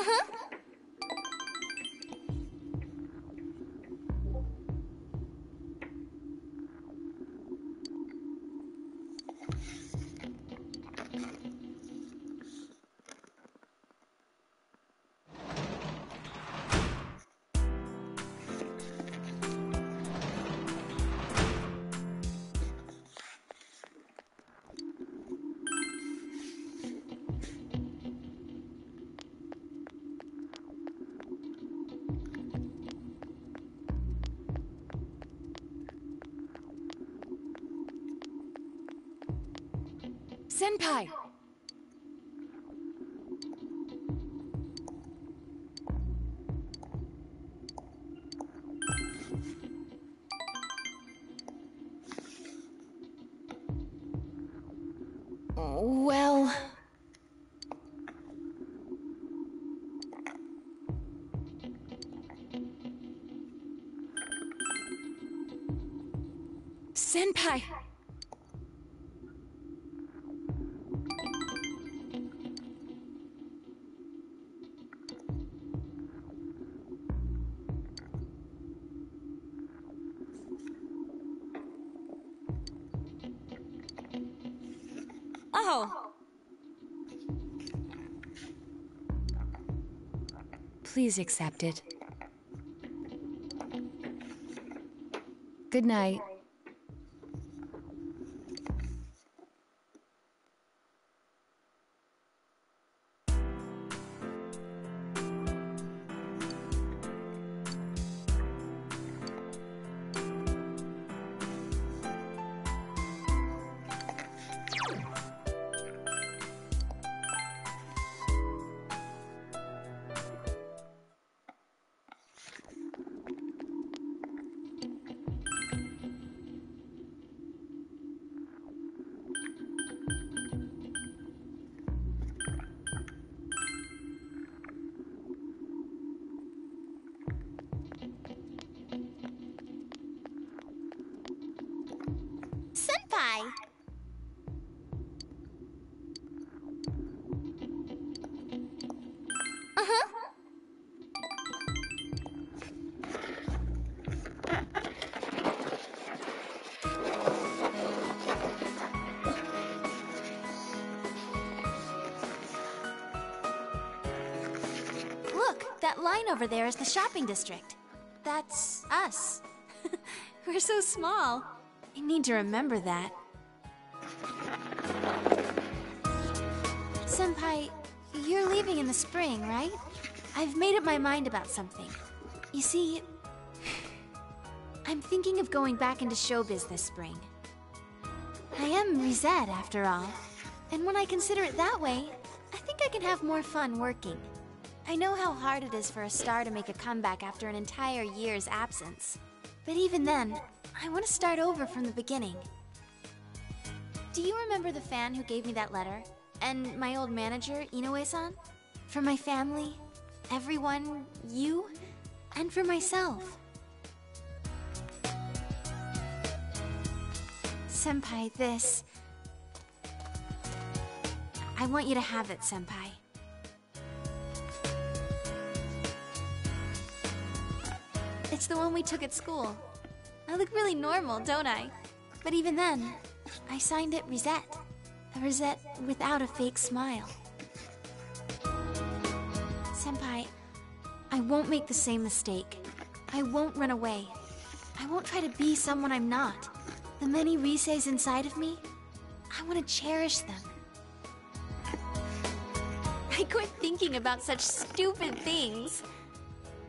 Uh-huh. Senpai! Well... Senpai! Oh! Please accept it. Good night. Senpai! Uh-huh. Look, that line over there is the shopping district. That's us. We're so small. I need to remember that. Senpai, you're leaving in the spring, right? I've made up my mind about something. You see, I'm thinking of going back into showbiz this spring. I am Rizette, after all. And when I consider it that way, I think I can have more fun working. I know how hard it is for a star to make a comeback after an entire year's absence. But even then, I want to start over from the beginning. Do you remember the fan who gave me that letter? And my old manager, Inoue-san? For my family, everyone, you, and for myself. Senpai, this... I want you to have it, Senpai. It's the one we took at school. I look really normal, don't I? But even then, I signed it Rizette. A Rizette without a fake smile. Senpai, I won't make the same mistake. I won't run away. I won't try to be someone I'm not. The many Riseis inside of me, I want to cherish them. I quit thinking about such stupid things.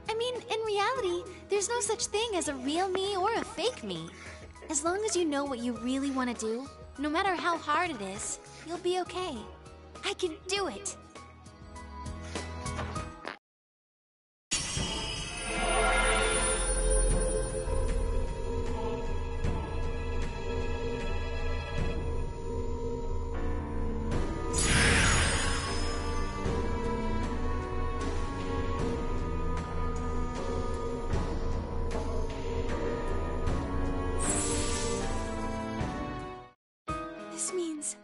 I mean, in reality, there's no such thing as a real me or a fake me. As long as you know what you really want to do, no matter how hard it is, you'll be okay. I can do it! This means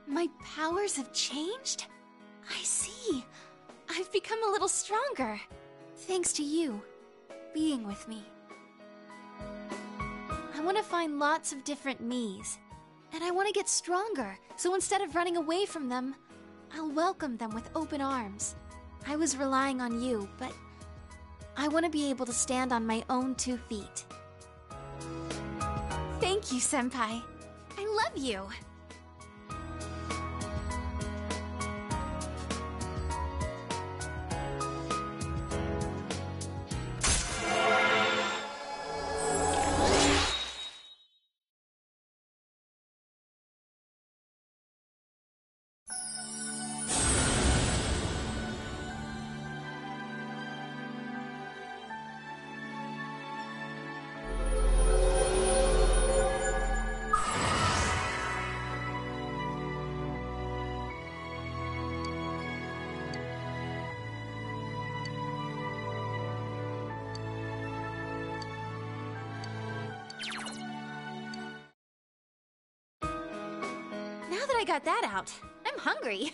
my powers have changed? I see. I I've become a little stronger. Thanks to you being with me. I want to find lots of different me's. And I want to get stronger, so instead of running away from them, I'll welcome them with open arms. I was relying on you, but I want to be able to stand on my own 2 feet. Thank you, Senpai. I love you. Now that I got that out, I'm hungry.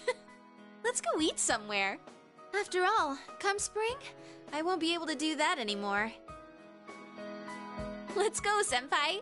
Let's go eat somewhere. After all, come spring, I won't be able to do that anymore. Let's go, Senpai!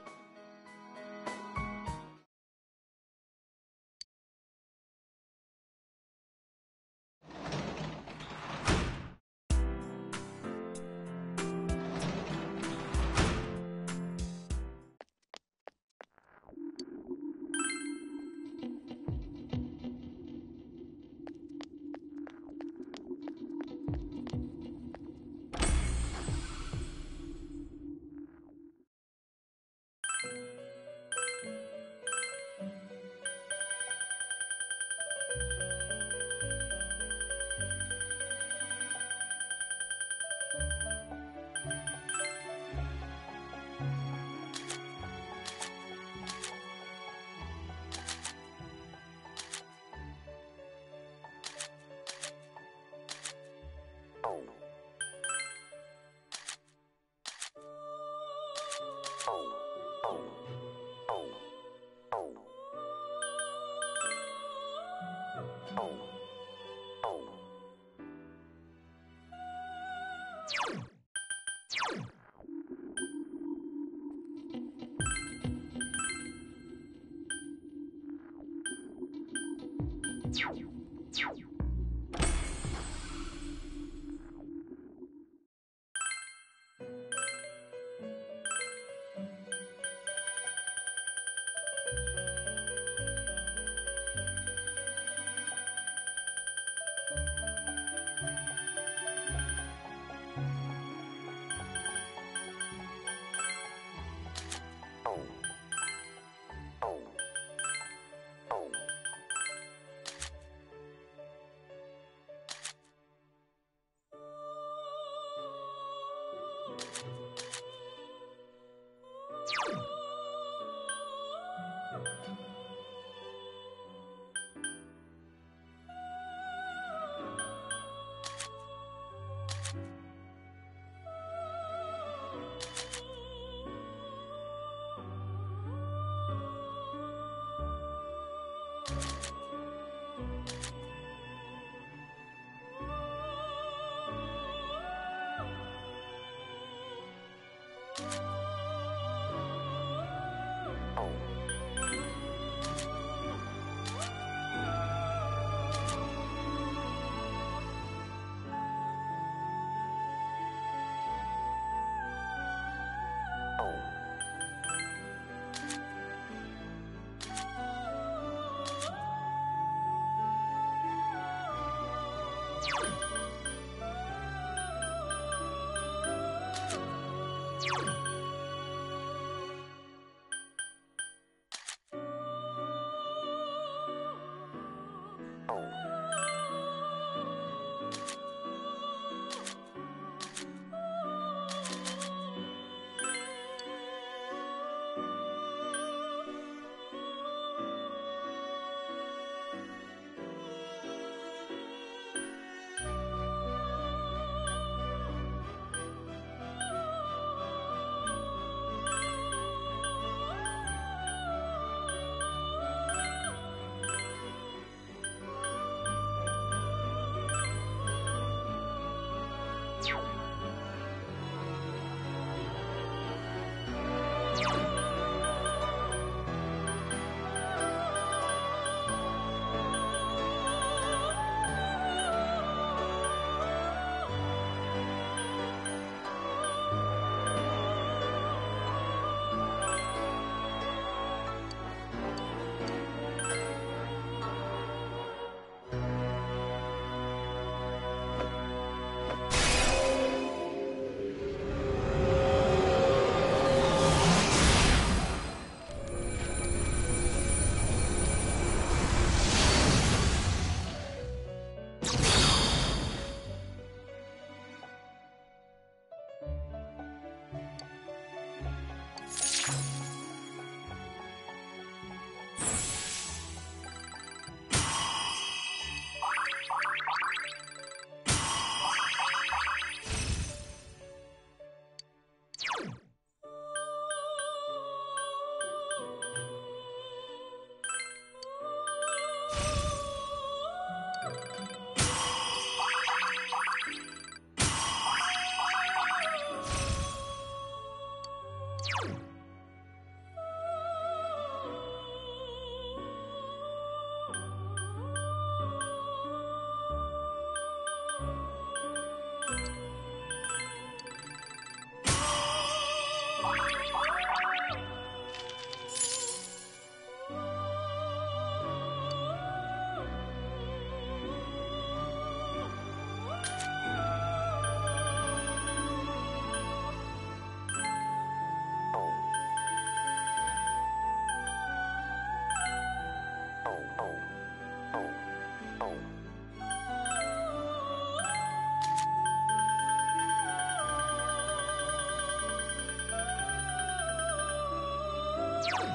Yo!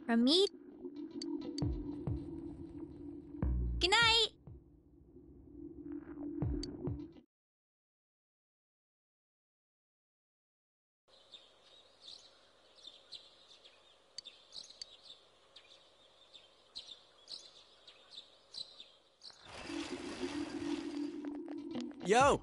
From me. Good night. Yo!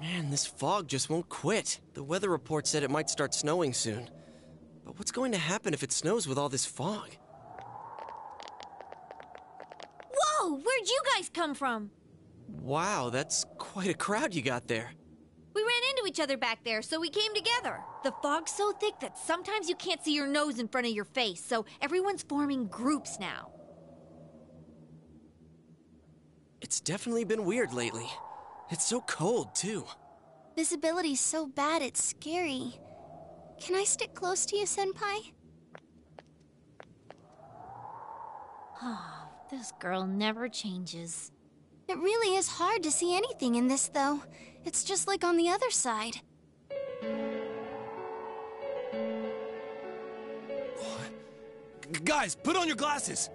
Man, this fog just won't quit. The weather report said it might start snowing soon. But what's going to happen if it snows with all this fog? Whoa! Where'd you guys come from? Wow, that's quite a crowd you got there. We ran into each other back there, so we came together. The fog's so thick that sometimes you can't see your nose in front of your face, so everyone's forming groups now. It's definitely been weird lately. It's so cold, too. Visibility's so bad it's scary. Can I stick close to you, Senpai? Oh, this girl never changes. It really is hard to see anything in this, though. It's just like on the other side. Guys, put on your glasses!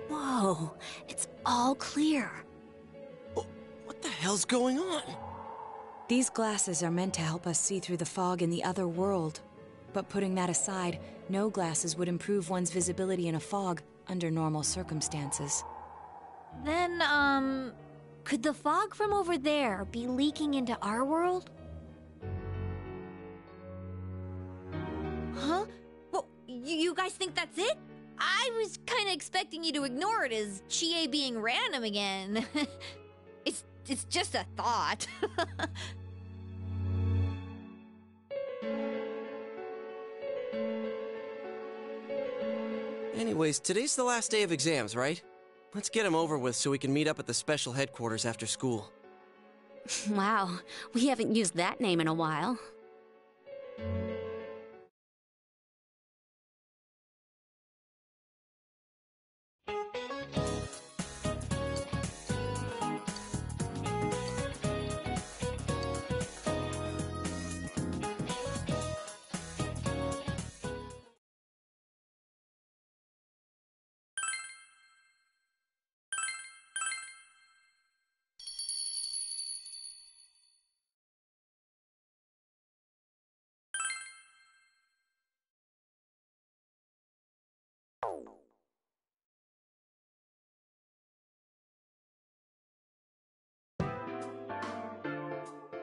Whoa, it's all clear. What the hell's going on? These glasses are meant to help us see through the fog in the other world. But putting that aside, no glasses would improve one's visibility in a fog under normal circumstances. Then, could the fog from over there be leaking into our world? Huh? Well, you guys think that's it? I was kind of expecting you to ignore it as Chie being random again. It's just a thought. Anyways, today's the last day of exams, right? Let's get them over with so we can meet up at the special headquarters after school. Wow, we haven't used that name in a while.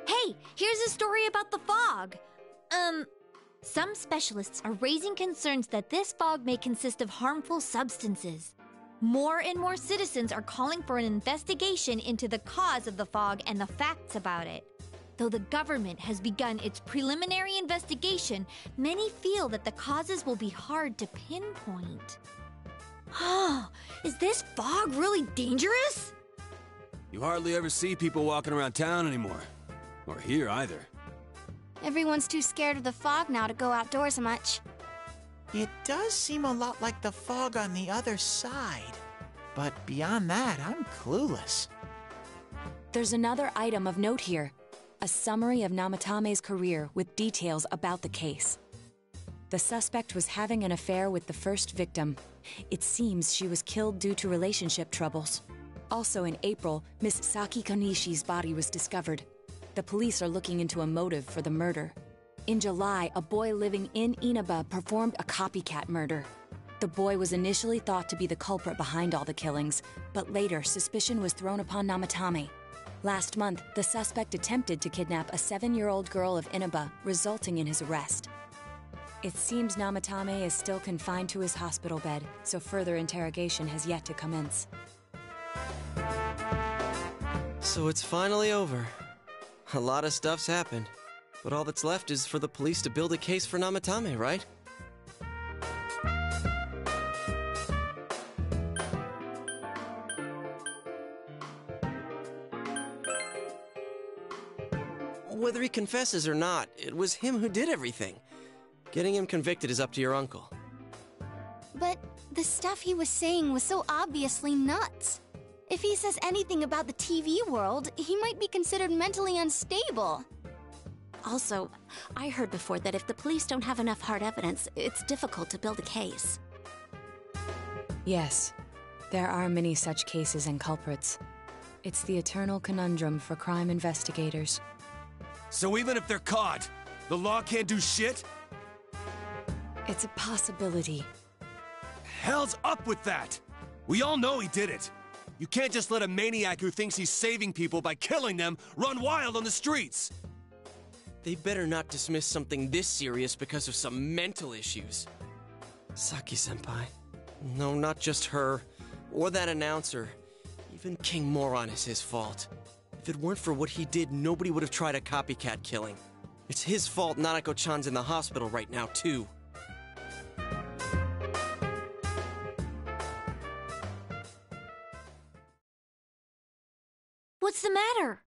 Hey, here's a story about the fog. Some specialists are raising concerns that this fog may consist of harmful substances. More and more citizens are calling for an investigation into the cause of the fog and the facts about it. Though the government has begun its preliminary investigation, many feel that the causes will be hard to pinpoint. Is this fog really dangerous? You hardly ever see people walking around town anymore. Or here either. Everyone's too scared of the fog now to go outdoors much. It does seem a lot like the fog on the other side. But beyond that, I'm clueless. There's another item of note here. A summary of Namatame's career with details about the case. The suspect was having an affair with the first victim. It seems she was killed due to relationship troubles. Also in April, Miss Saki Konishi's body was discovered. The police are looking into a motive for the murder. In July, a boy living in Inaba performed a copycat murder. The boy was initially thought to be the culprit behind all the killings, but later suspicion was thrown upon Namatame. Last month, the suspect attempted to kidnap a 7-year-old girl of Inaba, resulting in his arrest. It seems Namatame is still confined to his hospital bed, so further interrogation has yet to commence. So it's finally over. A lot of stuff's happened. But all that's left is for the police to build a case for Namatame, right? Whether he confesses or not, it was him who did everything. Getting him convicted is up to your uncle. But the stuff he was saying was so obviously nuts. If he says anything about the TV world, he might be considered mentally unstable. Also, I heard before that if the police don't have enough hard evidence, it's difficult to build a case. Yes, there are many such cases and culprits. It's the eternal conundrum for crime investigators. So even if they're caught, the law can't do shit? It's a possibility, hell's up with that? We all know he did it. You can't just let a maniac who thinks he's saving people by killing them run wild on the streets. They better not dismiss something this serious because of some mental issues. Saki-senpai. No, not just her. Or that announcer. Even King Moron is his fault. If it weren't for what he did, nobody would have tried a copycat killing. It's his fault Nanako-chan's in the hospital right now, too. What's the matter?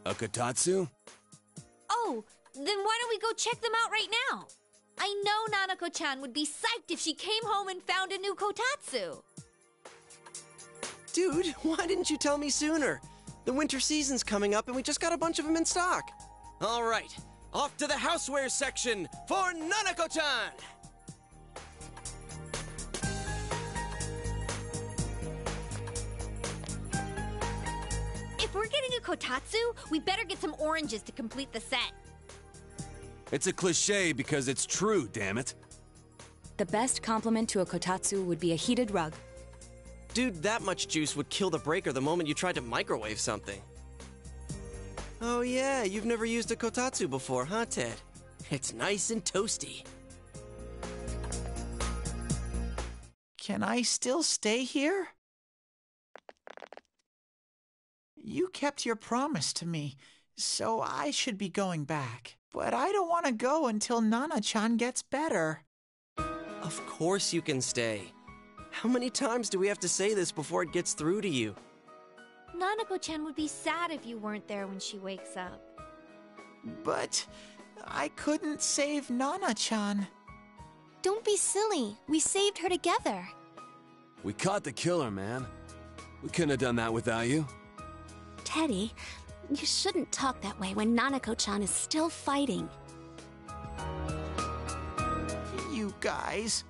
A Kotatsu? Oh, then why don't we go check them out right now? I know Nanako-chan would be psyched if she came home and found a new kotatsu. Dude, why didn't you tell me sooner? The winter season's coming up and we just got a bunch of them in stock. All right, off to the houseware section for Nanako-chan! If we're getting a kotatsu, we better get some oranges to complete the set. It's a cliche because it's true, damn it. The best compliment to a kotatsu would be a heated rug. Dude, that much juice would kill the breaker the moment you tried to microwave something. Oh yeah, you've never used a kotatsu before, huh, Ted? It's nice and toasty. Can I still stay here? You kept your promise to me, so I should be going back. But I don't want to go until Nana-chan gets better. Of course you can stay. How many times do we have to say this before it gets through to you? Nanako-chan would be sad if you weren't there when she wakes up. But I couldn't save Nana-chan. Don't be silly. We saved her together. We caught the killer, man. We couldn't have done that without you. Teddy, you shouldn't talk that way when Nanako-chan is still fighting. You guys.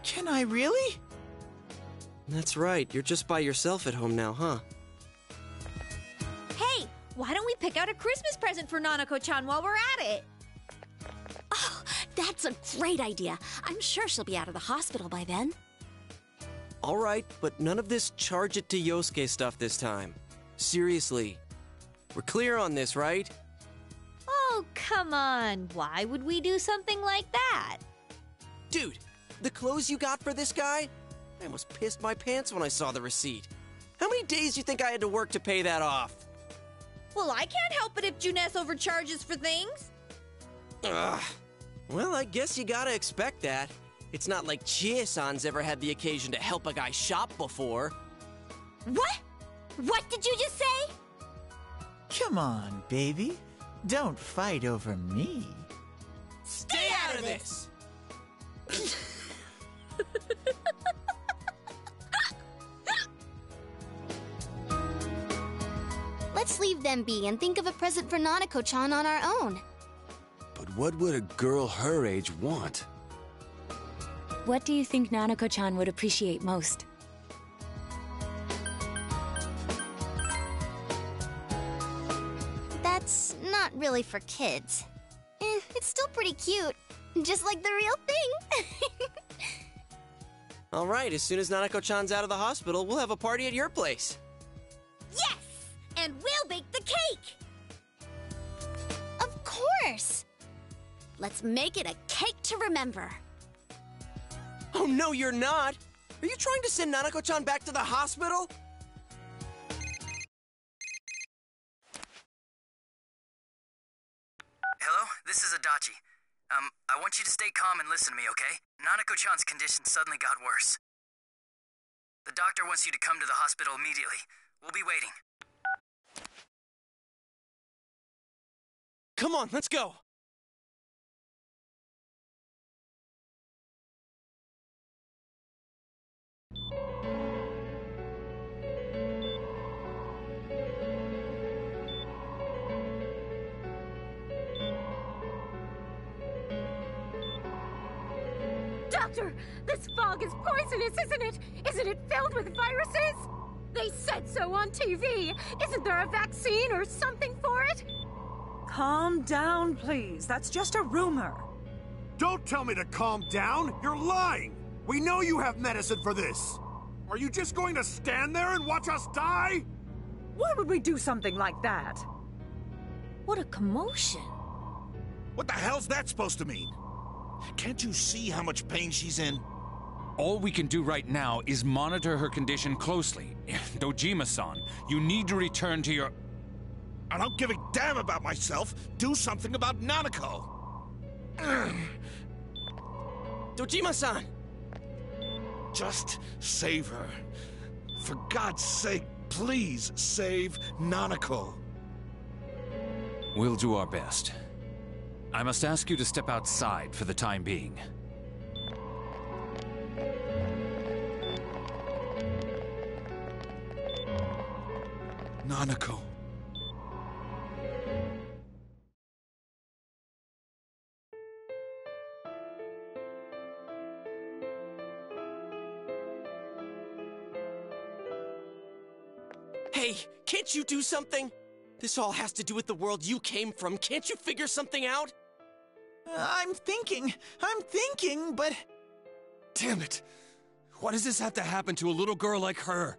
Can I really? That's right, you're just by yourself at home now, huh? Hey, why don't we pick out a Christmas present for Nanako-chan while we're at it? Oh, that's a great idea. I'm sure she'll be out of the hospital by then. All right, but none of this charge it to Yosuke stuff this time. Seriously. We're clear on this, right? Oh, come on. Why would we do something like that? Dude, the clothes you got for this guy? I almost pissed my pants when I saw the receipt. How many days do you think I had to work to pay that off? Well, I can't help it if Juness overcharges for things. Ugh. Well, I guess you gotta expect that. It's not like Chie-san's ever had the occasion to help a guy shop before. What? What did you just say? Come on, baby. Don't fight over me. Stay out of this! Let's leave them be and think of a present for Nanako-chan on our own. But what would a girl her age want? What do you think Nanako-chan would appreciate most? That's not really for kids. It's still pretty cute. Just like the real thing. All right, as soon as Nanako-chan's out of the hospital, we'll have a party at your place. Yes! And we'll bake the cake! Of course! Let's make it a cake to remember. Oh, no, you're not! Are you trying to send Nanako-chan back to the hospital? Hello, this is Adachi. I want you to stay calm and listen to me, okay? Nanako-chan's condition suddenly got worse. The doctor wants you to come to the hospital immediately. We'll be waiting. Come on, let's go! Doctor, this fog is poisonous, isn't it? Isn't it filled with viruses? They said so on TV! Isn't there a vaccine or something for it? Calm down, please. That's just a rumor. Don't tell me to calm down! You're lying! We know you have medicine for this! Are you just going to stand there and watch us die? Why would we do something like that? What a commotion. What the hell's that supposed to mean? Can't you see how much pain she's in? All we can do right now is monitor her condition closely. Dojima-san, you need to return to your... I don't give a damn about myself. Do something about Nanako. Dojima-san! Just save her. For God's sake, please save Nanako. We'll do our best. I must ask you to step outside for the time being. Nanako. Hey, can't you do something? This all has to do with the world you came from. Can't you figure something out? I'm thinking, but... Damn it! Why does this have to happen to a little girl like her?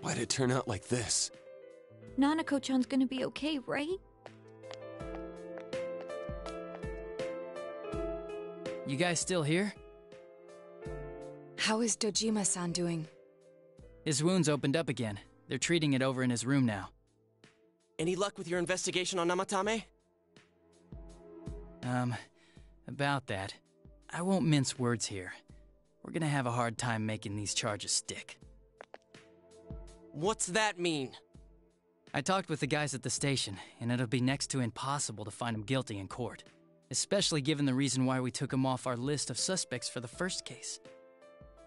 Why'd it turn out like this? Nanako-chan's gonna be okay, right? You guys still here? How is Dojima-san doing? His wound's opened up again. They're treating it over in his room now. Any luck with your investigation on Namatame? About that. I won't mince words here. We're gonna have a hard time making these charges stick. What's that mean? I talked with the guys at the station, and it'll be next to impossible to find him guilty in court. Especially given the reason why we took him off our list of suspects for the first case.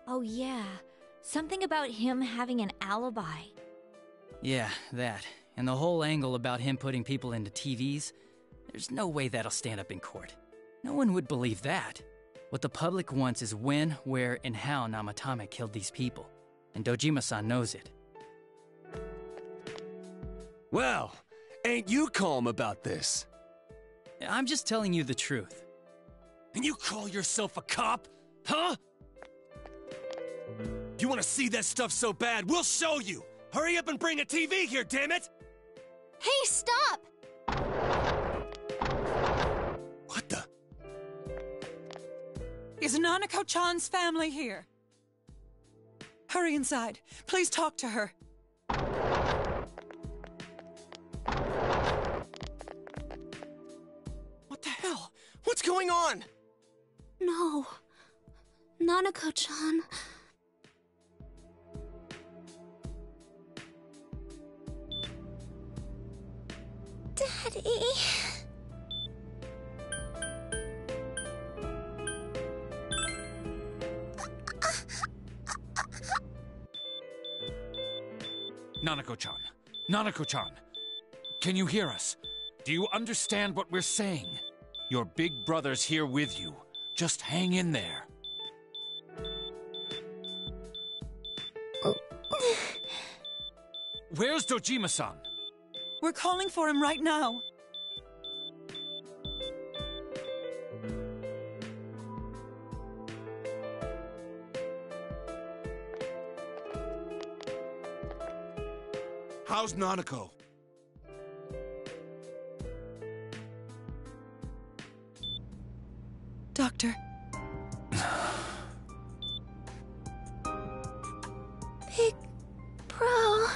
Oh yeah, something about him having an alibi. Yeah, that. And the whole angle about him putting people into TVs. There's no way that'll stand up in court. No one would believe that. What the public wants is when, where, and how Namatame killed these people. And Dojima-san knows it. Well, ain't you calm about this? I'm just telling you the truth. And you call yourself a cop? Huh? You want to see that stuff so bad? We'll show you! Hurry up and bring a TV here, damn it! Hey, stop! What the? Is Nanako-chan's family here? Hurry inside. Please talk to her. What the hell? What's going on? No. Nanako-chan. Daddy. Nanako-chan. Nanako-chan. Can you hear us? Do you understand what we're saying? Your big brother's here with you. Just hang in there. Where's Dojima-san? We're calling for him right now. How's Nanako? Doctor. Big bro.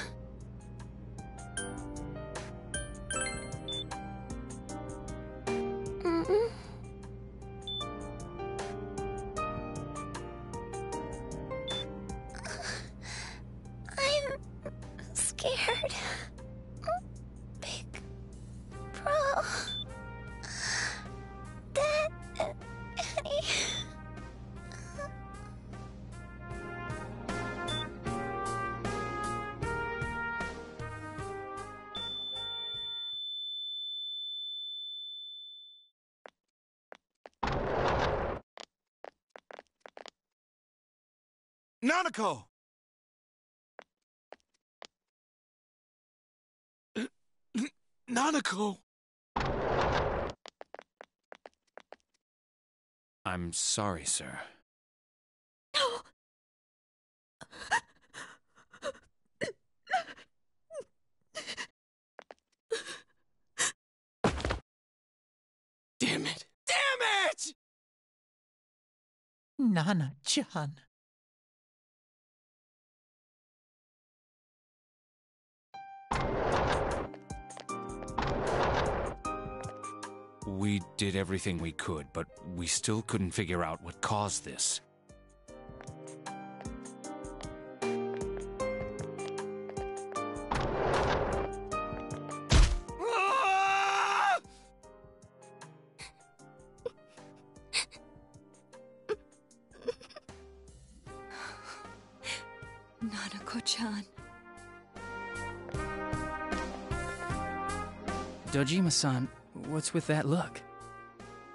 I'm scared. Big bro. Dad. Annie. Nanako! Nanako! I'm sorry, sir. Damn it! Damn it! Nana-chan. We did everything we could, but we still couldn't figure out what caused this. Nanako-chan. Dojima-san, what's with that look?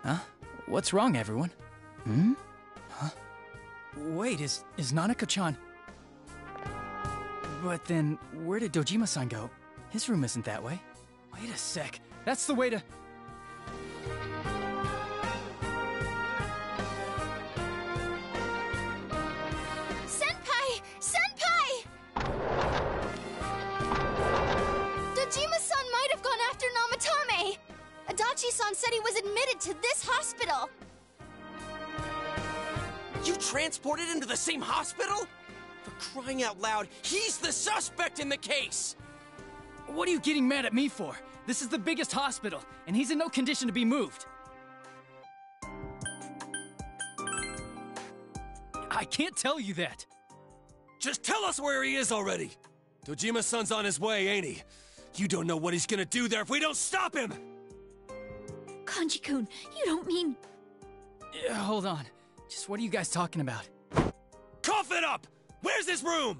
Huh? What's wrong, everyone? Hmm? Huh? Wait, is Nanako-chan... But then, where did Dojima-san go? His room isn't that way. Wait a sec. That's the way to... Senpai! Senpai! Dojima-san might have gone after Namatame! Adachi-san said he was admitted to this hospital! You transported him to the same hospital? For crying out loud, he's the suspect in the case! What are you getting mad at me for? This is the biggest hospital, and he's in no condition to be moved. I can't tell you that. Just tell us where he is already! Dojima-san's on his way, ain't he? You don't know what he's gonna do there if we don't stop him! Kanji-kun, you don't mean... Hold on. Just what are you guys talking about? Cough it up! Where's his room?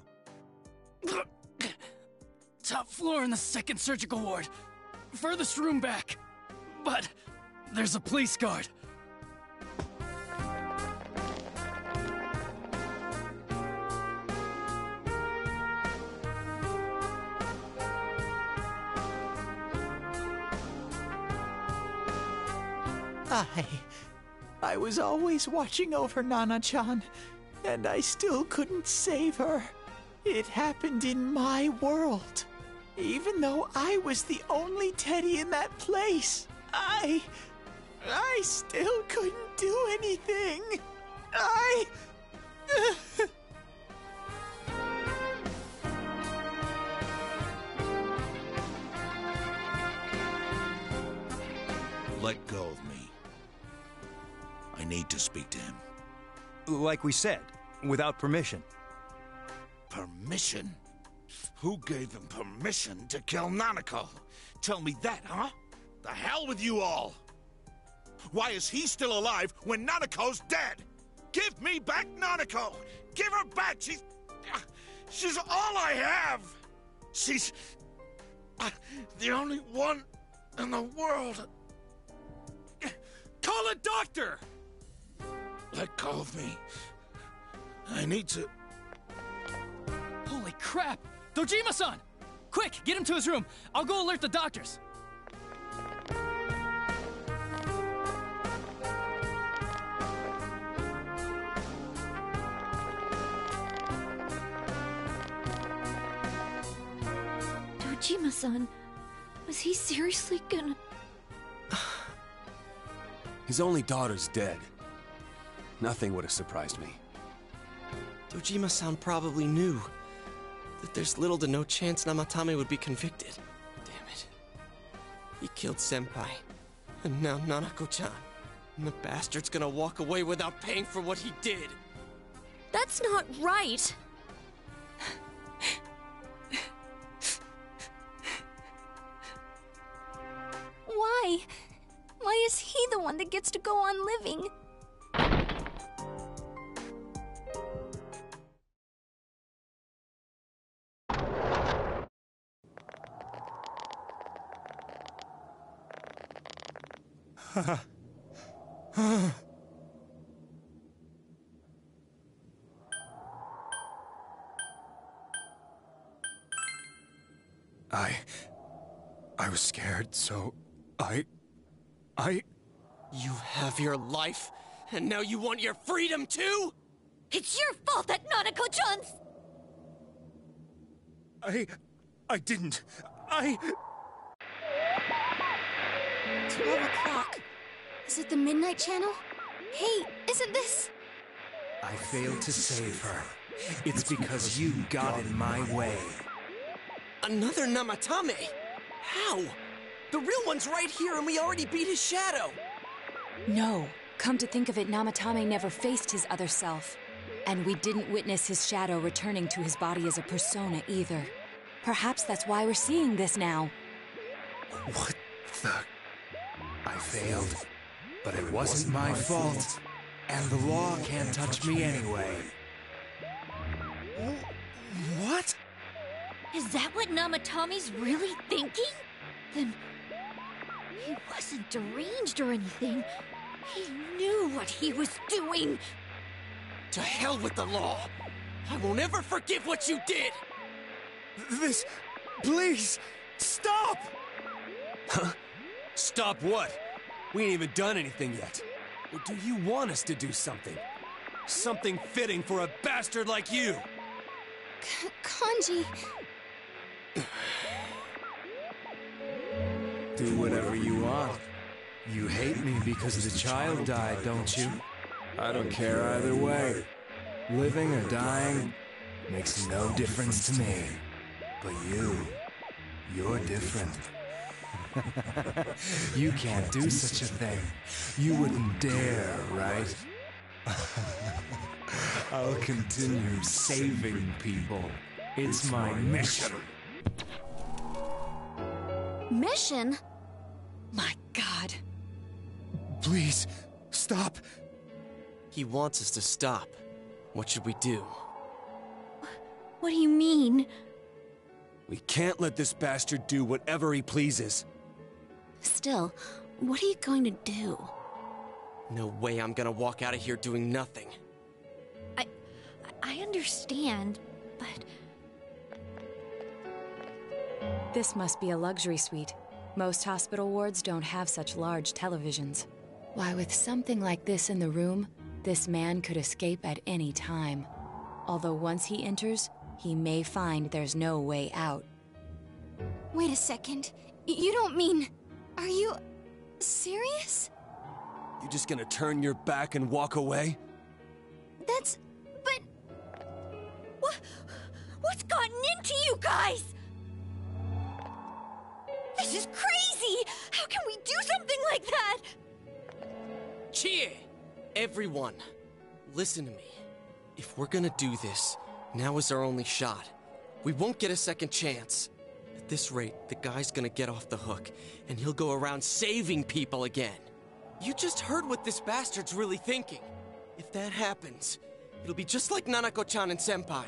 Top floor in the second surgical ward. Furthest room back. But there's a police guard. I was always watching over Nana-chan, and I still couldn't save her. It happened in my world. Even though I was the only Teddy in that place, I still couldn't do anything. Let go of me. I need to speak to him. Like we said, without permission. Permission? Who gave them permission to kill Nanako? Tell me that, huh? The hell with you all! Why is he still alive when Nanako's dead? Give me back Nanako! Give her back! She's all I have! She's... the only one in the world. Call a doctor! Let go of me. I need to... Holy crap! Dojima-san! Quick, get him to his room. I'll go alert the doctors. Dojima-san, was he seriously gonna... His only daughter's dead. Nothing would have surprised me. Dojima-san probably knew that there's little to no chance Namatame would be convicted. Damn it. He killed Senpai, and now Nanako-chan. And the bastard's gonna walk away without paying for what he did. That's not right! Why? Why is he the one that gets to go on living? was scared, so I... You have your life, and now you want your freedom too? It's your fault that Nanako-chan's... I didn't. 12 o'clock. Is it the Midnight Channel? Hey, isn't this... I failed to save her. It's because you got in my way. Another Namatame? How? The real one's right here and we already beat his shadow! No. Come to think of it, Namatame never faced his other self. And we didn't witness his shadow returning to his body as a persona either. Perhaps that's why we're seeing this now. What the... I failed. But it wasn't my fault. And the law can't touch me anyway. What? Is that what Namatame's really thinking? Then... he wasn't deranged or anything. He knew what he was doing. To hell with the law! I won't ever forgive what you did! This... please! Stop! Huh? Stop what? We ain't even done anything yet. Or do you want us to do something? Something fitting for a bastard like you! Kanji... Do whatever you want. You hate me because the child died, don't you? I don't care either way. Living or dying makes no difference to me. But you're different. You can't do such a thing. You wouldn't dare, right? I'll continue saving people. It's my mission. Mission? My God. Please, stop. He wants us to stop. What should we do? What do you mean? We can't let this bastard do whatever he pleases. Still, what are you going to do? No way I'm gonna walk out of here doing nothing. I understand, but... This must be a luxury suite. Most hospital wards don't have such large televisions. Why, with something like this in the room, this man could escape at any time. Although once he enters, he may find there's no way out. Wait a second. You don't mean... Are you... serious? You just gonna turn your back and walk away? That's... but... What's gotten into you guys? This is crazy! How can we do something like that? Chie! Everyone, listen to me. If we're gonna do this, now is our only shot. We won't get a second chance. At this rate, the guy's gonna get off the hook, and he'll go around saving people again. You just heard what this bastard's really thinking. If that happens, it'll be just like Nanako-chan and Senpai.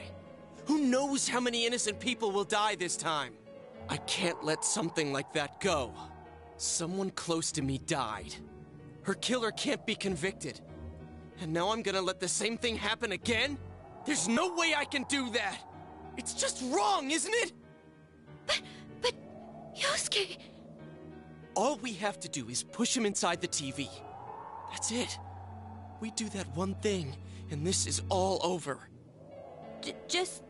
Who knows how many innocent people will die this time? I can't let something like that go. Someone close to me died. Her killer can't be convicted. And now I'm gonna let the same thing happen again? There's no way I can do that! It's just wrong, isn't it? But... Yosuke... All we have to do is push him inside the TV. That's it. We do that one thing, and this is all over. Just...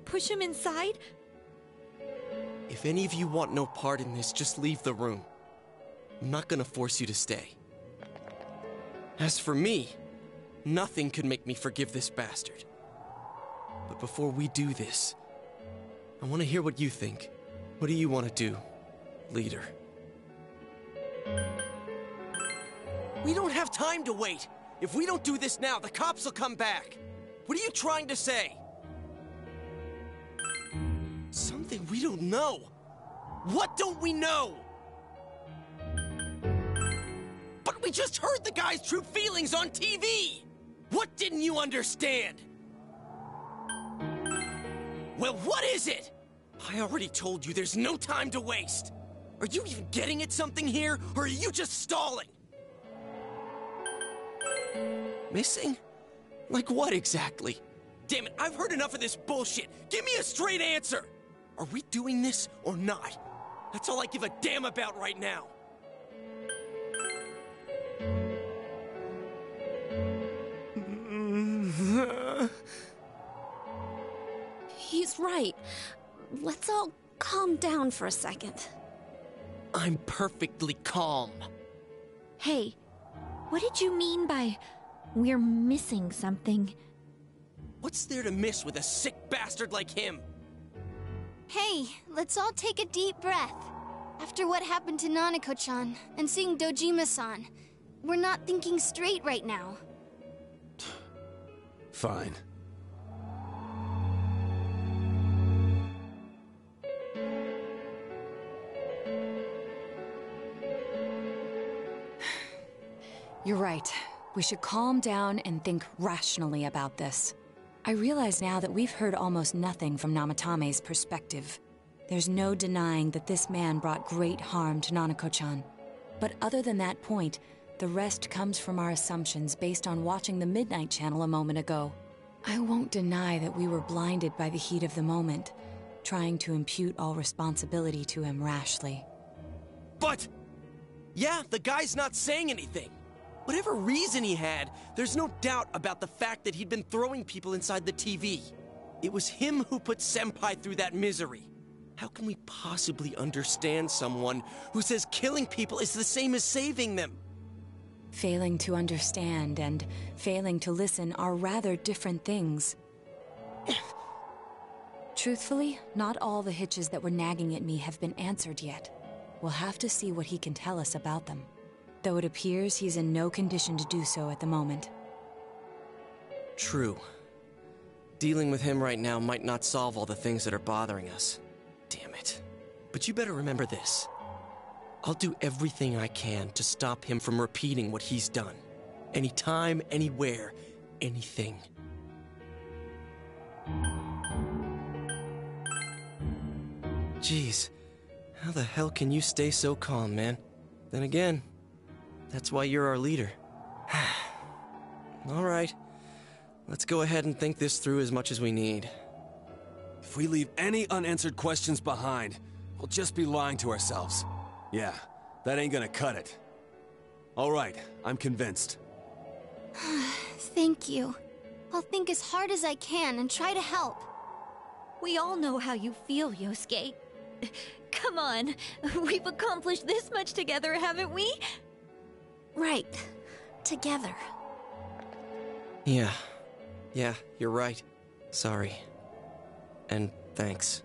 push him inside? If any of you want no part in this, just leave the room. I'm not gonna force you to stay. As for me, nothing could make me forgive this bastard. But before we do this, I want to hear what you think. What do you want to do, leader? We don't have time to wait! If we don't do this now, the cops will come back! What are you trying to say? Something we don't know! What don't we know? But we just heard the guy's true feelings on TV! What didn't you understand? Well, what is it? I already told you there's no time to waste! Are you even getting at something here, or are you just stalling? Missing? Like what exactly? Damn it, I've heard enough of this bullshit! Give me a straight answer! Are we doing this or not? That's all I give a damn about right now. He's right. Let's all calm down for a second. I'm perfectly calm. Hey, what did you mean by we're missing something? What's there to miss with a sick bastard like him? Hey, let's all take a deep breath. After what happened to Nanako-chan and seeing Dojima-san, we're not thinking straight right now. Fine. You're right. We should calm down and think rationally about this. I realize now that we've heard almost nothing from Namatame's perspective. There's no denying that this man brought great harm to Nanako-chan. But other than that point, the rest comes from our assumptions based on watching the Midnight Channel a moment ago. I won't deny that we were blinded by the heat of the moment, trying to impute all responsibility to him rashly. But... yeah, the guy's not saying anything. Whatever reason he had, there's no doubt about the fact that he'd been throwing people inside the TV. It was him who put Senpai through that misery. How can we possibly understand someone who says killing people is the same as saving them? Failing to understand and failing to listen are rather different things. Truthfully, not all the hitches that were nagging at me have been answered yet. We'll have to see what he can tell us about them. Though it appears he's in no condition to do so at the moment. True. Dealing with him right now might not solve all the things that are bothering us. Damn it. But you better remember this. I'll do everything I can to stop him from repeating what he's done. Anytime, anywhere, anything. Jeez, how the hell can you stay so calm, man? Then again, that's why you're our leader. All right, let's go ahead and think this through as much as we need. If we leave any unanswered questions behind, we'll just be lying to ourselves. Yeah, that ain't gonna cut it. All right, I'm convinced. Thank you. I'll think as hard as I can and try to help. We all know how you feel, Yosuke. Come on, we've accomplished this much together, haven't we? Right. Together. Yeah, you're right. Sorry. And thanks.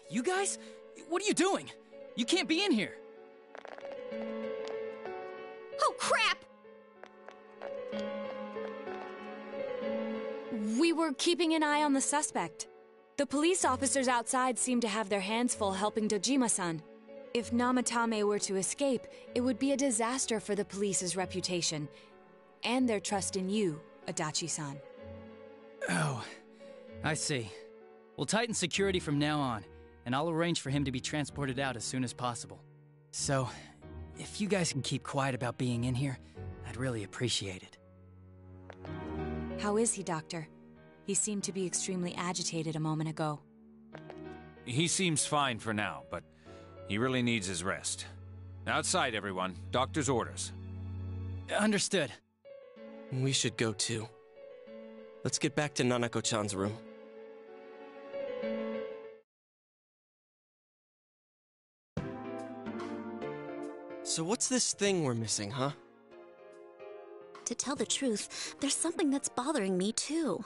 You guys? What are you doing? You can't be in here. Oh, crap! We were keeping an eye on the suspect. The police officers outside seem to have their hands full helping Dojima-san. If Namatame were to escape, it would be a disaster for the police's reputation. And their trust in you, Adachi-san. Oh, I see. We'll tighten security from now on, and I'll arrange for him to be transported out as soon as possible. So, if you guys can keep quiet about being in here, I'd really appreciate it. How is he, Doctor? He seemed to be extremely agitated a moment ago. He seems fine for now, but he really needs his rest. Outside, everyone. Doctor's orders. Understood. We should go too. Let's get back to Nanako-chan's room. So what's this thing we're missing, huh? To tell the truth, there's something that's bothering me too.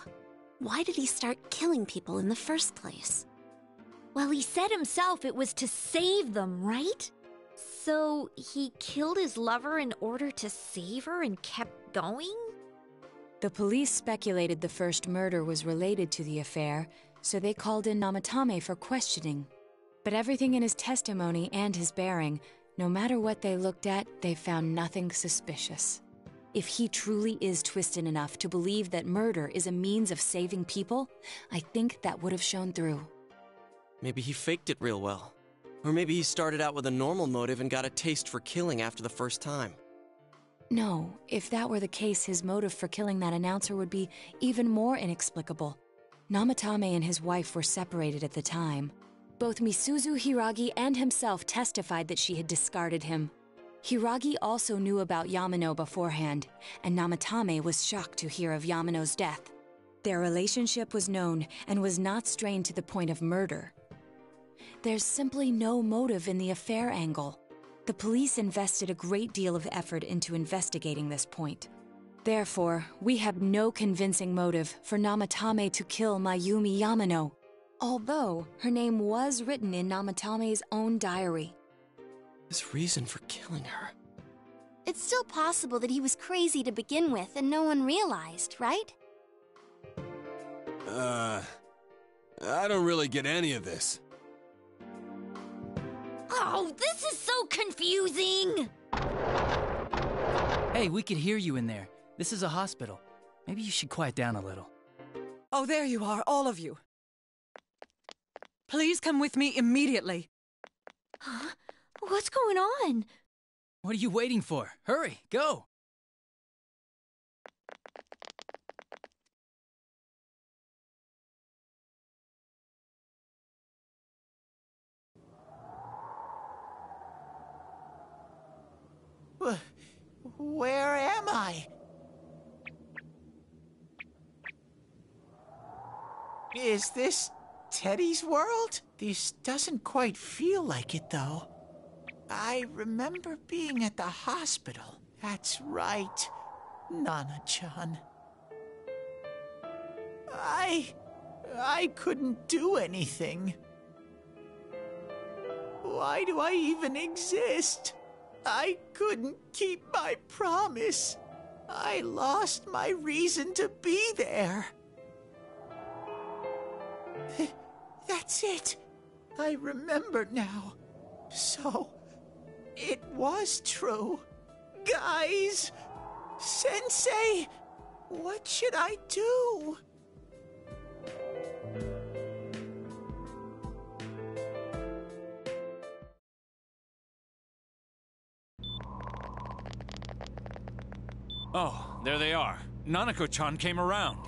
Why did he start killing people in the first place? Well, he said himself it was to save them, right? So he killed his lover in order to save her and kept going? The police speculated the first murder was related to the affair, so they called in Namatame for questioning. But everything in his testimony and his bearing, no matter what they looked at, they found nothing suspicious. If he truly is twisted enough to believe that murder is a means of saving people, I think that would have shown through. Maybe he faked it real well. Or maybe he started out with a normal motive and got a taste for killing after the first time. No, if that were the case, his motive for killing that announcer would be even more inexplicable. Namatame and his wife were separated at the time. Both Misuzu Hiragi and himself testified that she had discarded him. Hiragi also knew about Yamano beforehand, and Namatame was shocked to hear of Yamano's death. Their relationship was known and was not strained to the point of murder. There's simply no motive in the affair angle. The police invested a great deal of effort into investigating this point. Therefore, we have no convincing motive for Namatame to kill Mayumi Yamano, although her name was written in Namatame's own diary. His reason for killing her. It's still possible that he was crazy to begin with and no one realized, right? I don't really get any of this. Oh, this is so confusing! Hey, we could hear you in there. This is a hospital. Maybe you should quiet down a little. Oh, there you are, all of you. Please come with me immediately. Huh? What's going on? What are you waiting for? Hurry, go! Where am I? Is this Teddy's world? This doesn't quite feel like it, though. I remember being at the hospital. That's right, Nana-chan. I couldn't do anything. Why do I even exist? I couldn't keep my promise. I lost my reason to be there. That's it. I remember now. So, it was true. Guys! Sensei! What should I do? Oh, there they are. Nanako-chan came around.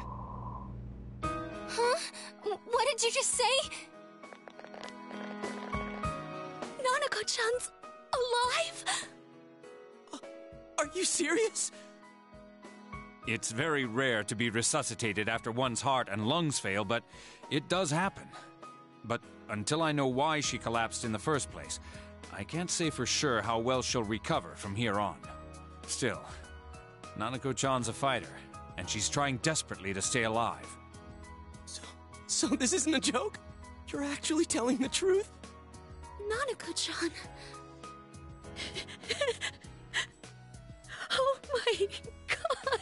Huh? What did you just say? Nanako-chan's alive? Are you serious? It's very rare to be resuscitated after one's heart and lungs fail, but it does happen. But until I know why she collapsed in the first place, I can't say for sure how well she'll recover from here on. Still, Nanako-chan's a fighter, and she's trying desperately to stay alive. So this isn't a joke? You're actually telling the truth? Nanako-chan. Oh my god.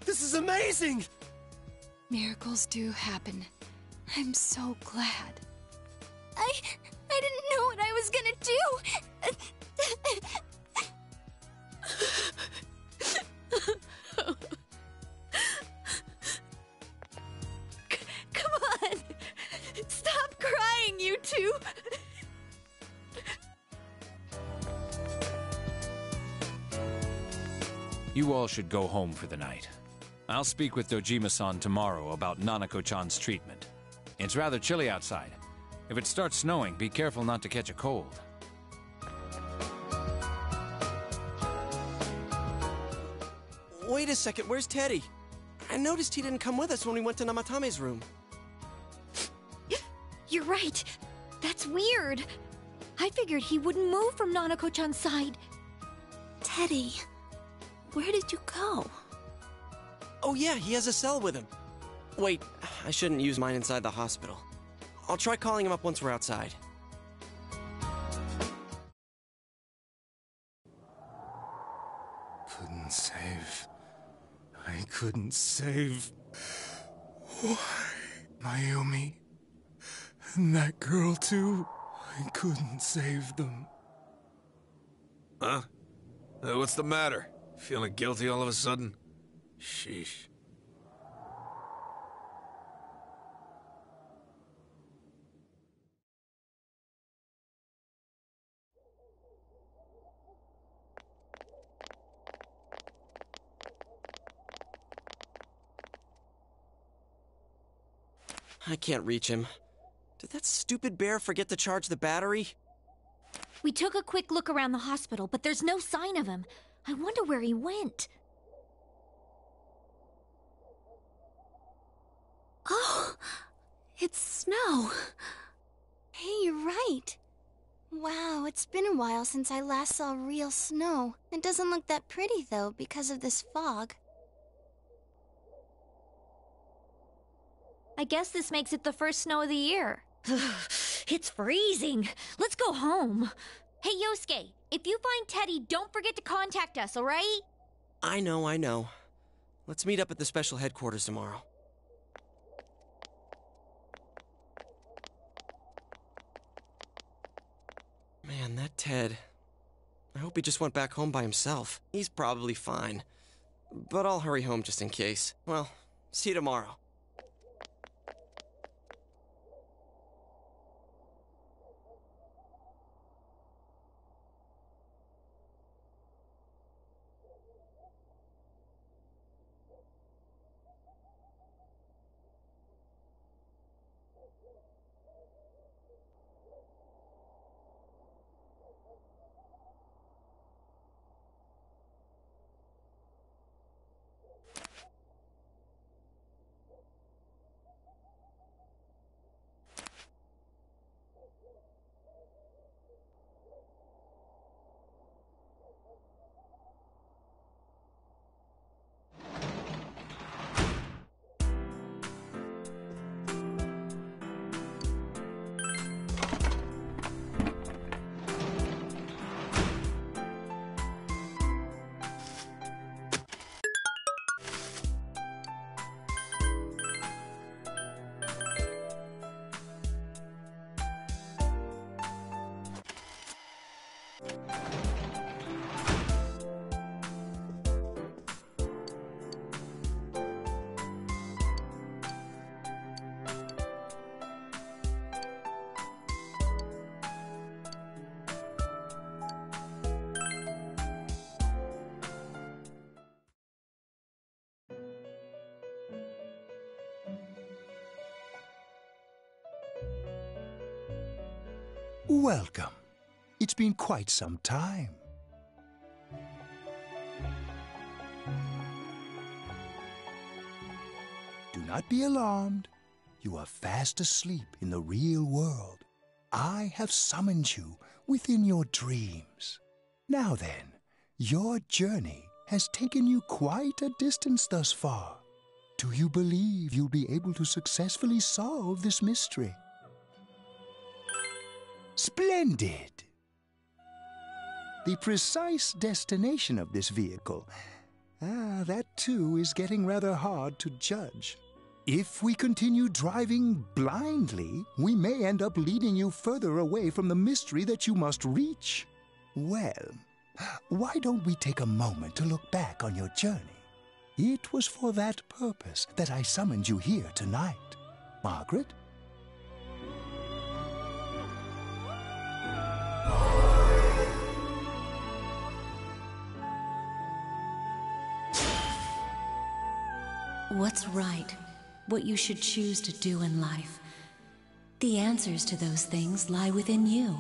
This is amazing! Miracles do happen. I'm so glad. I didn't know what I was gonna do. Come on. Stop crying, you two. You all should go home for the night. I'll speak with Dojima-san tomorrow about Nanako-chan's treatment. It's rather chilly outside. If it starts snowing, be careful not to catch a cold. Wait a second, where's Teddy? I noticed he didn't come with us when we went to Namatame's room. You're right. That's weird. I figured he wouldn't move from Nanako-chan's side. Teddy, where did you go? Oh yeah, he has a cell with him. Wait, I shouldn't use mine inside the hospital. I'll try calling him up once we're outside. Couldn't save. I couldn't save. Why? Mayumi. And that girl, too. I couldn't save them. Huh? What's the matter? Feeling guilty all of a sudden? Sheesh. I can't reach him. Did that stupid bear forget to charge the battery? We took a quick look around the hospital, but there's no sign of him. I wonder where he went. Oh, it's snow. Hey, you're right. Wow, it's been a while since I last saw real snow. It doesn't look that pretty, though, because of this fog. I guess this makes it the first snow of the year. It's freezing. Let's go home. Hey, Yosuke, if you find Teddy, don't forget to contact us, all right? I know. Let's meet up at the special headquarters tomorrow. Man, that Ted. I hope he just went back home by himself. He's probably fine. But I'll hurry home just in case. Well, see you tomorrow. Welcome. It's been quite some time. Do not be alarmed. You are fast asleep in the real world. I have summoned you within your dreams. Now then, your journey has taken you quite a distance thus far. Do you believe you'll be able to successfully solve this mystery? Splendid! The precise destination of this vehicle, that too is getting rather hard to judge. If we continue driving blindly, we may end up leading you further away from the mystery that you must reach. Well, why don't we take a moment to look back on your journey? It was for that purpose that I summoned you here tonight. Margaret? What's right? What you should choose to do in life? The answers to those things lie within you.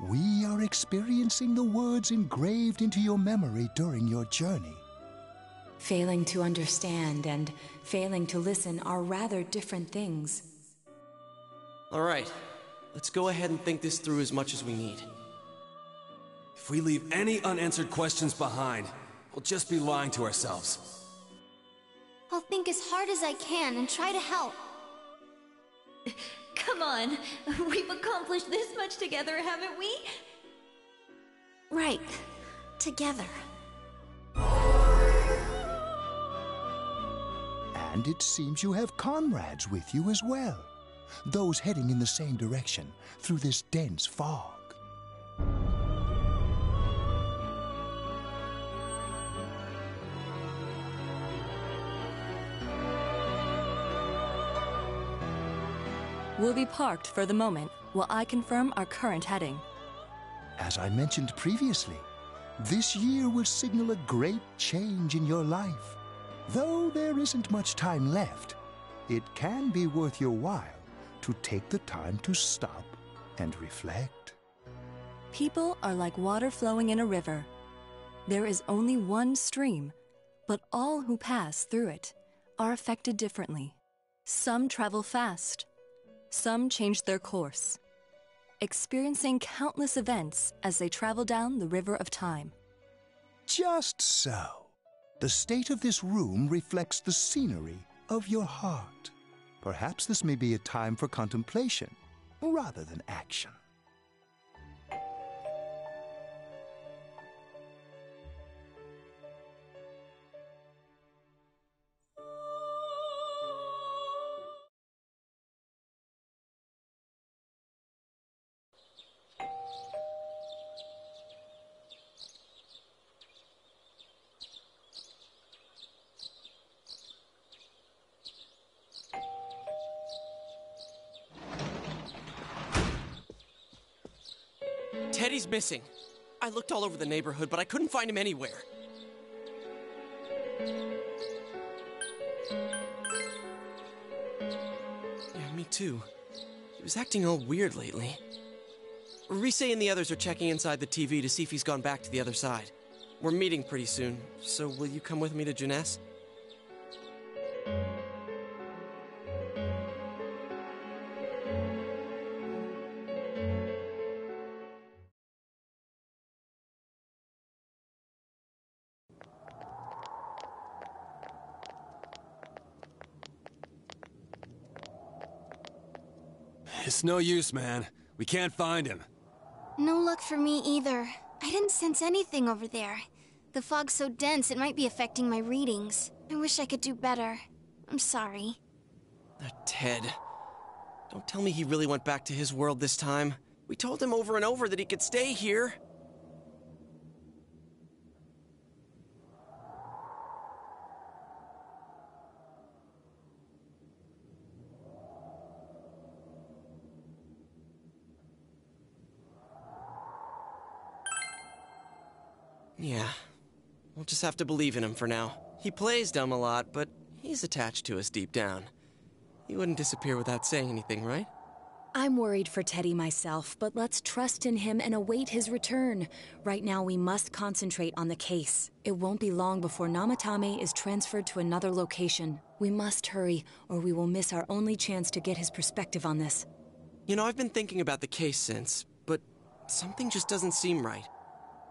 We are experiencing the words engraved into your memory during your journey. Failing to understand and failing to listen are rather different things. All right, let's go ahead and think this through as much as we need. If we leave any unanswered questions behind, we'll just be lying to ourselves. I'll think as hard as I can and try to help. Come on, we've accomplished this much together, haven't we? Right. Together. And it seems you have comrades with you as well. Those heading in the same direction through this dense fog. We'll be parked for the moment while I confirm our current heading. As I mentioned previously, this year will signal a great change in your life. Though there isn't much time left, it can be worth your while to take the time to stop and reflect. People are like water flowing in a river. There is only one stream, but all who pass through it are affected differently. Some travel fast. Some change their course, experiencing countless events as they travel down the river of time. Just so. The state of this room reflects the scenery of your heart. Perhaps this may be a time for contemplation rather than action. Teddy's missing. I looked all over the neighborhood, but I couldn't find him anywhere. Yeah, me too. He was acting all weird lately. Rise and the others are checking inside the TV to see if he's gone back to the other side. We're meeting pretty soon, so will you come with me to Jeunesse? It's no use, man. We can't find him. No luck for me either. I didn't sense anything over there. The fog's so dense it might be affecting my readings. I wish I could do better. I'm sorry. Ted. Don't tell me he really went back to his world this time. We told him over and over that he could stay here. Yeah, we'll just have to believe in him for now. He plays dumb a lot, but he's attached to us deep down. He wouldn't disappear without saying anything, right? I'm worried for Teddy myself, but let's trust in him and await his return. Right now, we must concentrate on the case. It won't be long before Namatame is transferred to another location. We must hurry, or we will miss our only chance to get his perspective on this. You know, I've been thinking about the case since, but something just doesn't seem right.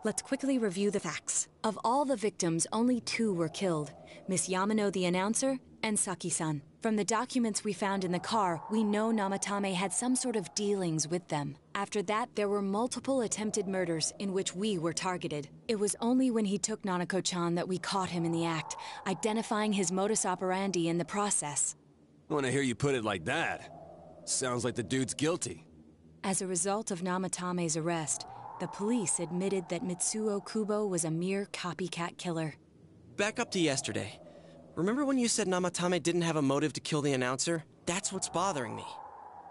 Let's quickly review the facts. Of all the victims, only 2 were killed. Miss Yamano, the announcer, and Saki-san. From the documents we found in the car, we know Namatame had some sort of dealings with them. After that, there were multiple attempted murders in which we were targeted. It was only when he took Nanako-chan that we caught him in the act, identifying his modus operandi in the process. When I hear you put it like that, sounds like the dude's guilty. As a result of Namatame's arrest, the police admitted that Mitsuo Kubo was a mere copycat killer. Back up to yesterday. Remember when you said Namatame didn't have a motive to kill the announcer? That's what's bothering me.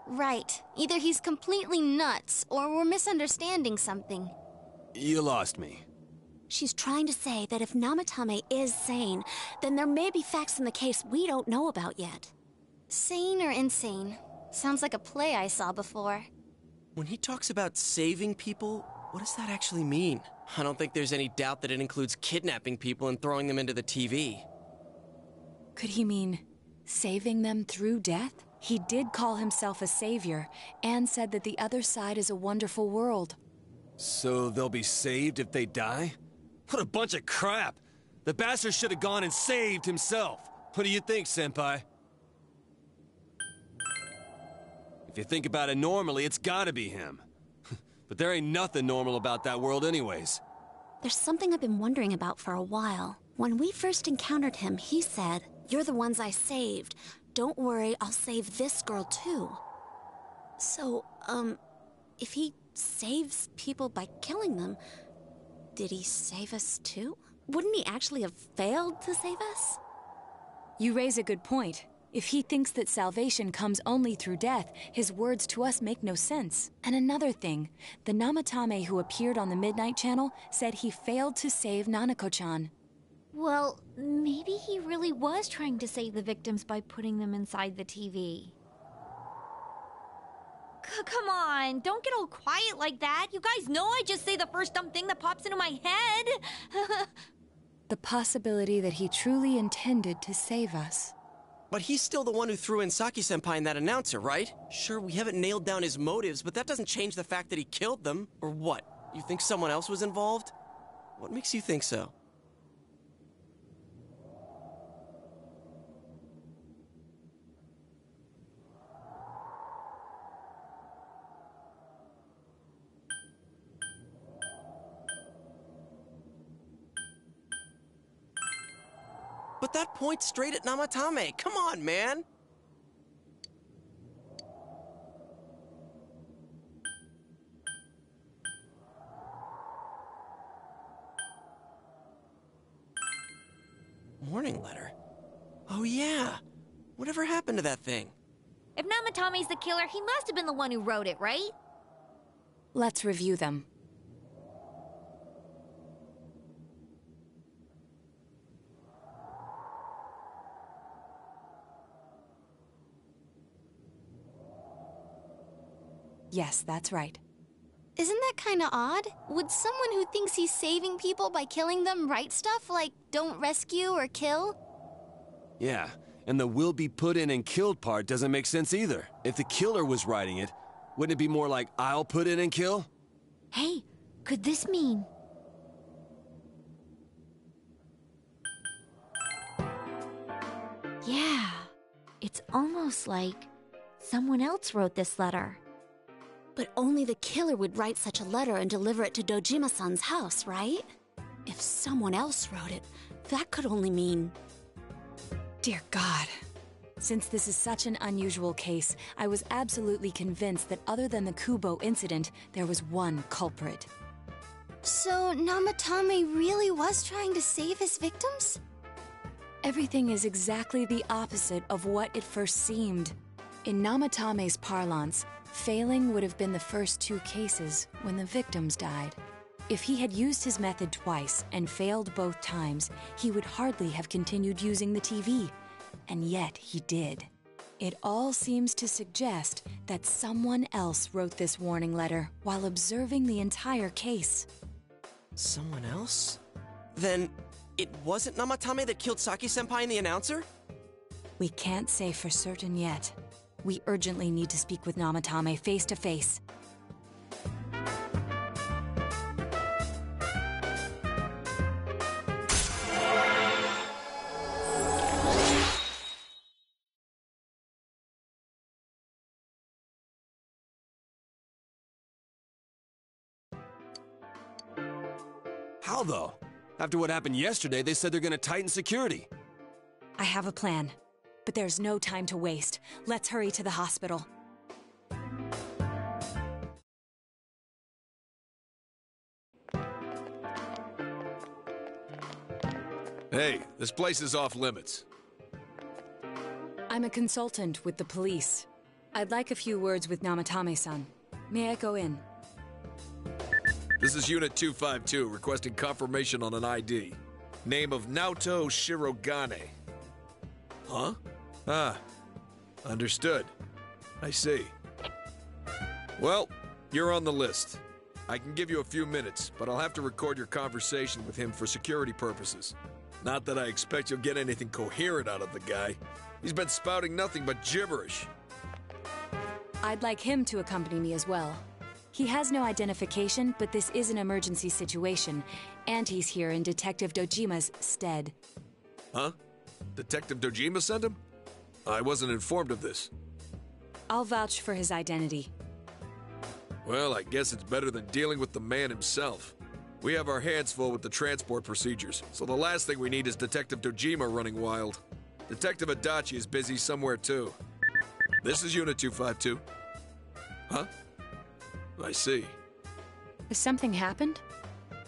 Right. Either he's completely nuts, or we're misunderstanding something. You lost me. She's trying to say that if Namatame is sane, then there may be facts in the case we don't know about yet. Sane or insane? Sounds like a play I saw before. When he talks about saving people, what does that actually mean? I don't think there's any doubt that it includes kidnapping people and throwing them into the TV. Could he mean saving them through death? He did call himself a savior and said that the other side is a wonderful world. So they'll be saved if they die? What a bunch of crap! The bastard should have gone and saved himself. What do you think, Senpai? If you think about it normally, it's gotta be him. But there ain't nothing normal about that world anyways. There's something I've been wondering about for a while. When we first encountered him, he said, "You're the ones I saved. Don't worry, I'll save this girl too." So, if he saves people by killing them, did he save us too? Wouldn't he actually have failed to save us? You raise a good point. If he thinks that salvation comes only through death, his words to us make no sense. And another thing, the Namatame who appeared on the Midnight Channel said he failed to save Nanako-chan. Well, maybe he really was trying to save the victims by putting them inside the TV. Come on, don't get all quiet like that. You guys know I just say the first dumb thing that pops into my head. The possibility that he truly intended to save us. But he's still the one who threw in Saki-senpai and that announcer, right? Sure, we haven't nailed down his motives, but that doesn't change the fact that he killed them. Or what? You think someone else was involved? What makes you think so? But that points straight at Namatame. Come on, man! Warning letter? Oh yeah! Whatever happened to that thing? If Namatame's the killer, he must have been the one who wrote it, right? Let's review them. Yes, that's right. Isn't that kinda odd? Would someone who thinks he's saving people by killing them write stuff like, don't rescue or kill? Yeah, and the will be put in and killed part doesn't make sense either. If the killer was writing it, wouldn't it be more like, I'll put in and kill? Hey, could this mean... Yeah, it's almost like someone else wrote this letter. But only the killer would write such a letter and deliver it to Dojima-san's house, right? If someone else wrote it, that could only mean... Dear God. Since this is such an unusual case, I was absolutely convinced that other than the Kubo incident, there was one culprit. So, Namatame really was trying to save his victims? Everything is exactly the opposite of what it first seemed. In Namatame's parlance, failing would have been the first two cases when the victims died. If he had used his method twice and failed both times, he would hardly have continued using the TV. And yet he did. It all seems to suggest that someone else wrote this warning letter while observing the entire case. Someone else? Then it wasn't Namatame that killed Saki-senpai and the announcer? We can't say for certain yet. We urgently need to speak with Namatame face to face. How though? After what happened yesterday, they said they're gonna tighten security. I have a plan, but there's no time to waste. Let's hurry to the hospital. Hey, this place is off limits. I'm a consultant with the police. I'd like a few words with Namatame-san. May I go in? This is Unit 252, requesting confirmation on an ID. Name of Naoto Shirogane. Huh? Ah, understood. I see. Well, you're on the list. I can give you a few minutes, but I'll have to record your conversation with him for security purposes. Not that I expect you'll get anything coherent out of the guy. He's been spouting nothing but gibberish. I'd like him to accompany me as well. He has no identification, but this is an emergency situation, and he's here in Detective Dojima's stead. Huh? Detective Dojima sent him? I wasn't informed of this. I'll vouch for his identity. Well, I guess it's better than dealing with the man himself. We have our hands full with the transport procedures, so the last thing we need is Detective Dojima running wild. Detective Adachi is busy somewhere too. This is Unit 252. Huh? I see. Has something happened?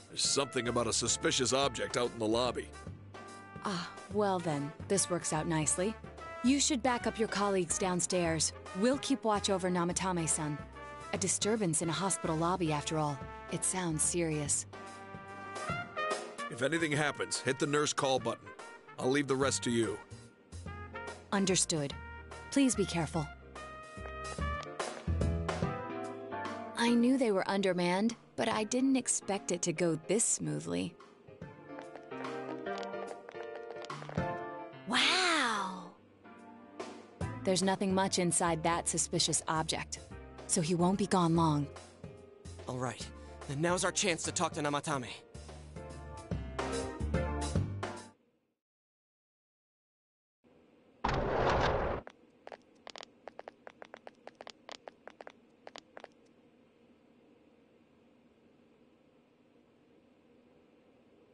There's something about a suspicious object out in the lobby. Ah, well then, this works out nicely. You should back up your colleagues downstairs. We'll keep watch over Namatame-san. A disturbance in a hospital lobby, after all. It sounds serious. If anything happens, hit the nurse call button. I'll leave the rest to you. Understood. Please be careful. I knew they were undermanned, but I didn't expect it to go this smoothly. Wow! There's nothing much inside that suspicious object, so he won't be gone long. All right, then now's our chance to talk to Namatame.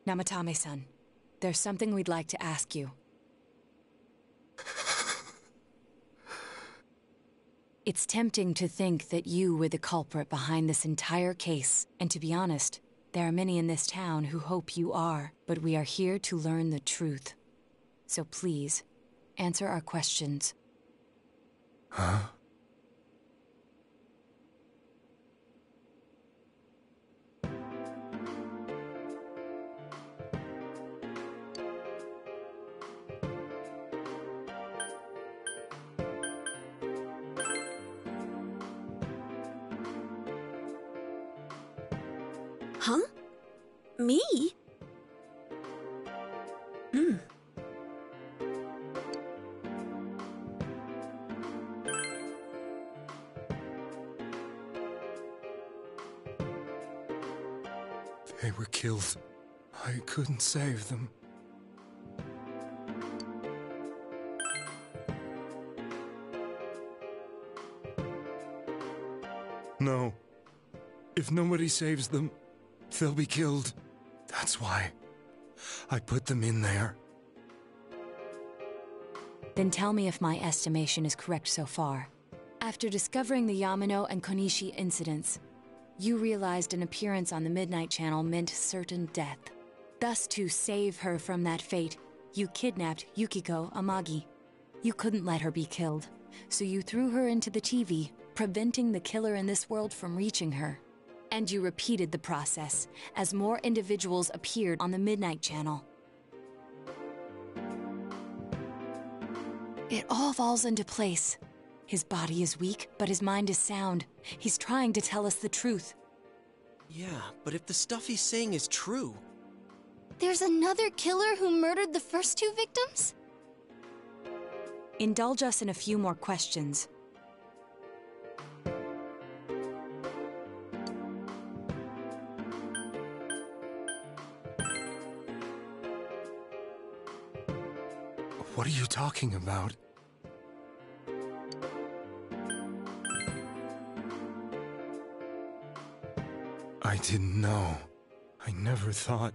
Namatame-san, there's something we'd like to ask you. It's tempting to think that you were the culprit behind this entire case, and to be honest, there are many in this town who hope you are, but we are here to learn the truth. So please, answer our questions. Huh? Huh? Me? They were killed. I couldn't save them. No. If nobody saves them, they'll be killed. That's why I put them in there. Then tell me if my estimation is correct so far. After discovering the Yamano and Konishi incidents, you realized an appearance on the Midnight Channel meant certain death. Thus, to save her from that fate, you kidnapped Yukiko Amagi. You couldn't let her be killed, so you threw her into the TV, preventing the killer in this world from reaching her. And you repeated the process as more individuals appeared on the Midnight Channel. It all falls into place. His body is weak, but his mind is sound. He's trying to tell us the truth. Yeah, but if the stuff he's saying is true... There's another killer who murdered the first two victims? Indulge us in a few more questions. What are you talking about? I didn't know. I never thought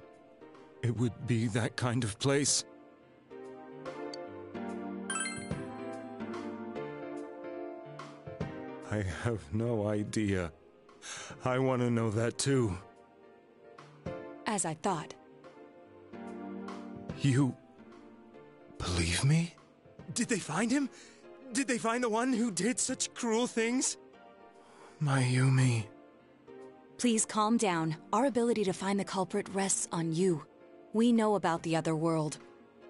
it would be that kind of place. I have no idea. I want to know that too. As I thought. You believe me? Did they find him? Did they find the one who did such cruel things? Mayumi. Please calm down. Our ability to find the culprit rests on you. We know about the other world.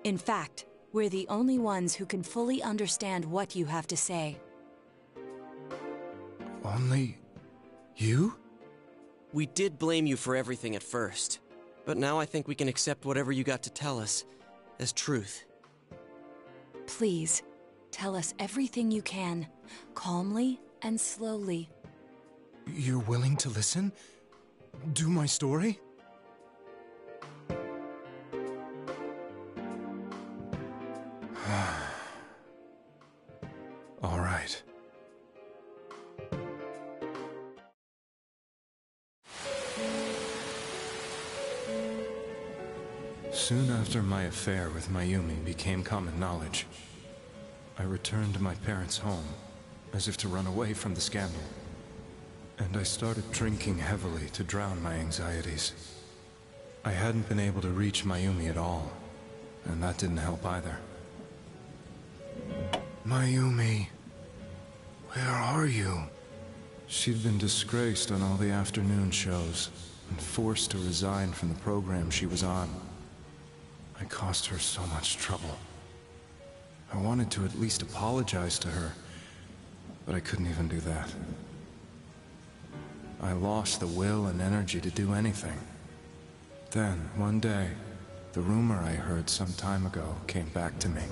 In fact, we're the only ones who can fully understand what you have to say. Only you? We did blame you for everything at first, but now I think we can accept whatever you got to tell us as truth. Please, tell us everything you can, calmly and slowly. You're willing to listen? Do my story? All right. Soon after my affair with Mayumi became common knowledge, I returned to my parents' home, as if to run away from the scandal. And I started drinking heavily to drown my anxieties. I hadn't been able to reach Mayumi at all, and that didn't help either. Mayumi, where are you? She'd been disgraced on all the afternoon shows, and forced to resign from the program she was on. I caused her so much trouble. I wanted to at least apologize to her, but I couldn't even do that. I lost the will and energy to do anything. Then, one day, the rumor I heard some time ago came back to me.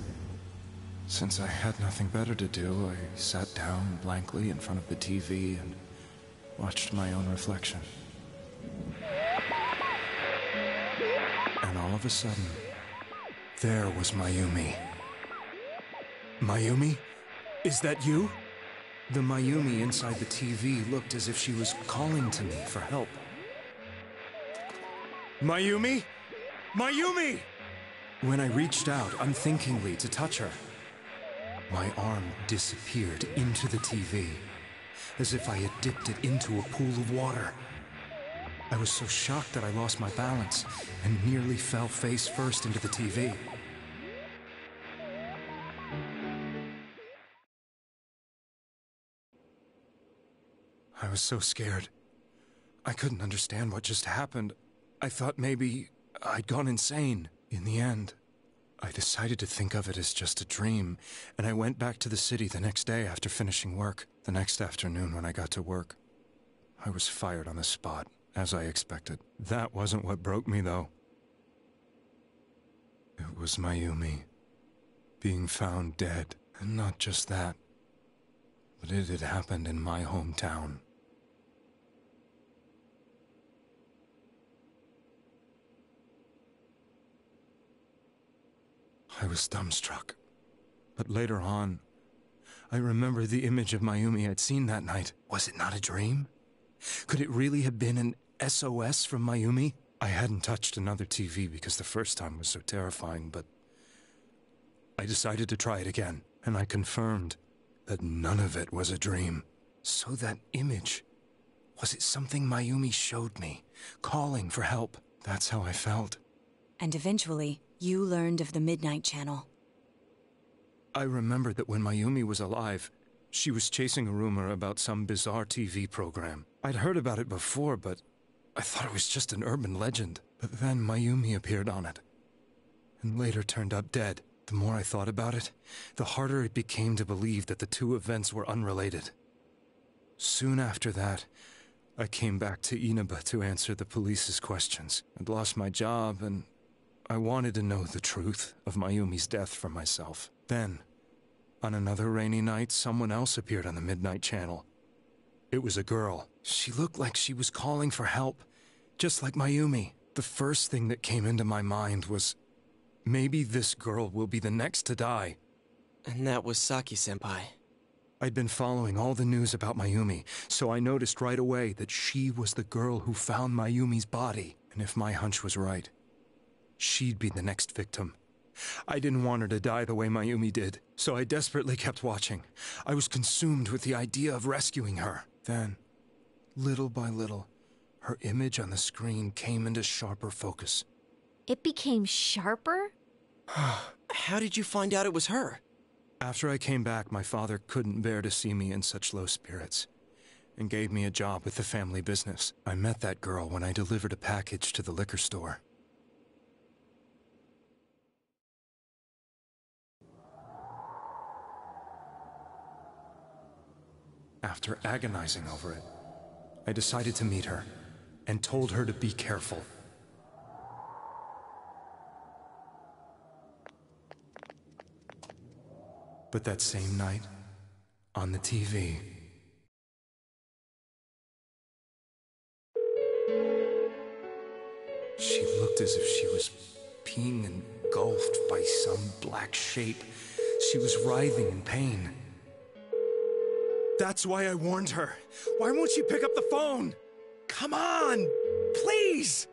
Since I had nothing better to do, I sat down blankly in front of the TV and watched my own reflection. And all of a sudden, there was Mayumi. Mayumi? Is that you? The Mayumi inside the TV looked as if she was calling to me for help. Mayumi? Mayumi! When I reached out unthinkingly to touch her, my arm disappeared into the TV, as if I had dipped it into a pool of water. I was so shocked that I lost my balance and nearly fell face first into the TV. I was so scared. I couldn't understand what just happened. I thought maybe I'd gone insane. In the end, I decided to think of it as just a dream, and I went back to the city the next day after finishing work. The next afternoon when I got to work, I was fired on the spot, as I expected. That wasn't what broke me, though. It was Mayumi being found dead. And not just that, but it had happened in my hometown. I was dumbstruck. But later on, I remembered the image of Mayumi I'd seen that night. Was it not a dream? Could it really have been an SOS from Mayumi? I hadn't touched another TV because the first time was so terrifying, but I decided to try it again, and I confirmed that none of it was a dream. So that image, was it something Mayumi showed me, calling for help? That's how I felt. And eventually, you learned of the Midnight Channel. I remembered that when Mayumi was alive, she was chasing a rumor about some bizarre TV program. I'd heard about it before, but I thought it was just an urban legend. But then Mayumi appeared on it, and later turned up dead. The more I thought about it, the harder it became to believe that the two events were unrelated. Soon after that, I came back to Inaba to answer the police's questions. I'd lost my job, and I wanted to know the truth of Mayumi's death for myself. Then, on another rainy night, someone else appeared on the Midnight Channel. It was a girl. She looked like she was calling for help, just like Mayumi. The first thing that came into my mind was, maybe this girl will be the next to die. And that was Saki-senpai. I'd been following all the news about Mayumi, so I noticed right away that she was the girl who found Mayumi's body. And if my hunch was right, she'd be the next victim. I didn't want her to die the way Mayumi did, so I desperately kept watching. I was consumed with the idea of rescuing her. Then, little by little, her image on the screen came into sharper focus. It became sharper? How did you find out it was her? After I came back, my father couldn't bear to see me in such low spirits, and gave me a job with the family business. I met that girl when I delivered a package to the liquor store. After agonizing over it, I decided to meet her. and told her to be careful. But that same night, on the TV, she looked as if she was being engulfed by some black shape. She was writhing in pain. That's why I warned her. Why won't she pick up the phone? Come on, please!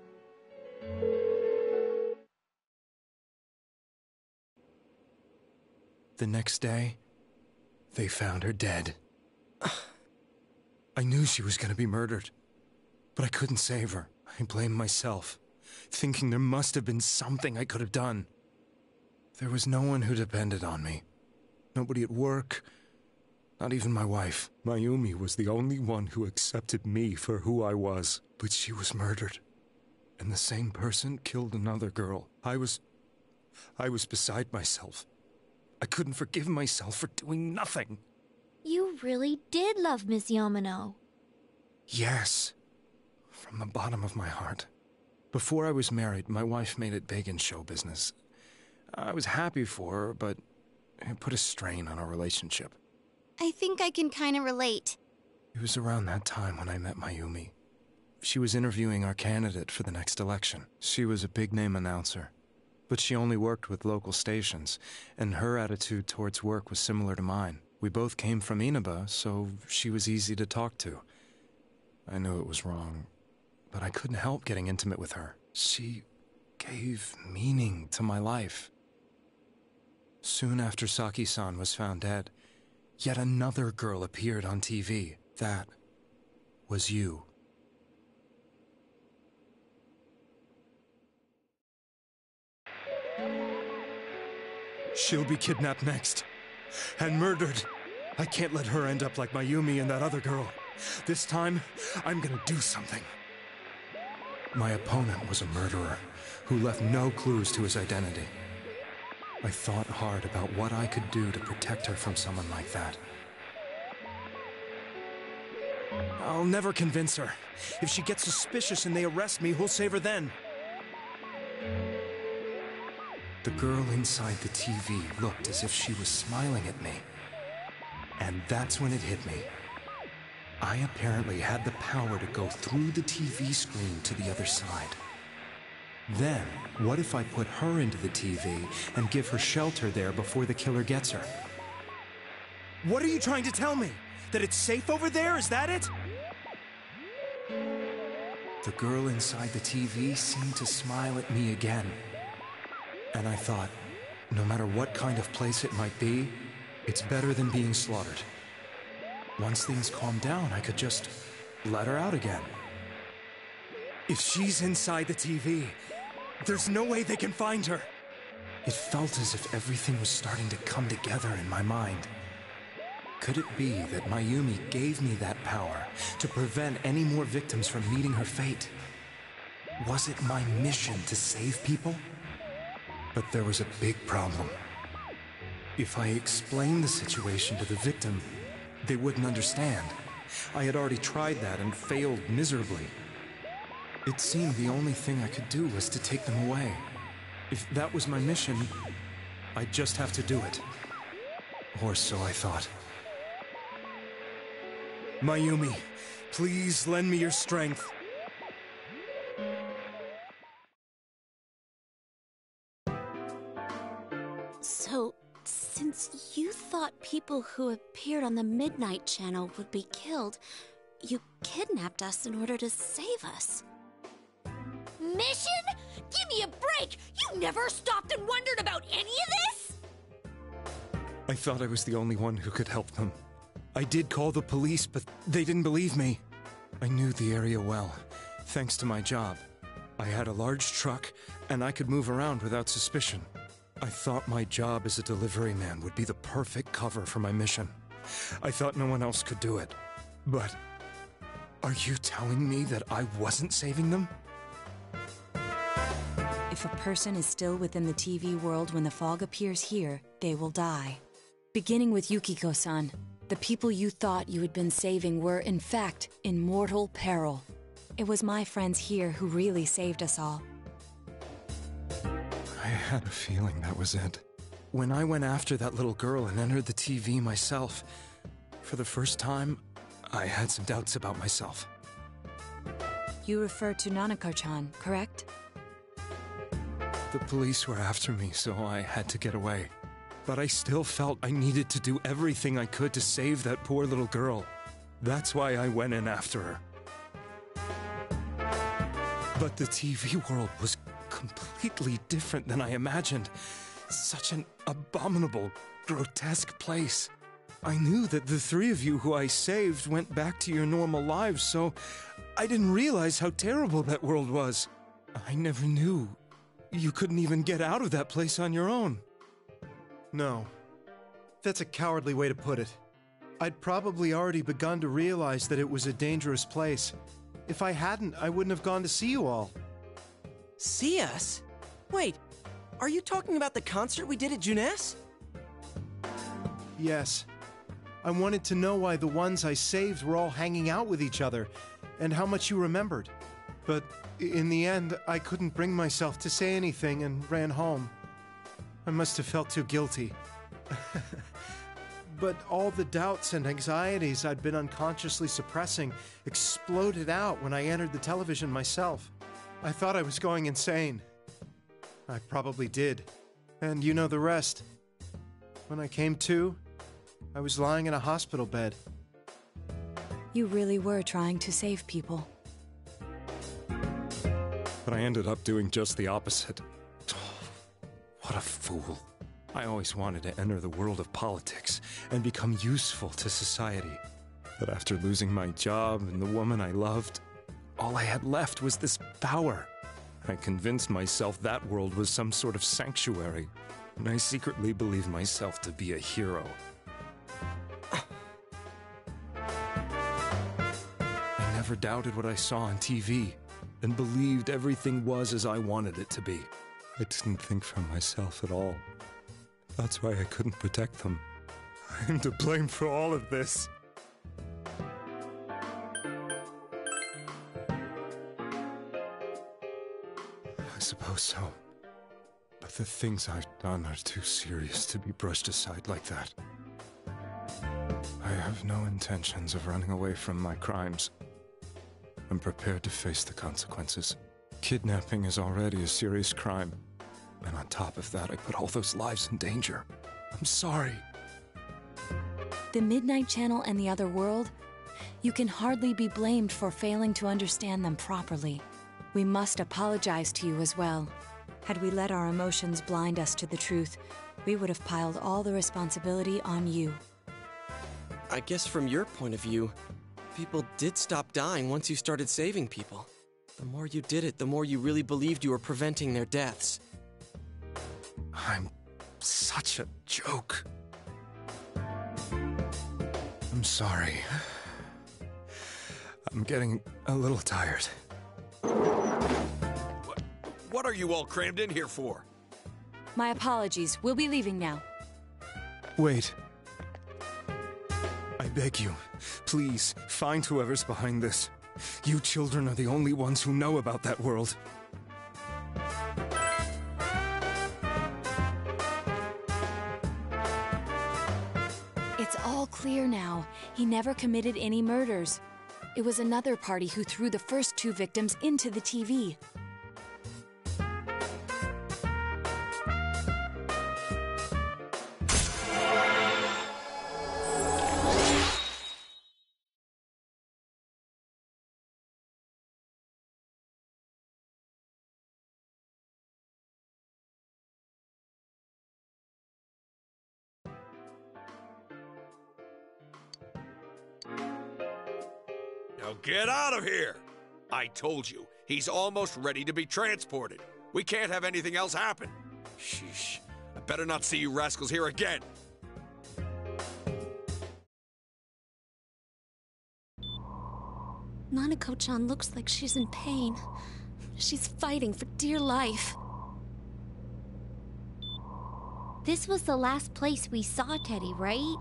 The next day, they found her dead. I knew she was going to be murdered, but I couldn't save her. I blamed myself, thinking there must have been something I could have done. There was no one who depended on me. Nobody at work, not even my wife. Mayumi was the only one who accepted me for who I was. But she was murdered, and the same person killed another girl. I was beside myself. I couldn't forgive myself for doing nothing. You really did love Miss Yamano. Yes, from the bottom of my heart. Before I was married, my wife made it big in show business. I was happy for her, but it put a strain on our relationship. I think I can kind of relate. It was around that time when I met Mayumi. She was interviewing our candidate for the next election. She was a big-name announcer, but she only worked with local stations, and her attitude towards work was similar to mine. We both came from Inaba, so she was easy to talk to. I knew it was wrong, but I couldn't help getting intimate with her. She gave meaning to my life. Soon after Saki-san was found dead, yet another girl appeared on TV. That was you. She'll be kidnapped next, and murdered. I can't let her end up like Mayumi and that other girl. This time, I'm gonna do something. My opponent was a murderer who left no clues to his identity. I thought hard about what I could do to protect her from someone like that. I'll never convince her. If she gets suspicious and they arrest me, who'll save her then? The girl inside the TV looked as if she was smiling at me. And that's when it hit me. I apparently had the power to go through the TV screen to the other side. Then, what if I put her into the TV and give her shelter there before the killer gets her? What are you trying to tell me? That it's safe over there? Is that it? The girl inside the TV seemed to smile at me again. And I thought, no matter what kind of place it might be, it's better than being slaughtered. Once things calmed down, I could just let her out again. If she's inside the TV, there's no way they can find her. It felt as if everything was starting to come together in my mind. Could it be that Mayumi gave me that power to prevent any more victims from meeting her fate? Was it my mission to save people? But there was a big problem. If I explained the situation to the victim, they wouldn't understand. I had already tried that and failed miserably. It seemed the only thing I could do was to take them away. If that was my mission, I'd just have to do it. Or so I thought. Mayumi, please lend me your strength. So, since you thought people who appeared on the Midnight Channel would be killed, you kidnapped us in order to save us. Mission? Give me a break! You never stopped and wondered about any of this? I thought I was the only one who could help them. I did call the police, but they didn't believe me. I knew the area well, thanks to my job. I had a large truck, and I could move around without suspicion. I thought my job as a delivery man would be the perfect cover for my mission. I thought no one else could do it. But are you telling me that I wasn't saving them? If a person is still within the TV world when the fog appears here, they will die. Beginning with Yukiko-san, the people you thought you had been saving were, in fact, in mortal peril. It was my friends here who really saved us all. I had a feeling that was it. When I went after that little girl and entered the TV myself, for the first time, I had some doubts about myself. You refer to Nanako-chan, correct? The police were after me, so I had to get away. But I still felt I needed to do everything I could to save that poor little girl. That's why I went in after her. But the TV world was completely different than I imagined. Such an abominable, grotesque place. I knew that the three of you who I saved went back to your normal lives, so I didn't realize how terrible that world was. I never knew you couldn't even get out of that place on your own. No. That's a cowardly way to put it. I'd probably already begun to realize that it was a dangerous place. If I hadn't, I wouldn't have gone to see you all. See us? Wait, are you talking about the concert we did at Junes? Yes. I wanted to know why the ones I saved were all hanging out with each other, and how much you remembered. But in the end, I couldn't bring myself to say anything and ran home. I must have felt too guilty. But all the doubts and anxieties I'd been unconsciously suppressing exploded out when I entered the television myself. I thought I was going insane. I probably did. And you know the rest. When I came to, I was lying in a hospital bed. You really were trying to save people. But I ended up doing just the opposite. What a fool. I always wanted to enter the world of politics and become useful to society. But after losing my job and the woman I loved, all I had left was this power. I convinced myself that world was some sort of sanctuary, and I secretly believed myself to be a hero. I never doubted what I saw on TV, and believed everything was as I wanted it to be. I didn't think for myself at all. That's why I couldn't protect them. I'm to blame for all of this. I suppose so. But the things I've done are too serious to be brushed aside like that. I have no intentions of running away from my crimes. I'm prepared to face the consequences. Kidnapping is already a serious crime. And on top of that, I put all those lives in danger. I'm sorry. The Midnight Channel and the other world? You can hardly be blamed for failing to understand them properly. We must apologize to you as well. Had we let our emotions blind us to the truth, we would have piled all the responsibility on you. I guess from your point of view, people did stop dying once you started saving people. The more you did it, the more you really believed you were preventing their deaths. I'm such a joke. I'm sorry. I'm getting a little tired. What are you all crammed in here for? My apologies. We'll be leaving now. Wait. I beg you, please, find whoever's behind this. You children are the only ones who know about that world. It's all clear now. He never committed any murders. It was another party who threw the first two victims into the TV. Now get out of here! I told you, he's almost ready to be transported. We can't have anything else happen. Sheesh. I better not see you rascals here again. Nanako-chan looks like she's in pain. She's fighting for dear life. This was the last place we saw Teddy, right?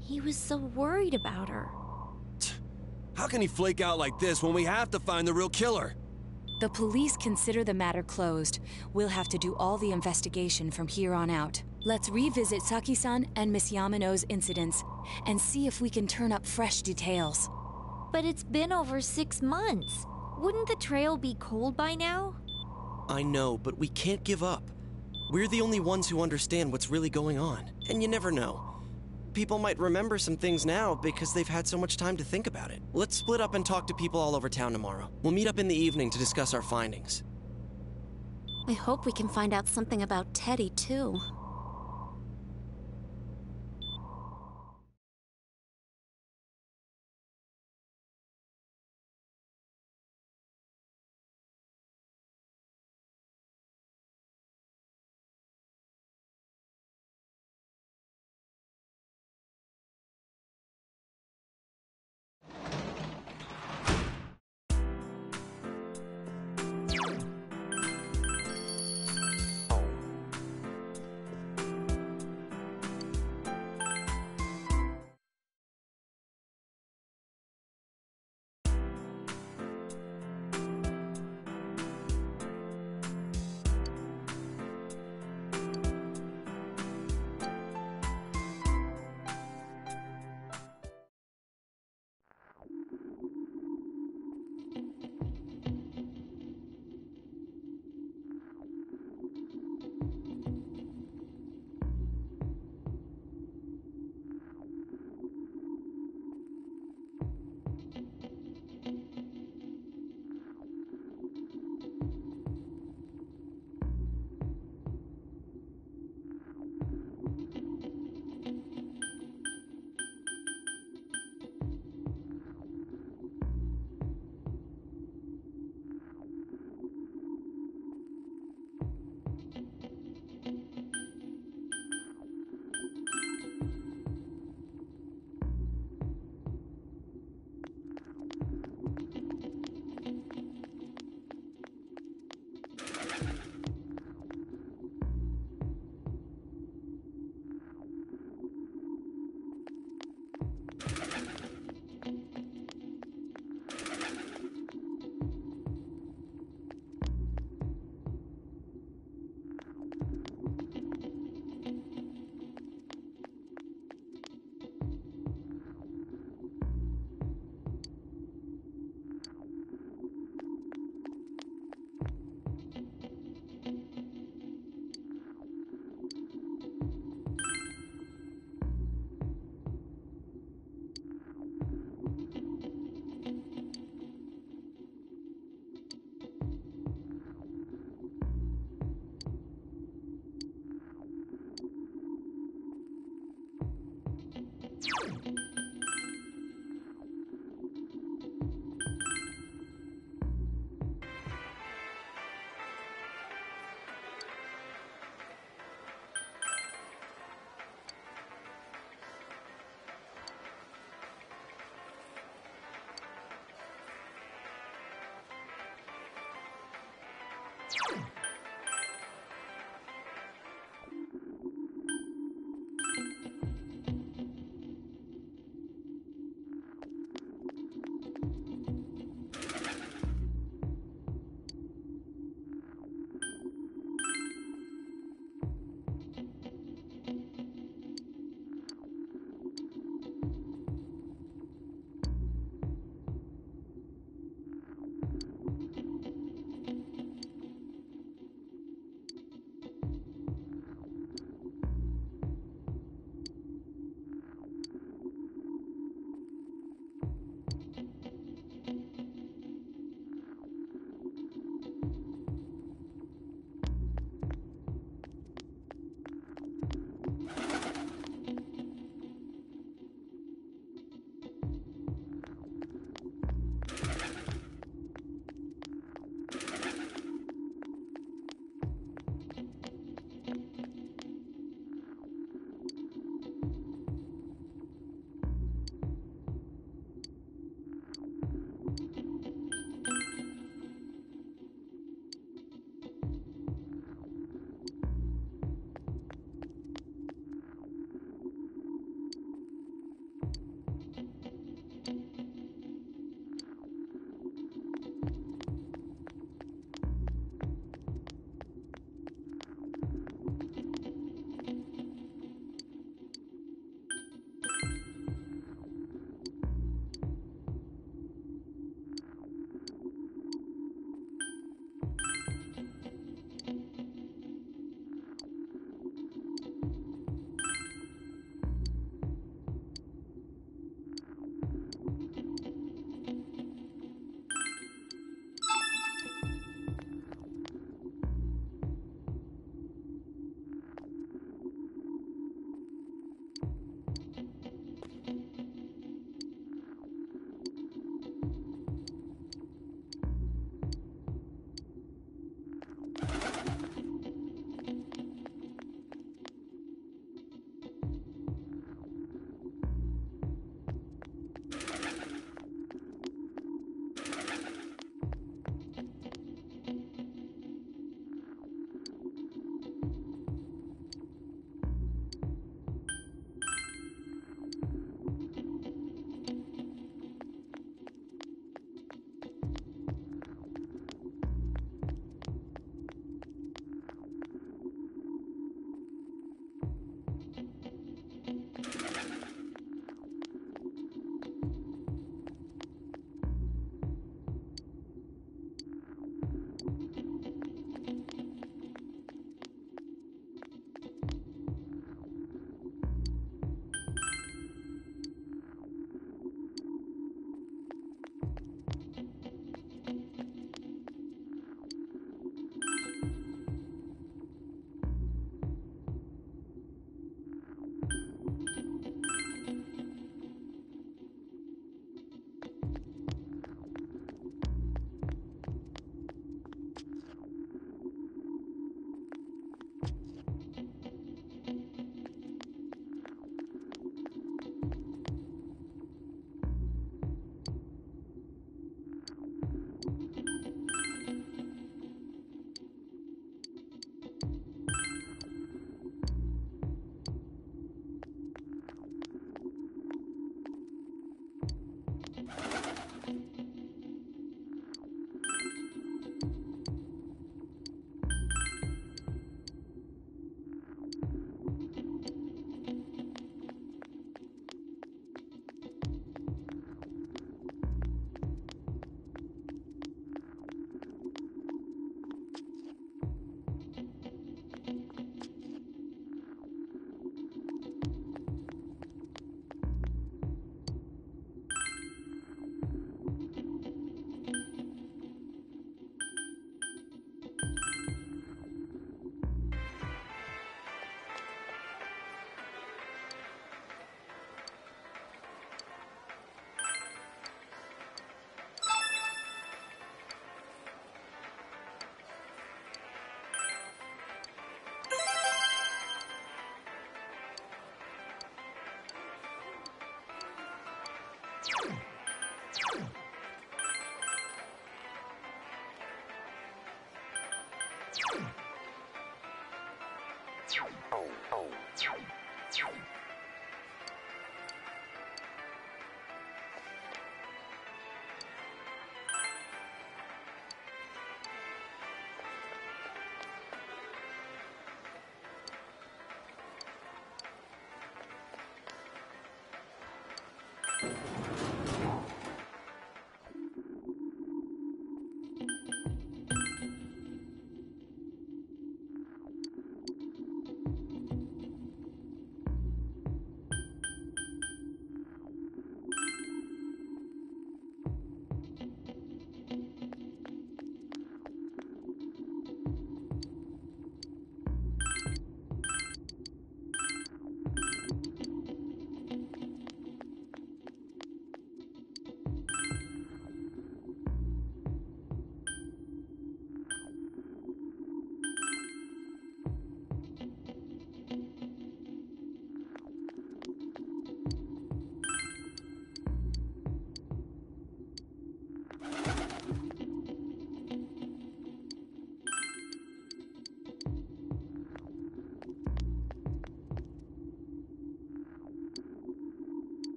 He was so worried about her. How can he flake out like this when we have to find the real killer? The police consider the matter closed. We'll have to do all the investigation from here on out. Let's revisit Saki-san and Miss Yamano's incidents and see if we can turn up fresh details. But it's been over 6 months. Wouldn't the trail be cold by now? I know, but we can't give up. We're the only ones who understand what's really going on. And you never know. People might remember some things now because they've had so much time to think about it. Let's split up and talk to people all over town tomorrow. We'll meet up in the evening to discuss our findings. I hope we can find out something about Teddy, too.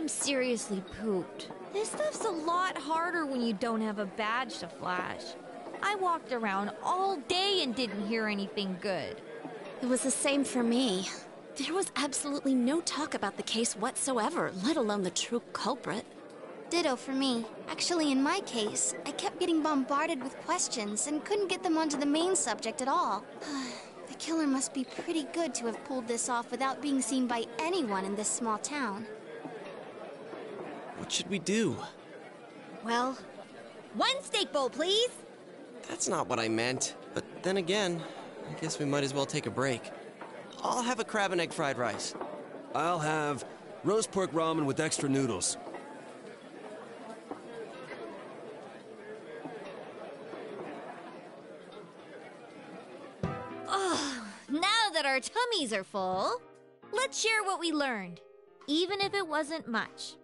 I'm seriously pooped. This stuff's a lot harder when you don't have a badge to flash. I walked around all day and didn't hear anything good. It was the same for me. There was absolutely no talk about the case whatsoever, let alone the true culprit. Ditto for me. Actually, in my case, I kept getting bombarded with questions and couldn't get them onto the main subject at all. The killer must be pretty good to have pulled this off without being seen by anyone in this small town. What should we do? Well, one steak bowl, please. That's not what I meant. But then again, I guess we might as well take a break. I'll have a crab and egg fried rice. I'll have roast pork ramen with extra noodles. Oh, now that our tummies are full, let's share what we learned, even if it wasn't much.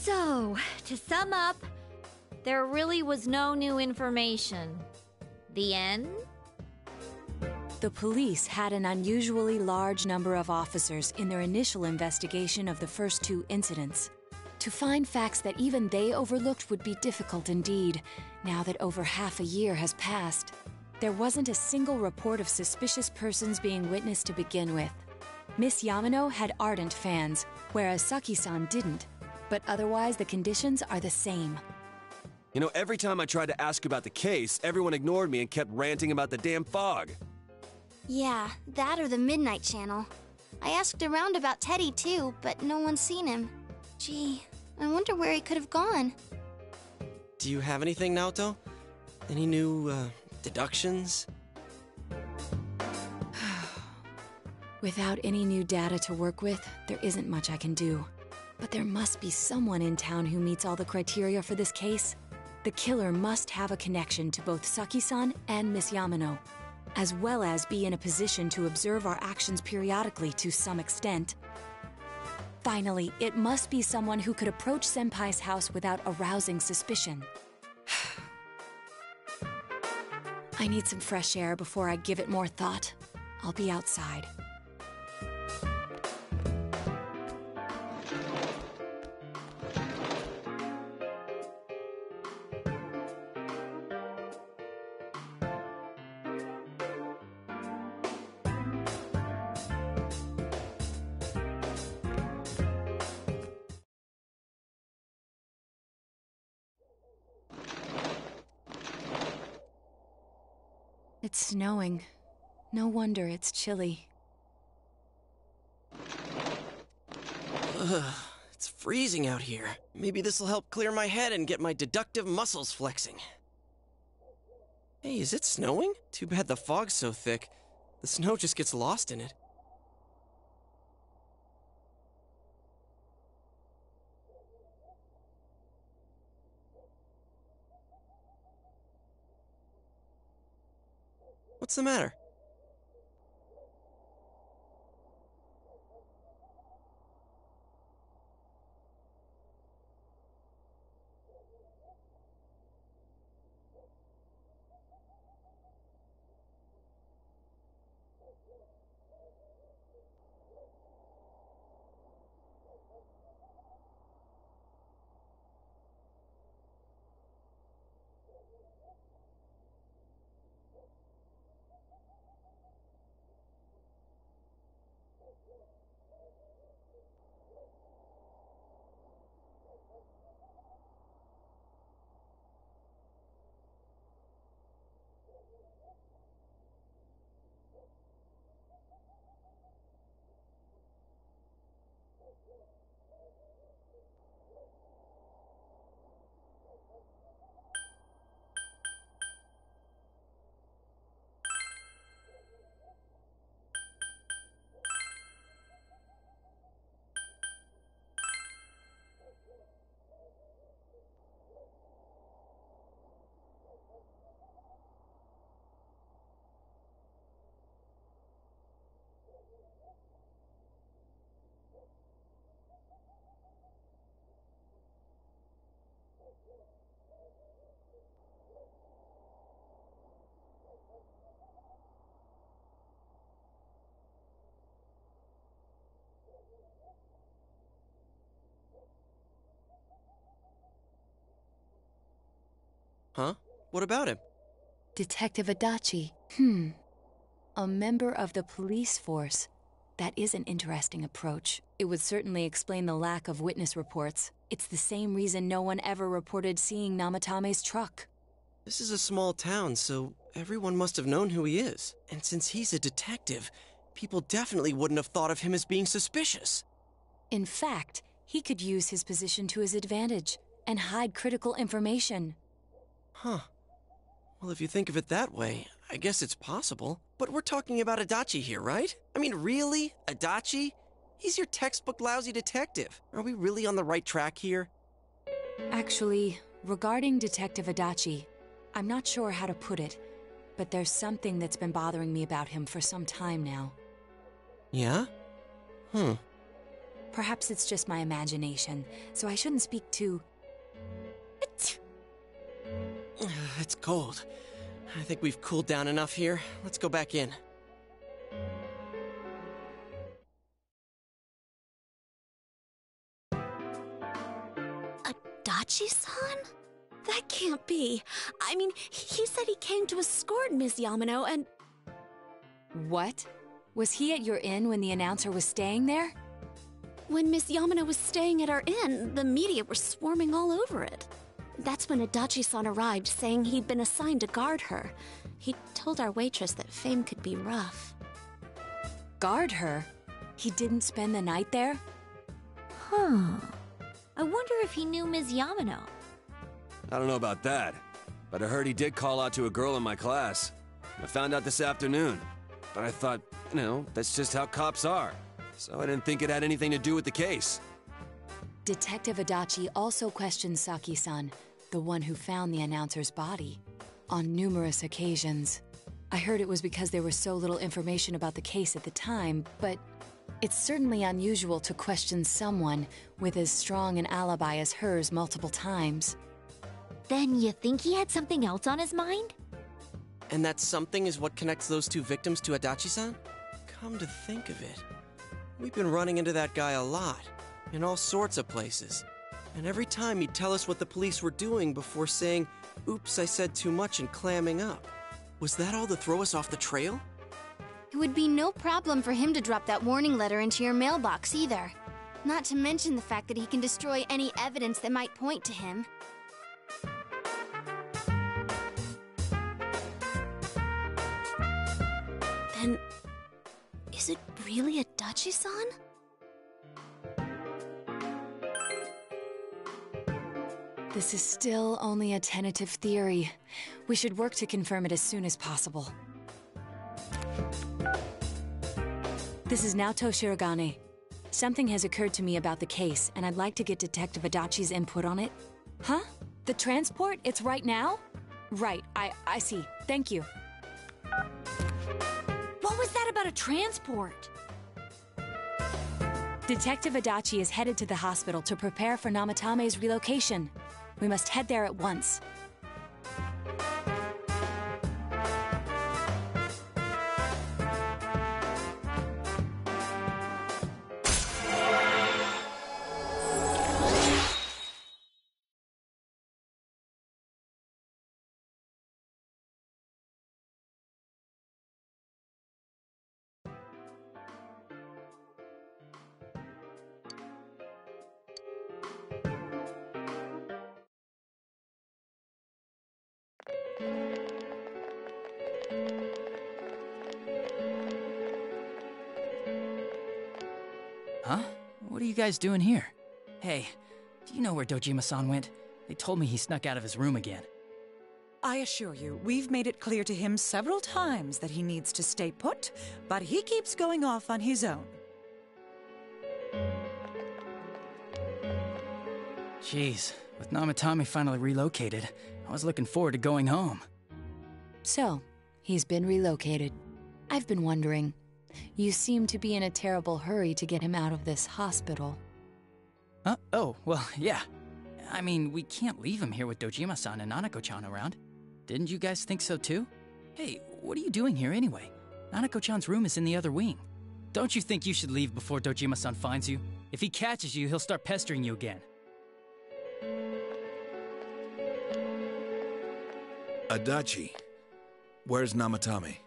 So, to sum up, there really was no new information. The end? The police had an unusually large number of officers in their initial investigation of the first two incidents. To find facts that even they overlooked would be difficult indeed, now that over half a year has passed. There wasn't a single report of suspicious persons being witnessed to begin with. Miss Yamano had ardent fans, whereas Saki-san didn't. But otherwise, the conditions are the same. You know, every time I tried to ask about the case, everyone ignored me and kept ranting about the damn fog. Yeah, that or the Midnight Channel. I asked around about Teddy too, but no one's seen him. Gee, I wonder where he could have gone. Do you have anything, Naoto? Any new, deductions? Without any new data to work with, there isn't much I can do. But there must be someone in town who meets all the criteria for this case. The killer must have a connection to both Saki-san and Miss Yamano, as well as be in a position to observe our actions periodically to some extent. Finally, it must be someone who could approach Senpai's house without arousing suspicion. I need some fresh air before I give it more thought. I'll be outside. It's snowing. No wonder it's chilly. Ugh, it's freezing out here. Maybe this'll help clear my head and get my deductive muscles flexing. Hey, is it snowing? Too bad the fog's so thick. The snow just gets lost in it. What's the matter? Huh? What about him? Detective Adachi. A member of the police force. That is an interesting approach. It would certainly explain the lack of witness reports. It's the same reason no one ever reported seeing Namatame's truck. This is a small town, so everyone must have known who he is. And since he's a detective, people definitely wouldn't have thought of him as being suspicious. In fact, he could use his position to his advantage and hide critical information. Huh. Well, if you think of it that way, I guess it's possible. But we're talking about Adachi here, right? I mean, really? Adachi? He's your textbook lousy detective. Are we really on the right track here? Actually, regarding Detective Adachi, I'm not sure how to put it, but there's something that's been bothering me about him for some time now. Yeah? Perhaps it's just my imagination, so I shouldn't speak too... It's cold. I think we've cooled down enough here. Let's go back in. Adachi-san? That can't be. I mean, he said he came to escort Ms. Yamano and... What? Was he at your inn when the announcer was staying there? When Ms. Yamano was staying at our inn, the media were swarming all over it. That's when Adachi-san arrived, saying he'd been assigned to guard her. He told our waitress that fame could be rough. Guard her? He didn't spend the night there? Huh. I wonder if he knew Ms. Yamano. I don't know about that, but I heard he did call out to a girl in my class. I found out this afternoon, but I thought, that's just how cops are. So I didn't think it had anything to do with the case. Detective Adachi also questioned Saki-san, the one who found the announcer's body, on numerous occasions. I heard it was because there was so little information about the case at the time, but it's certainly unusual to question someone with as strong an alibi as hers multiple times. Then you think he had something else on his mind? And that something is what connects those two victims to Adachi-san? Come to think of it, we've been running into that guy a lot, in all sorts of places. And every time he'd tell us what the police were doing before saying, "Oops, I said too much," and clamming up. Was that all to throw us off the trail? It would be no problem for him to drop that warning letter into your mailbox either. Not to mention the fact that he can destroy any evidence that might point to him. Then, is it really Adachi-san? This is still only a tentative theory. We should work to confirm it as soon as possible. This is Naoto Shirogane. Something has occurred to me about the case, and I'd like to get Detective Adachi's input on it. Huh? The transport? It's right now? Right, I see. Thank you. What was that about a transport? Detective Adachi is headed to the hospital to prepare for Namatame's relocation. We must head there at once. Huh? What are you guys doing here? Hey, do you know where Dojima-san went? They told me he snuck out of his room again. I assure you, we've made it clear to him several times that he needs to stay put, but he keeps going off on his own. Jeez, with Namatame finally relocated, I was looking forward to going home. So, he's been relocated. I've been wondering. You seem to be in a terrible hurry to get him out of this hospital. Huh? Oh, well, yeah. I mean, we can't leave him here with Dojima-san and Nanako-chan around. Didn't you guys think so too? Hey, what are you doing here anyway? Nanako-chan's room is in the other wing. Don't you think you should leave before Dojima-san finds you? If he catches you, he'll start pestering you again. Adachi, where's Namatame?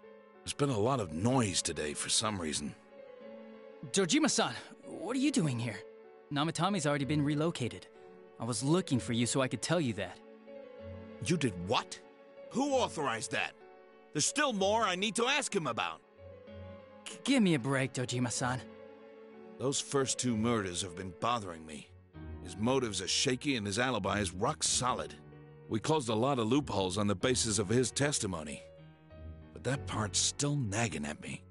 There's been a lot of noise today for some reason. Dojima-san, what are you doing here? Namatame's already been relocated. I was looking for you so I could tell you that. You did what? Who authorized that? There's still more I need to ask him about. Give me a break, Dojima-san. Those first 2 murders have been bothering me. His motives are shaky and his alibi is rock solid. We closed a lot of loopholes on the basis of his testimony. But that part's still nagging at me.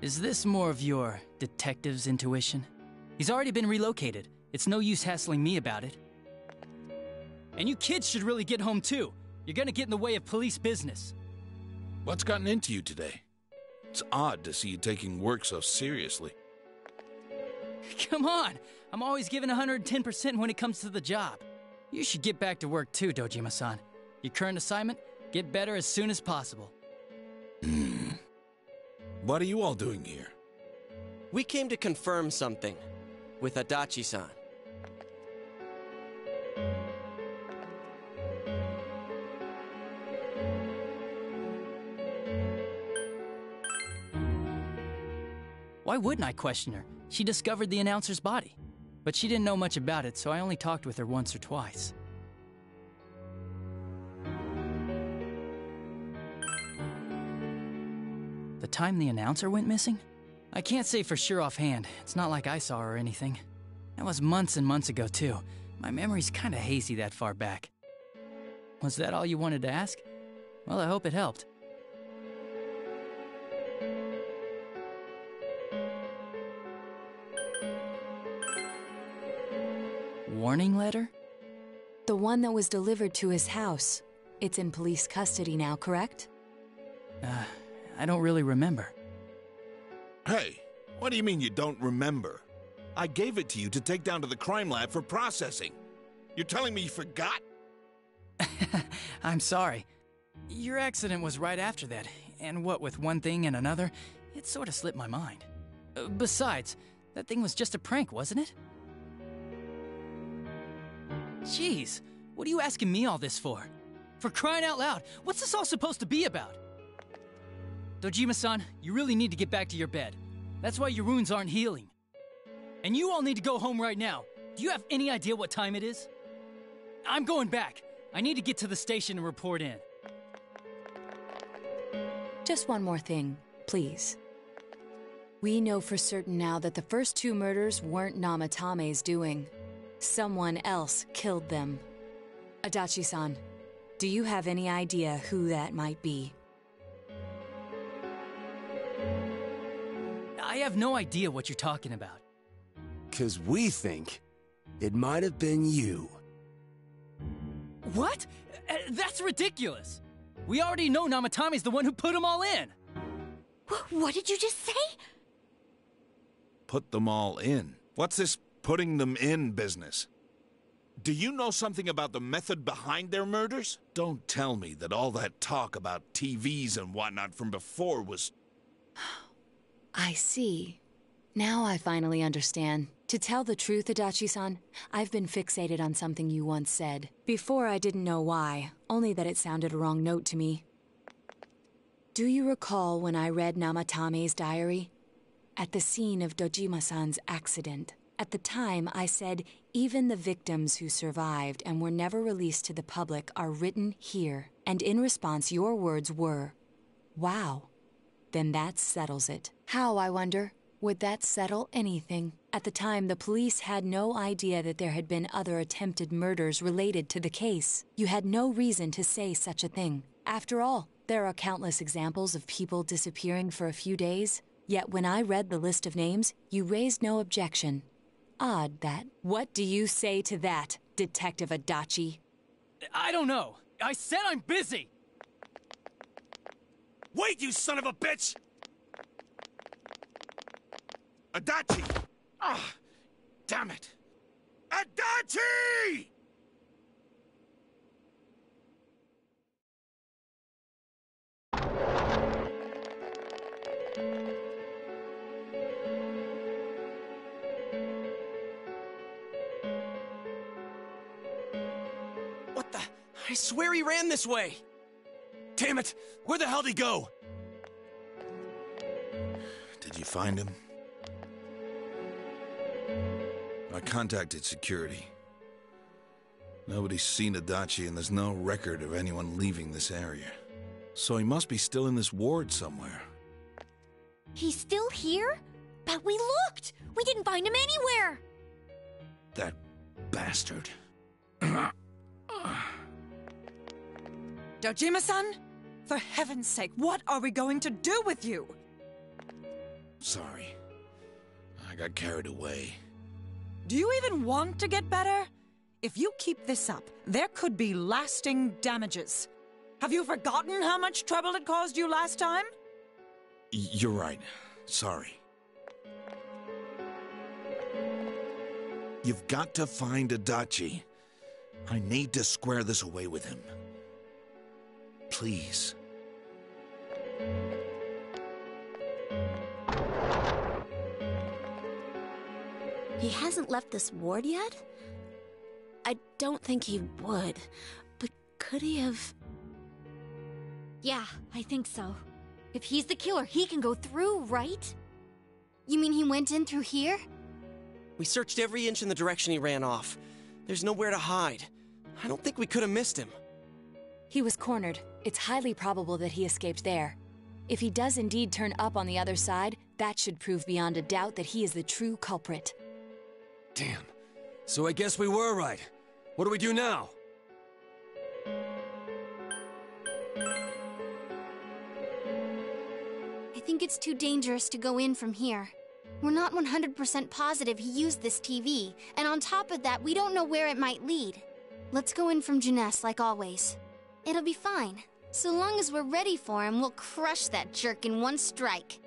Is this more of your detective's intuition? He's already been relocated. It's no use hassling me about it. And you kids should really get home too. You're gonna get in the way of police business. What's gotten into you today? It's odd to see you taking work so seriously. Come on! I'm always giving 110% when it comes to the job. You should get back to work too, Dojima-san. Your current assignment? Get better as soon as possible. What are you all doing here? We came to confirm something with Adachi-san. Why wouldn't I question her? She discovered the announcer's body. But she didn't know much about it, so I only talked with her once or twice. The time the announcer went missing? I can't say for sure offhand. It's not like I saw her or anything. That was months and months ago, too. My memory's kinda hazy that far back. Was that all you wanted to ask? Well, I hope it helped. Warning letter? The one that was delivered to his house. It's in police custody now, correct? I don't really remember. Hey, what do you mean you don't remember? I gave it to you to take down to the crime lab for processing. You're telling me you forgot? I'm sorry. Your accident was right after that, and what with one thing and another, it sort of slipped my mind. Besides, that thing was just a prank, wasn't it? Jeez, what are you asking me all this for? For crying out loud, what's this all supposed to be about? Dojima-san, you really need to get back to your bed. That's why your wounds aren't healing. And you all need to go home right now. Do you have any idea what time it is? I'm going back. I need to get to the station and report in. Just one more thing, please. We know for certain now that the first 2 murders weren't Namatame's doing. Someone else killed them. Adachi-san, do you have any idea who that might be? I have no idea what you're talking about. 'Cause we think it might have been you. What? That's ridiculous! We already know Namatame's the one who put them all in! What did you just say? Put them all in? What's this putting them in business? Do you know something about the method behind their murders? Don't tell me that all that talk about TVs and whatnot from before was... I see. Now I finally understand. To tell the truth, Adachi-san, I've been fixated on something you once said. Before I didn't know why, only that it sounded a wrong note to me. Do you recall when I read Namatame's diary? At the scene of Dojima-san's accident. At the time, I said, even the victims who survived and were never released to the public are written here. And in response, your words were, wow. Then that settles it. How, I wonder? Would that settle anything? At the time, the police had no idea that there had been other attempted murders related to the case. You had no reason to say such a thing. After all, there are countless examples of people disappearing for a few days. Yet when I read the list of names, you raised no objection. Odd that. What do you say to that, Detective Adachi? I don't know. I said I'm busy! Wait, you son of a bitch! Adachi! Ah, damn it! Adachi! What the? I swear he ran this way. Damn it! Where the hell'd he go? Did you find him? I contacted security. Nobody's seen Adachi, and there's no record of anyone leaving this area. So he must be still in this ward somewhere. He's still here? But we looked! We didn't find him anywhere! That bastard. Dojima-san? For heaven's sake, what are we going to do with you? Sorry. I got carried away. Do you even want to get better? If you keep this up, there could be lasting damages. Have you forgotten how much trouble it caused you last time? You're right. Sorry. You've got to find Adachi. I need to square this away with him. Please. He hasn't left this ward yet? I don't think he would, but could he have... Yeah, I think so. If he's the killer, he can go through, right? You mean he went in through here? We searched every inch in the direction he ran off. There's nowhere to hide. I don't think we could have missed him. He was cornered. It's highly probable that he escaped there. If he does indeed turn up on the other side, that should prove beyond a doubt that he is the true culprit. Damn. So I guess we were right. What do we do now? I think it's too dangerous to go in from here. We're not 100% positive he used this TV, and on top of that, we don't know where it might lead. Let's go in from Jeunesse like always. It'll be fine. So long as we're ready for him, we'll crush that jerk in one strike.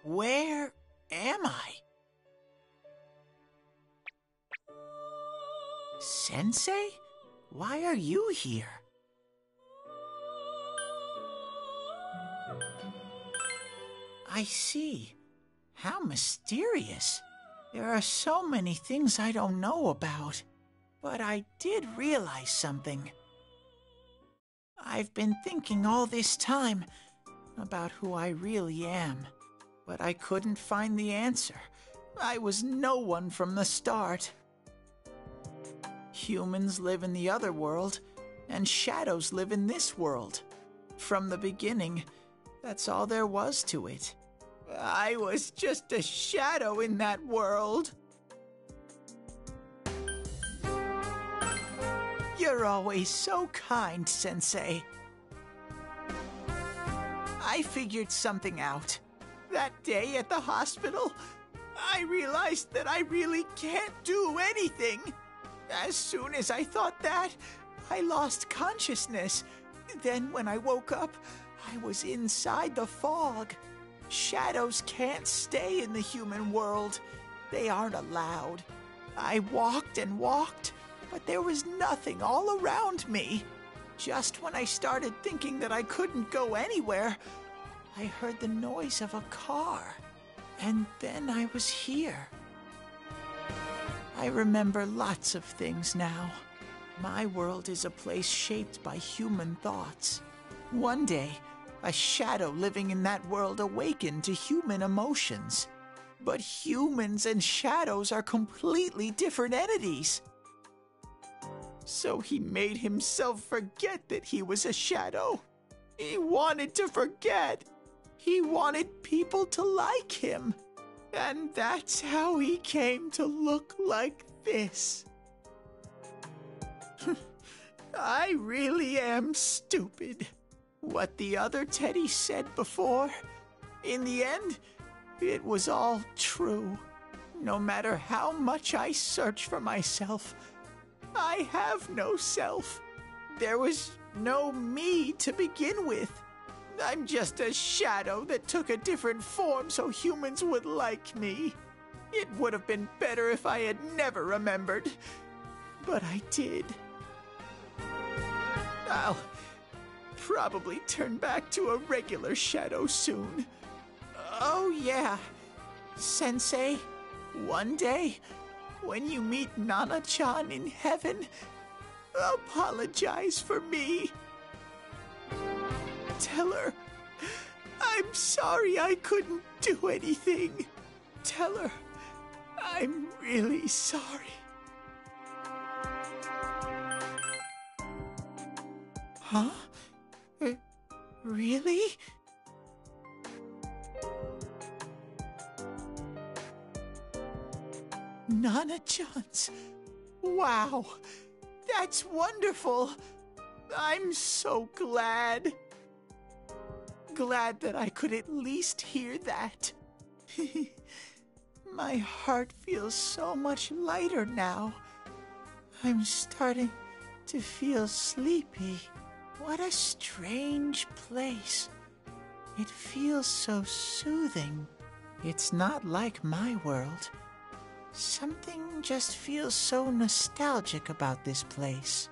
Where am I? Sensei? Why are you here? I see. How mysterious. There are so many things I don't know about. But I did realize something. I've been thinking all this time about who I really am. But I couldn't find the answer. I was no one from the start. Humans live in the other world, and shadows live in this world. From the beginning, that's all there was to it. I was just a shadow in that world. You're always so kind, Sensei. I figured something out. That day at the hospital, I realized that I really can't do anything. As soon as I thought that, I lost consciousness. Then when I woke up, I was inside the fog. Shadows can't stay in the human world. They aren't allowed. I walked and walked, but there was nothing all around me. Just when I started thinking that I couldn't go anywhere, I heard the noise of a car, and then I was here. I remember lots of things now. My world is a place shaped by human thoughts. One day, A shadow living in that world awakened to human emotions. But humans and shadows are completely different entities. So he made himself forget that he was a shadow. He wanted to forget. He wanted people to like him. And that's how he came to look like this. I really am stupid. What the other Teddy said before, in the end, it was all true. No matter how much I search for myself, I have no self. There was no me to begin with. I'm just a shadow that took a different form so humans would like me. It would have been better if I had never remembered, but I did. I'll probably turn back to a regular shadow soon. Oh yeah, Sensei, one day, when you meet Nana-chan in heaven, apologize for me. Tell her, I'm sorry I couldn't do anything. Tell her, I'm really sorry. Huh? Really? Nana-chan's. Wow, that's wonderful. I'm so glad. Glad that I could at least hear that. My heart feels so much lighter now. I'm starting to feel sleepy. What a strange place. It feels so soothing. It's not like my world. Something just feels so nostalgic about this place.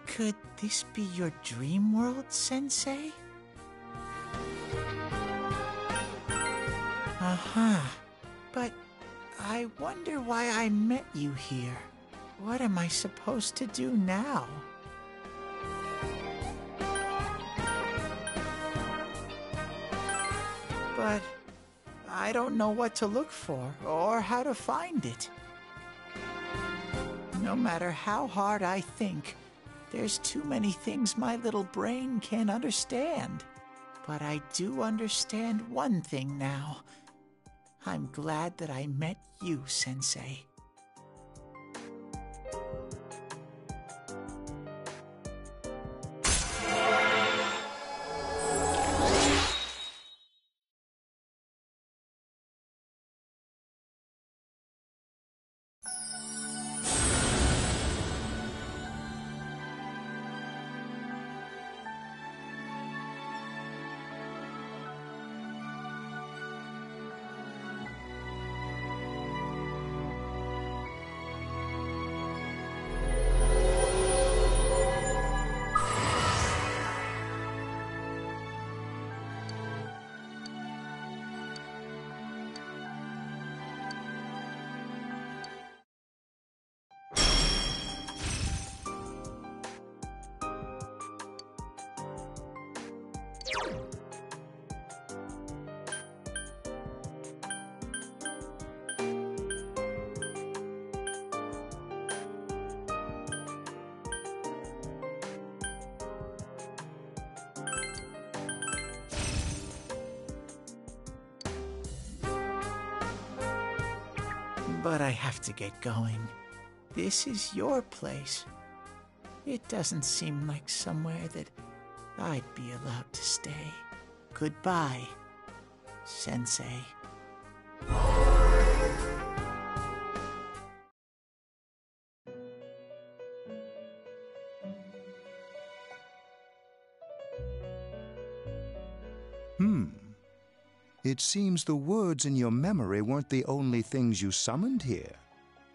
Could this be your dream world, Sensei? Uh-huh. But I wonder why I met you here. What am I supposed to do now? But I don't know what to look for or how to find it. No matter how hard I think, there's too many things my little brain can't understand. But I do understand one thing now. I'm glad that I met you, Sensei. But I have to get going. This is your place. It doesn't seem like somewhere that I'd be allowed to stay. Goodbye, Sensei. It seems the words in your memory weren't the only things you summoned here.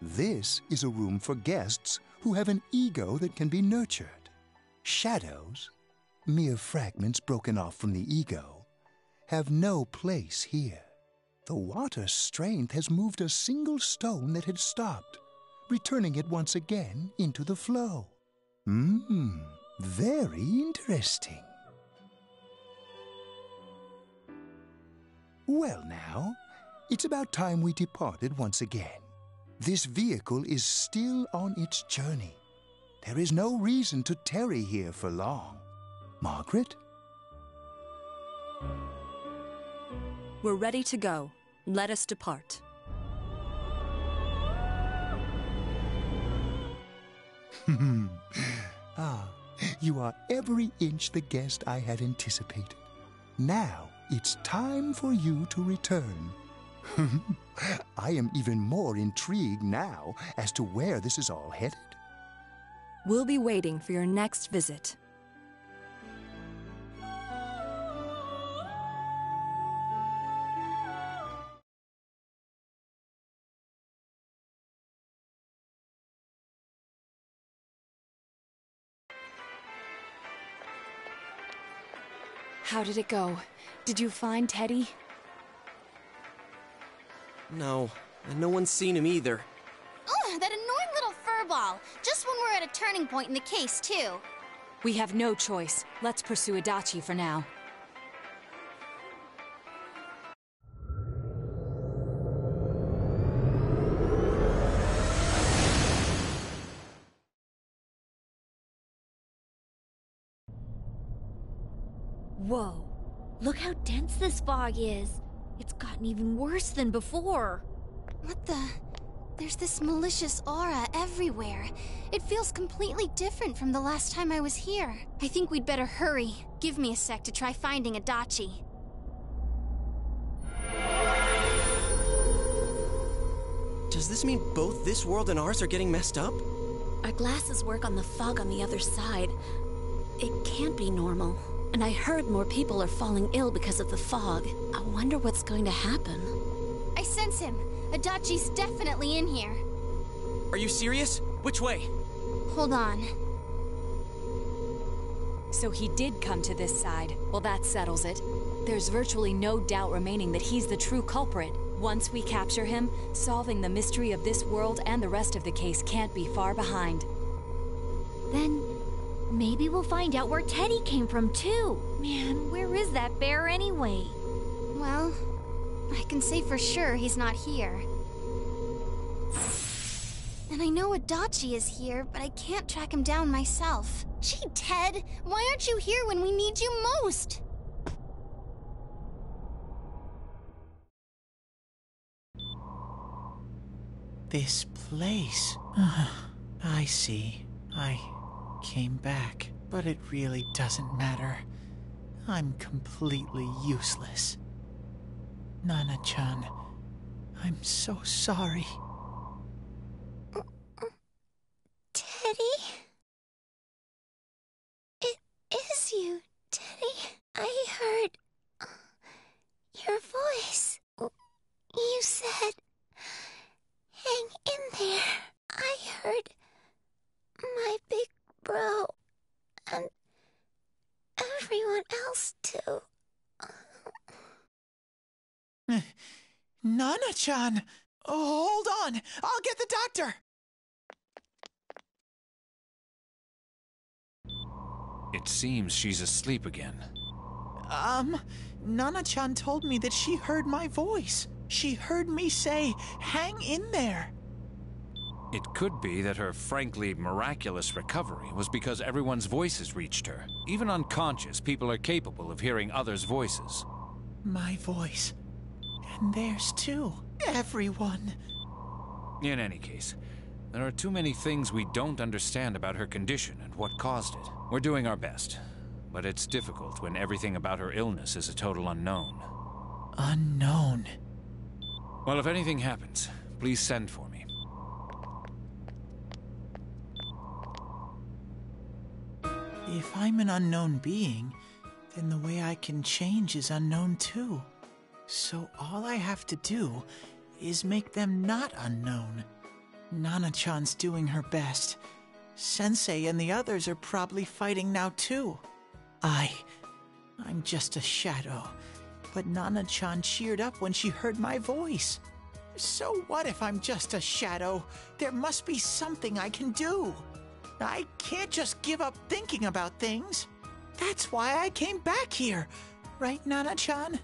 This is a room for guests who have an ego that can be nurtured. Shadows, mere fragments broken off from the ego, have no place here. The water's strength has moved a single stone that had stopped, returning it once again into the flow. Very interesting. Well now, it's about time we departed once again. This vehicle is still on its journey. There is no reason to tarry here for long. Margaret? We're ready to go. Let us depart. Ah, you are every inch the guest I had anticipated. Now it's time for you to return. I am even more intrigued now as to where this is all headed. We'll be waiting for your next visit. How did it go? Did you find Teddy? No, and no one's seen him either. Ugh, that annoying little furball. Just when we're at a turning point in the case, too. We have no choice. Let's pursue Adachi for now. Whoa. Look how dense this fog is. It's gotten even worse than before. What the? There's this malicious aura everywhere. It feels completely different from the last time I was here. I think we'd better hurry. Give me a sec to try finding Adachi. Does this mean both this world and ours are getting messed up? Our glasses work on the fog on the other side. It can't be normal. And I heard more people are falling ill because of the fog. I wonder what's going to happen. I sense him. Adachi's definitely in here. Are you serious? Which way? Hold on. So he did come to this side. Well, that settles it. There's virtually no doubt remaining that he's the true culprit. Once we capture him, solving the mystery of this world and the rest of the case can't be far behind. Then maybe we'll find out where Teddy came from, too. Man, where is that bear anyway? Well, I can say for sure he's not here. And I know Adachi is here, but I can't track him down myself. Gee, Ted, why aren't you here when we need you most? This place. I see. I came back, but it really doesn't matter. I'm completely useless. Nana-chan, I'm so sorry. Teddy? It is you, Teddy. I heard your voice. You said, hang in there. I heard my big bro and everyone else too. Nana-chan! Oh, hold on! I'll get the doctor! It seems she's asleep again. Nana-chan told me that she heard my voice. She heard me say, hang in there. It could be that her frankly miraculous recovery was because everyone's voices reached her. Even unconscious, people are capable of hearing others' voices. My voice. And theirs too. Everyone. In any case, there are too many things we don't understand about her condition and what caused it. We're doing our best, but it's difficult when everything about her illness is a total unknown. Unknown? Well, if anything happens, please send for me. If I'm an unknown being, then the way I can change is unknown too. So all I have to do is make them not unknown. Nana-chan's doing her best. Sensei and the others are probably fighting now too. I'm just a shadow. But Nana-chan cheered up when she heard my voice. So what if I'm just a shadow? There must be something I can do. I can't just give up thinking about things. That's why I came back here. Right, Nana-chan?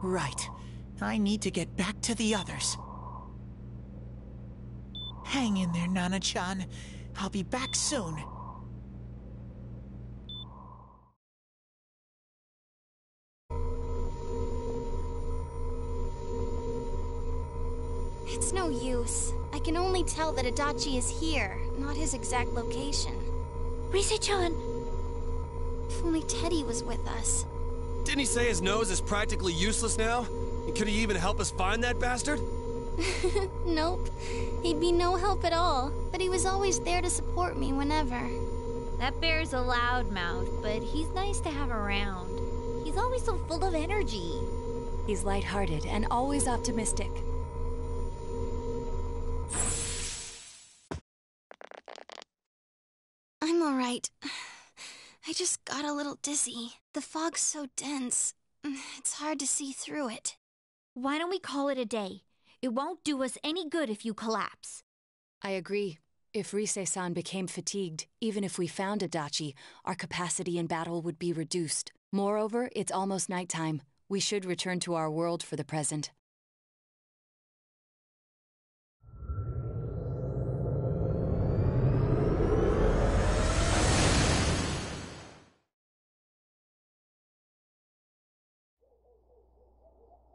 Right. I need to get back to the others. Hang in there, Nana-chan. I'll be back soon. It's no use. I can only tell that Adachi is here, not his exact location. Rise-chan! If only Teddy was with us. Didn't he say his nose is practically useless now? And could he even help us find that bastard? Nope. He'd be no help at all, but he was always there to support me whenever. That bear's a loudmouth, but he's nice to have around. He's always so full of energy. He's lighthearted and always optimistic. I'm alright. I just got a little dizzy. The fog's so dense, it's hard to see through it. Why don't we call it a day? It won't do us any good if you collapse. I agree. If Rise-san became fatigued, even if we found Adachi, our capacity in battle would be reduced. Moreover, it's almost nighttime. We should return to our world for the present.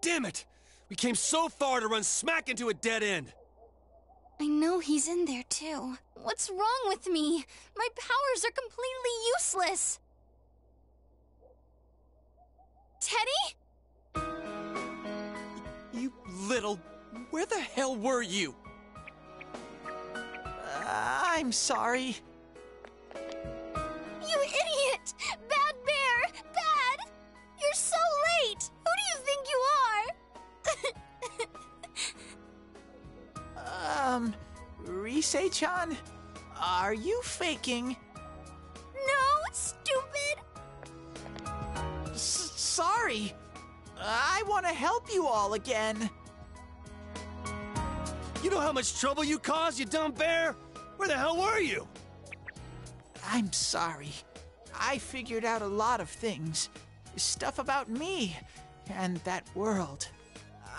Damn it! We came so far to run smack into a dead end! I know he's in there too. What's wrong with me? My powers are completely useless. Teddy? You little... Where the hell were you? I'm sorry. You idiot! Bad bear! Bad! You're so late! Who do you think you are? Rise-chan? Are you faking? No, stupid! Sorry. I want to help you all again. You know how much trouble you caused, you dumb bear? Where the hell were you? I'm sorry. I figured out a lot of things. Stuff about me and that world.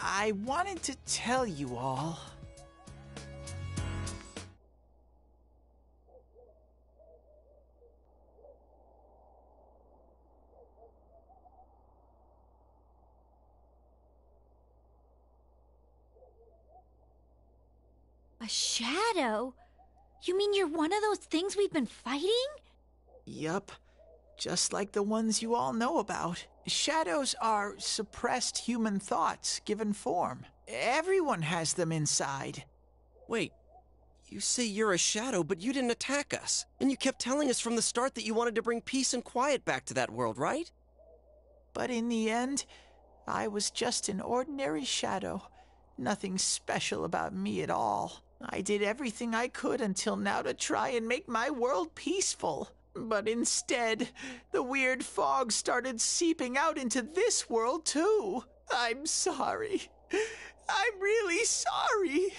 I wanted to tell you all. A shadow? You mean you're one of those things we've been fighting? Yup. Just like the ones you all know about. Shadows are suppressed human thoughts given form. Everyone has them inside. Wait, you say you're a shadow, but you didn't attack us. And you kept telling us from the start that you wanted to bring peace and quiet back to that world, right? But in the end, I was just an ordinary shadow. Nothing special about me at all. I did everything I could until now to try and make my world peaceful. But instead, the weird fog started seeping out into this world, too. I'm sorry. I'm really sorry.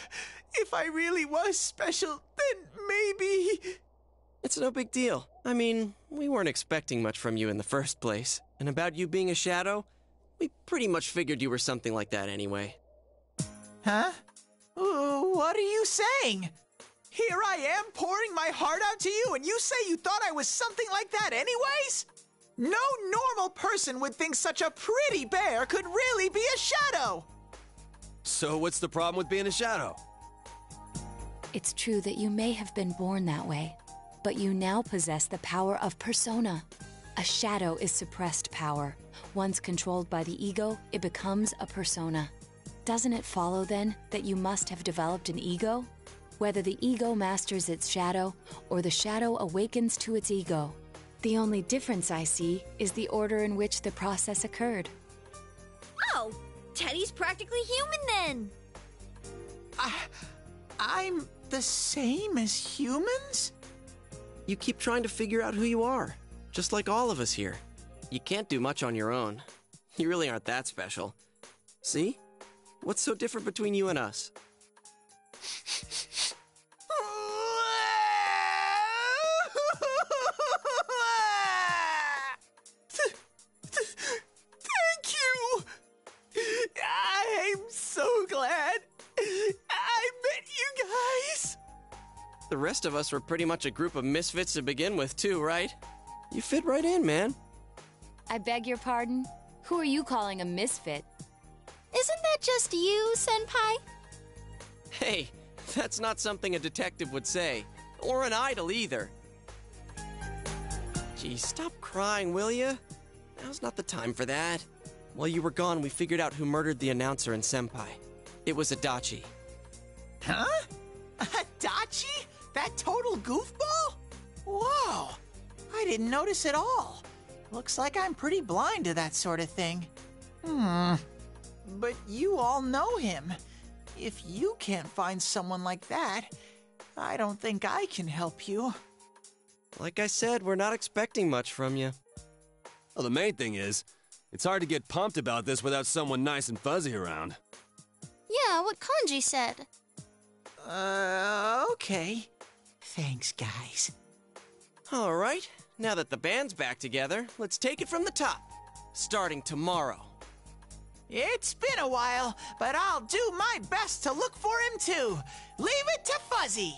If I really was special, then maybe... It's no big deal. I mean, we weren't expecting much from you in the first place. And about you being a shadow, we pretty much figured you were something like that anyway. Huh? What are you saying? Here I am pouring my heart out to you, and you say you thought I was something like that anyways? No normal person would think such a pretty bear could really be a shadow! So what's the problem with being a shadow? It's true that you may have been born that way, but you now possess the power of persona. A shadow is suppressed power. Once controlled by the ego, it becomes a persona. Doesn't it follow, then, that you must have developed an ego? Whether the ego masters its shadow, or the shadow awakens to its ego. The only difference I see is the order in which the process occurred. Oh, Teddy's practically human then! I'm the same as humans? You keep trying to figure out who you are, just like all of us here. You can't do much on your own. You really aren't that special. See? What's so different between you and us? Thank you! The rest of us were pretty much a group of misfits to begin with, too, right? You fit right in, man. I beg your pardon? Who are you calling a misfit? Isn't that just you, Senpai? Hey, that's not something a detective would say. Or an idol, either. Gee, stop crying, will ya? Now's not the time for that. While you were gone, we figured out who murdered the announcer and Senpai. It was Adachi. Huh? Adachi? That total goofball? Whoa! I didn't notice at all. Looks like I'm pretty blind to that sort of thing. But you all know him. If you can't find someone like that, I don't think I can help you. Like I said, we're not expecting much from you. Well, the main thing is, it's hard to get pumped about this without someone nice and fuzzy around. Yeah, what Kanji said. Okay. Thanks, guys. All right, now that the band's back together, let's take it from the top. Starting tomorrow. It's been a while, but I'll do my best to look for him too. Leave it to Fuzzy.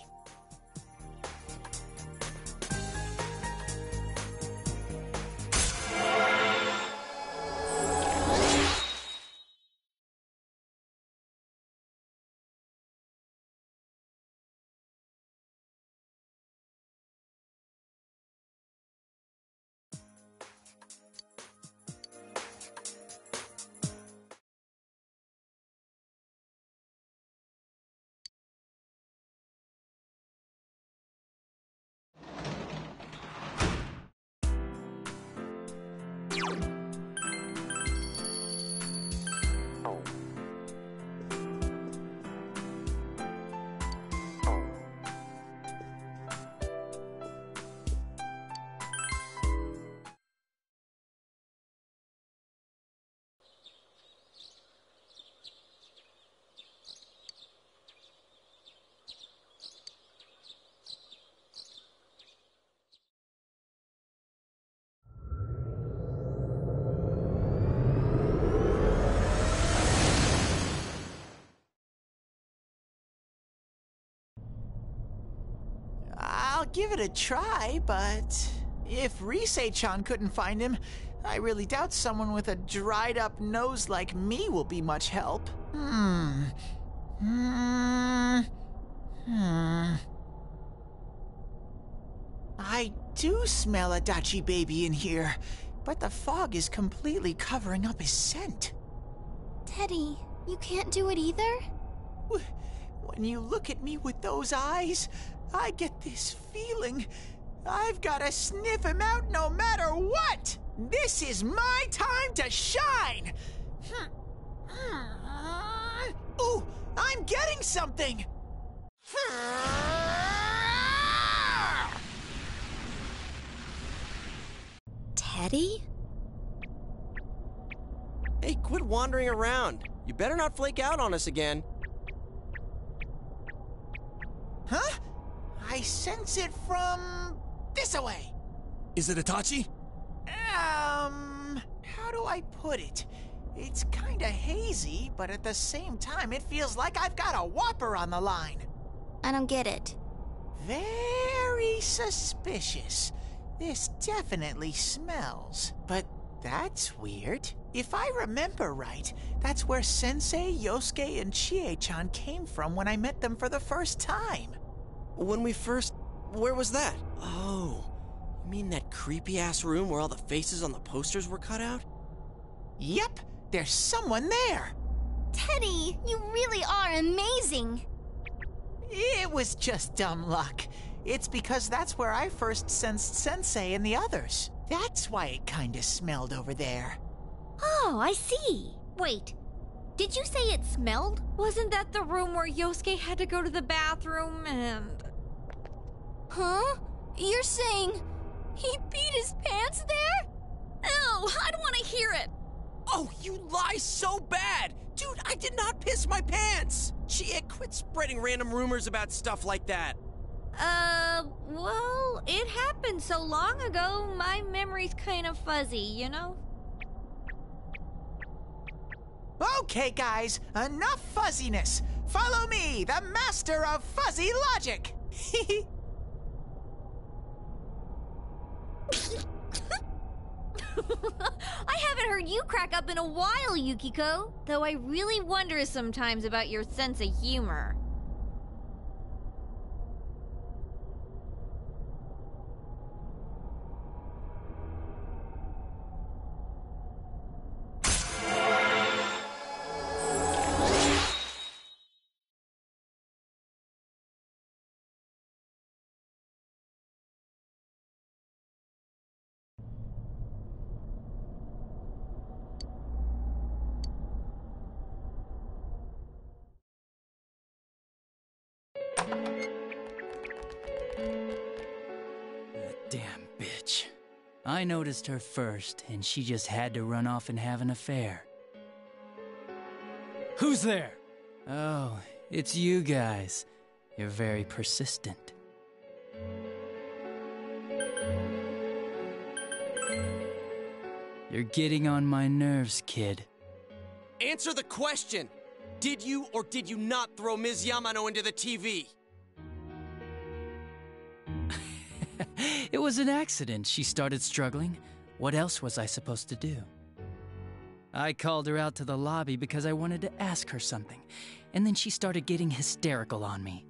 I'll give it a try, but if Risei-chan couldn't find him, I really doubt someone with a dried-up nose like me will be much help. I do smell Adachi baby in here, but the fog is completely covering up his scent. Teddy, you can't do it either? When you look at me with those eyes, I get this feeling I've got to sniff him out no matter what! This is my time to shine! Ooh, I'm getting something! Teddy? Hey, quit wandering around. You better not flake out on us again. Huh? I sense it from this away. Is it Itachi? How do I put it? It's kinda hazy, but at the same time, it feels like I've got a whopper on the line. I don't get it. Very suspicious. This definitely smells. But that's weird. If I remember right, that's where Sensei, Yosuke, and Chie-chan came from when I met them for the first time. Where was that? Oh, you mean that creepy-ass room where all the faces on the posters were cut out? Yep, there's someone there. Teddy, you really are amazing. It was just dumb luck. It's because that's where I first sensed Sensei and the others. That's why it kinda smelled over there. Oh, I see. Wait, did you say it smelled? Wasn't that the room where Yosuke had to go to the bathroom and... Huh? You're saying he peed his pants there? Ew, I don't want to hear it. Oh, you lie so bad! Dude, I did not piss my pants! Chie, quit spreading random rumors about stuff like that. Well, it happened so long ago, my memory's kind of fuzzy, you know? Okay, guys, enough fuzziness. Follow me, the master of fuzzy logic. I haven't heard you crack up in a while, Yukiko. Though I really wonder sometimes about your sense of humor. Damn bitch. I noticed her first, and she just had to run off and have an affair. Who's there? Oh, it's you guys. You're very persistent. You're getting on my nerves, kid. Answer the question! Did you or did you not throw Ms. Yamano into the TV? It was an accident. She started struggling. What else was I supposed to do? I called her out to the lobby because I wanted to ask her something, and then she started getting hysterical on me.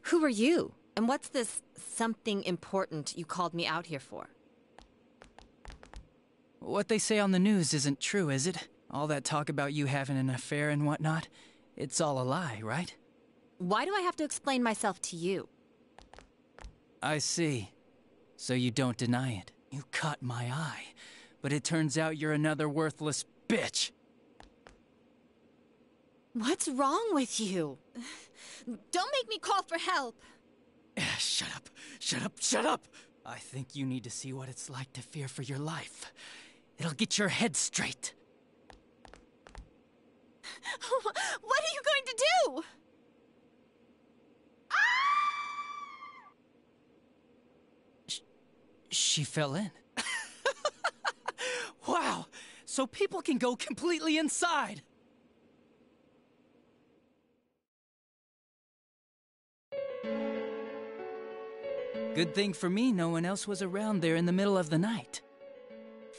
Who are you? And what's this something important you called me out here for? What they say on the news isn't true, is it? All that talk about you having an affair and whatnot? It's all a lie, right? Why do I have to explain myself to you? I see. So you don't deny it. You caught my eye. But it turns out you're another worthless bitch. What's wrong with you? Don't make me call for help. Shut up. Shut up. Shut up. I think you need to see what it's like to fear for your life. It'll get your head straight. What are you going to do? She fell in. Wow! So people can go completely inside! Good thing for me, no one else was around there in the middle of the night.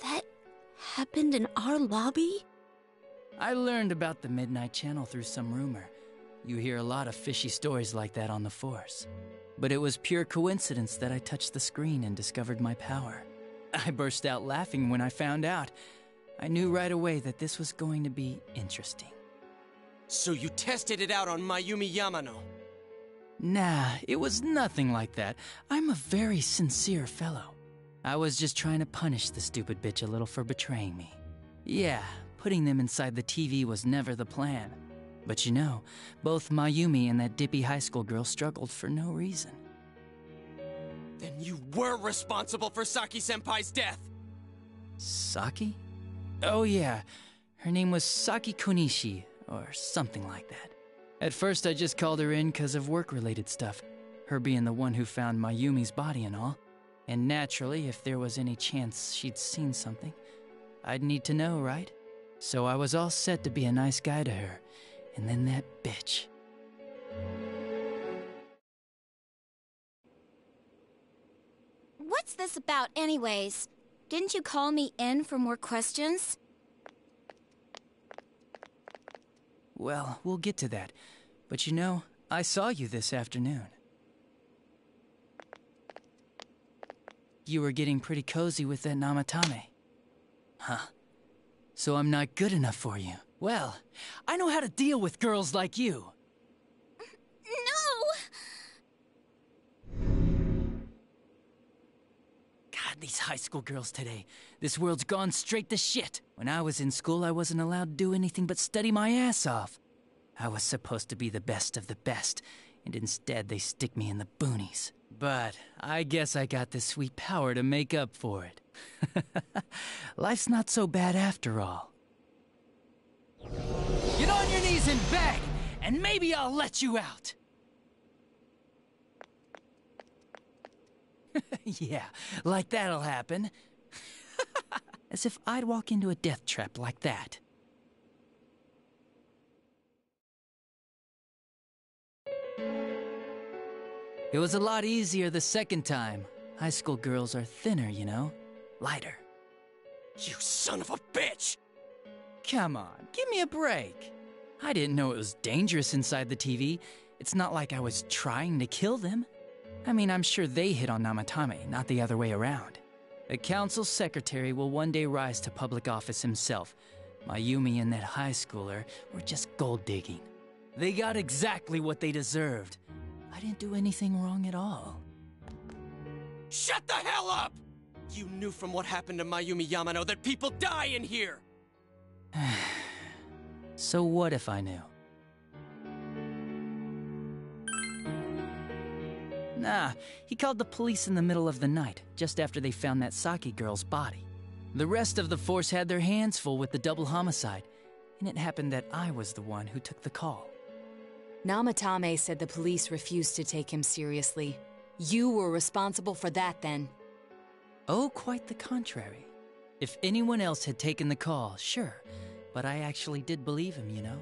That happened in our lobby? I learned about the Midnight Channel through some rumor. You hear a lot of fishy stories like that on the Force. But it was pure coincidence that I touched the screen and discovered my power. I burst out laughing when I found out. I knew right away that this was going to be interesting. So you tested it out on Mayumi Yamano? Nah, it was nothing like that. I'm a very sincere fellow. I was just trying to punish the stupid bitch a little for betraying me. Yeah, putting them inside the TV was never the plan. But you know, both Mayumi and that dippy high school girl struggled for no reason. Then you were responsible for Saki-senpai's death! Saki? Oh yeah, her name was Saki Konishi, or something like that. At first I just called her in because of work-related stuff, her being the one who found Mayumi's body and all. And naturally, if there was any chance she'd seen something, I'd need to know, right? So I was all set to be a nice guy to her, and then that bitch. What's this about anyways? Didn't you call me in for more questions? Well, we'll get to that. But you know, I saw you this afternoon. You were getting pretty cozy with that Namatame. Huh. So I'm not good enough for you. Well, I know how to deal with girls like you. No! God, these high school girls today. This world's gone straight to shit. When I was in school, I wasn't allowed to do anything but study my ass off. I was supposed to be the best of the best, and instead they stick me in the boonies. But I guess I got the sweet power to make up for it. Life's not so bad after all. Get on your knees and beg, and maybe I'll let you out. Yeah, like that'll happen. As if I'd walk into a death trap like that. It was a lot easier the second time. High school girls are thinner, you know? Lighter. You son of a bitch! Come on, give me a break. I didn't know it was dangerous inside the TV. It's not like I was trying to kill them. I mean, I'm sure they hit on Namatame, not the other way around. The council secretary will one day rise to public office himself. Mayumi and that high schooler were just gold digging. They got exactly what they deserved. I didn't do anything wrong at all. Shut the hell up! You knew from what happened to Mayumi Yamano that people die in here! So what if I knew? Nah, he called the police in the middle of the night, just after they found that Saki girl's body. The rest of the force had their hands full with the double homicide, and it happened that I was the one who took the call. Namatame said the police refused to take him seriously. You were responsible for that then. Oh, quite the contrary. If anyone else had taken the call, sure, but I actually did believe him, you know?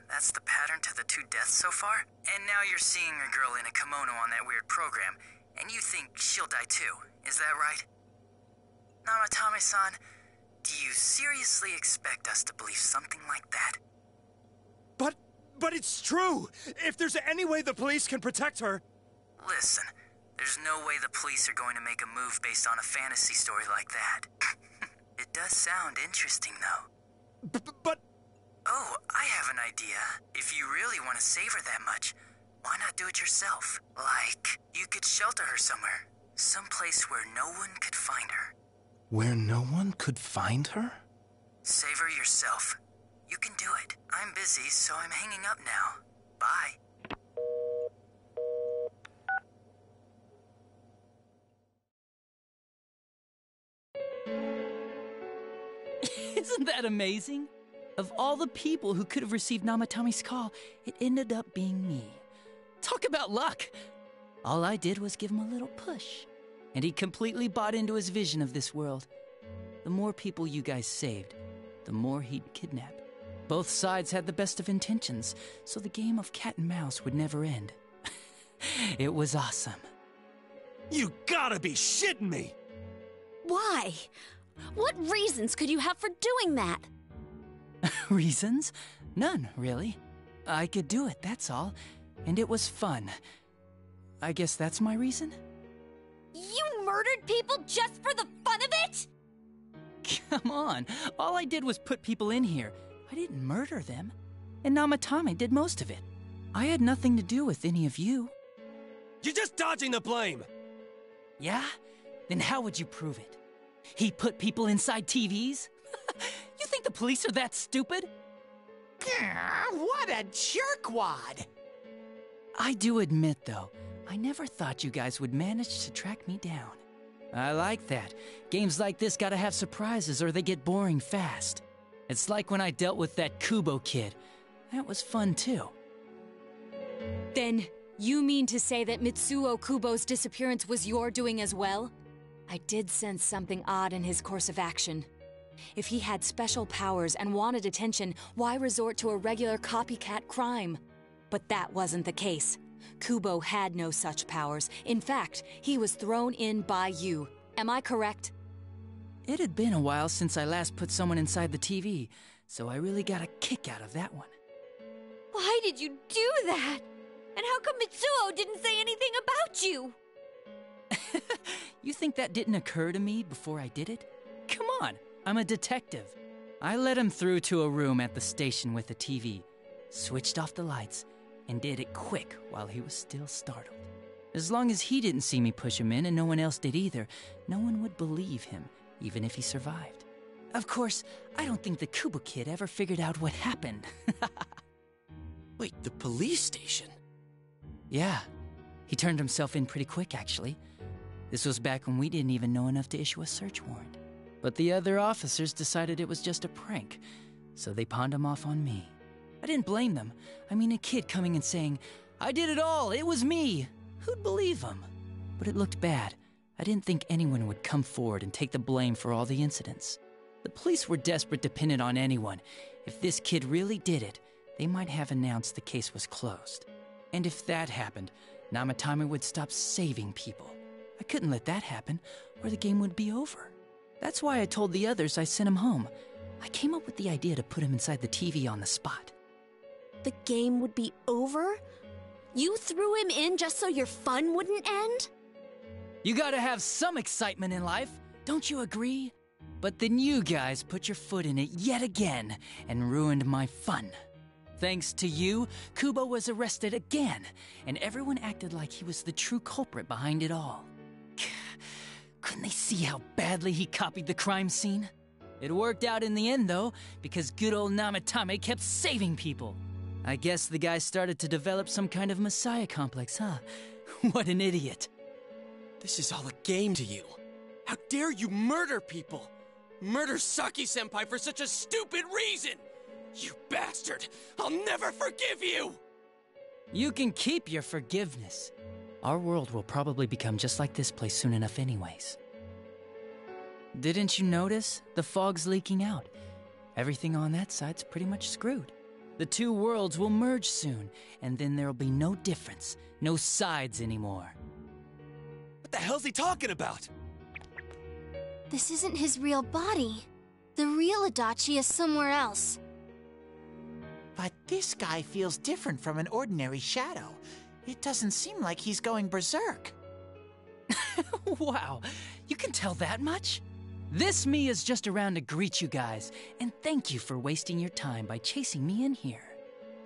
That's the pattern to the 2 deaths so far? And now you're seeing a girl in a kimono on that weird program, and you think she'll die too, is that right? Namatame-san, do you seriously expect us to believe something like that? But it's true! If there's any way the police can protect her... Listen, there's no way the police are going to make a move based on a fantasy story like that. It does sound interesting, though. But... Oh, I have an idea. If you really want to save her that much, why not do it yourself? Like, you could shelter her somewhere. Someplace where no one could find her. Where no one could find her? Save her yourself. You can do it. I'm busy, so I'm hanging up now. Bye. Isn't that amazing? Of all the people who could have received Namatame's call, it ended up being me. Talk about luck! All I did was give him a little push, and he completely bought into his vision of this world. The more people you guys saved, the more he'd kidnap. Both sides had the best of intentions, so the game of cat and mouse would never end. It was awesome. You gotta be shitting me! Why? What reasons could you have for doing that? Reasons? None, really. I could do it, that's all. And it was fun. I guess that's my reason? You murdered people just for the fun of it? Come on, all I did was put people in here. I didn't murder them. And Namatame did most of it. I had nothing to do with any of you. You're just dodging the blame! Yeah? Then how would you prove it? He put people inside TVs? You think the police are that stupid? What a jerkwad! I do admit, though, I never thought you guys would manage to track me down. I like that. Games like this gotta have surprises or they get boring fast. It's like when I dealt with that Kubo kid. That was fun, too. Then, you mean to say that Mitsuo Kubo's disappearance was your doing as well? I did sense something odd in his course of action. If he had special powers and wanted attention, why resort to a regular copycat crime? But that wasn't the case. Kubo had no such powers. In fact, he was thrown in by you. Am I correct? It had been a while since I last put someone inside the TV, so I really got a kick out of that one. Why did you do that? And how come Mitsuo didn't say anything about you? You think that didn't occur to me before I did it? Come on, I'm a detective. I led him through to a room at the station with a TV, switched off the lights, and did it quick while he was still startled. As long as he didn't see me push him in and no one else did either, no one would believe him, even if he survived. Of course, I don't think the Kubo kid ever figured out what happened. Wait, the police station? Yeah, he turned himself in pretty quick, actually. This was back when we didn't even know enough to issue a search warrant. But the other officers decided it was just a prank, so they pawned him off on me. I didn't blame them. I mean, a kid coming and saying, "I did it all, it was me." Who'd believe him? But it looked bad. I didn't think anyone would come forward and take the blame for all the incidents. The police were desperate to pin it on anyone. If this kid really did it, they might have announced the case was closed. And if that happened, Namatame would stop saving people. I couldn't let that happen, or the game would be over. That's why I told the others I sent him home. I came up with the idea to put him inside the TV on the spot. The game would be over? You threw him in just so your fun wouldn't end? You gotta have some excitement in life, don't you agree? But then you guys put your foot in it yet again and ruined my fun. Thanks to you, Kubo was arrested again, and everyone acted like he was the true culprit behind it all. Couldn't they see how badly he copied the crime scene? It worked out in the end, though, because good old Namatame kept saving people. I guess the guy started to develop some kind of messiah complex, huh? What an idiot. This is all a game to you. How dare you murder people? Murder Saki-senpai for such a stupid reason! You bastard! I'll never forgive you! You can keep your forgiveness. Our world will probably become just like this place soon enough anyways. Didn't you notice? The fog's leaking out. Everything on that side's pretty much screwed. The two worlds will merge soon, and then there'll be no difference, no sides anymore. What the hell's he talking about? This isn't his real body. The real Adachi is somewhere else. But this guy feels different from an ordinary shadow. It doesn't seem like he's going berserk. Wow, you can tell that much? This me is just around to greet you guys, and thank you for wasting your time by chasing me in here.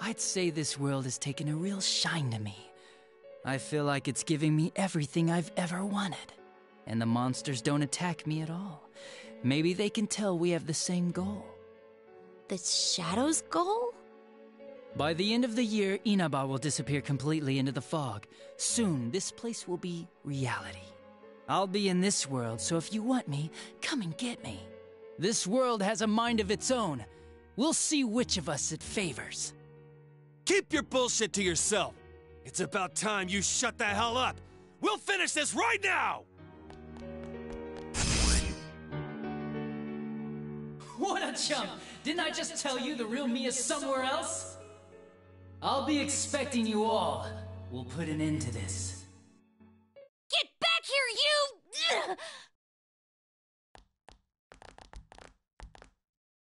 I'd say this world has taken a real shine to me. I feel like it's giving me everything I've ever wanted. And the monsters don't attack me at all. Maybe they can tell we have the same goal. The Shadow's goal? By the end of the year, Inaba will disappear completely into the fog. Soon, this place will be reality. I'll be in this world, so if you want me, come and get me. This world has a mind of its own. We'll see which of us it favors. Keep your bullshit to yourself. It's about time you shut the hell up. We'll finish this right now! What a chump! Didn't I just tell you the real me is somewhere else? I'll be expecting you all. We'll put an end to this. Get back here,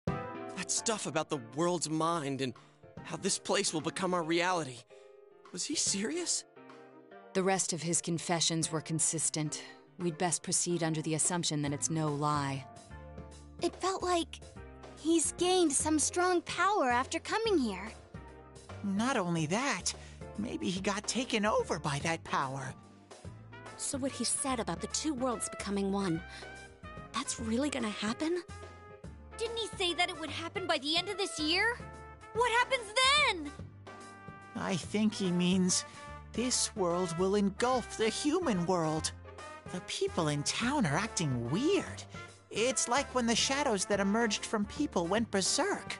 you! That stuff about the world's mind and how this place will become our reality. Was he serious? The rest of his confessions were consistent. We'd best proceed under the assumption that it's no lie. It felt like he's gained some strong power after coming here. Not only that, maybe he got taken over by that power. So what he said about the two worlds becoming one, that's really gonna happen? Didn't he say that it would happen by the end of this year? What happens then? I think he means this world will engulf the human world. The people in town are acting weird. It's like when the shadows that emerged from people went berserk.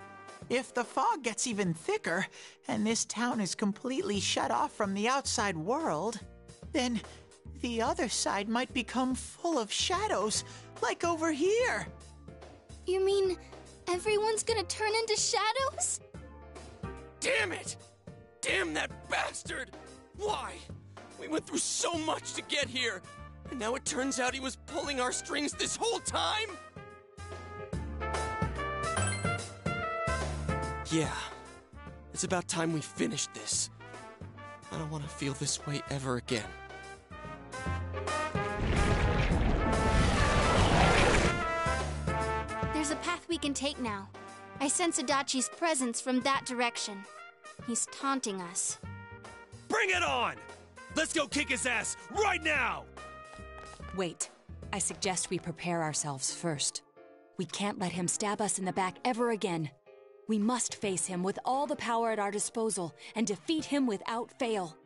If the fog gets even thicker, and this town is completely shut off from the outside world, then the other side might become full of shadows, like over here. You mean everyone's gonna turn into shadows? Damn it! Damn that bastard! Why? We went through so much to get here, and now it turns out he was pulling our strings this whole time? Yeah, it's about time we finished this. I don't want to feel this way ever again. There's a path we can take now. I sense Adachi's presence from that direction. He's taunting us. Bring it on! Let's go kick his ass right now! Wait, I suggest we prepare ourselves first. We can't let him stab us in the back ever again. We must face him with all the power at our disposal and defeat him without fail.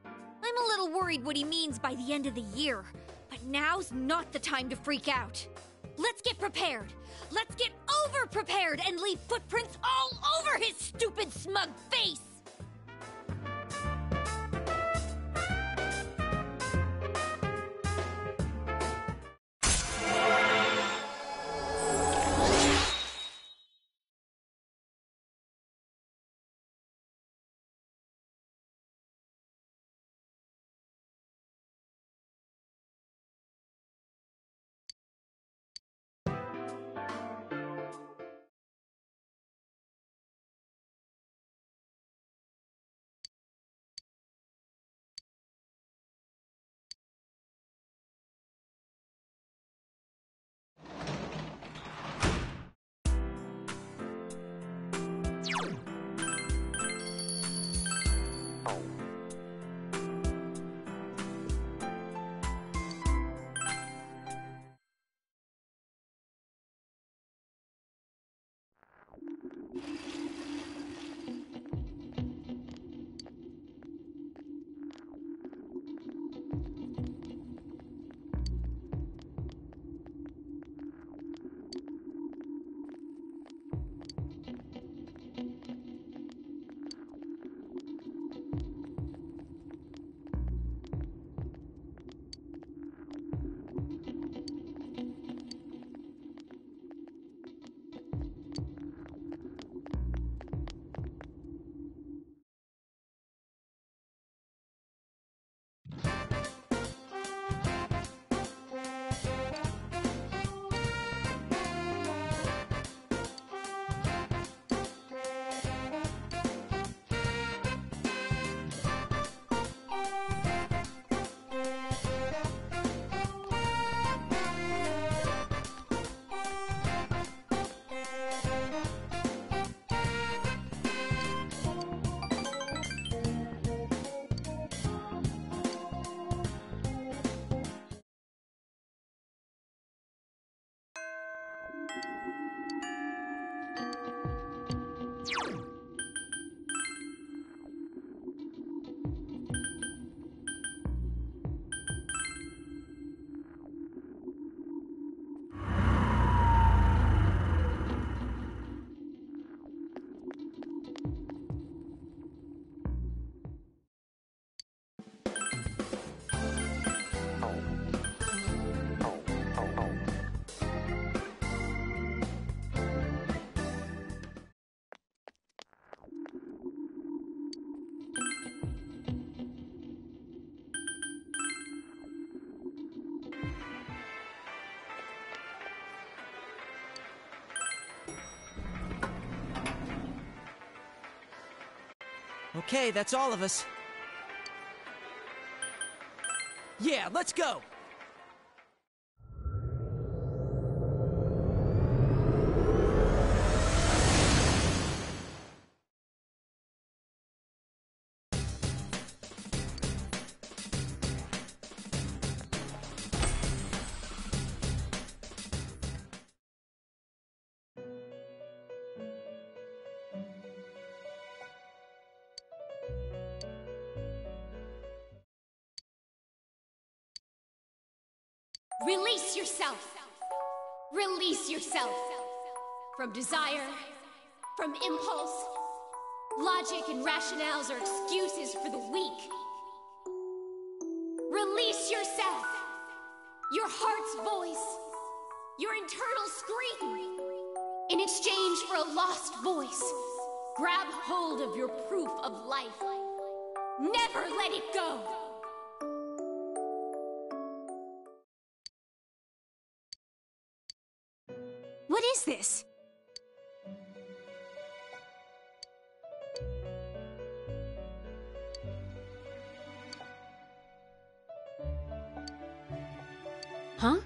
I'm a little worried what he means by the end of the year, but now's not the time to freak out. Let's get prepared. Let's get over-prepared and leave footprints all over his stupid, smug face! Okay, that's all of us. Yeah, let's go! Release yourself! Release yourself! From desire, from impulse. Logic and rationales are excuses for the weak. Release yourself! Your heart's voice, your internal scream. In exchange for a lost voice, grab hold of your proof of life. Never let it go! What is this? Huh?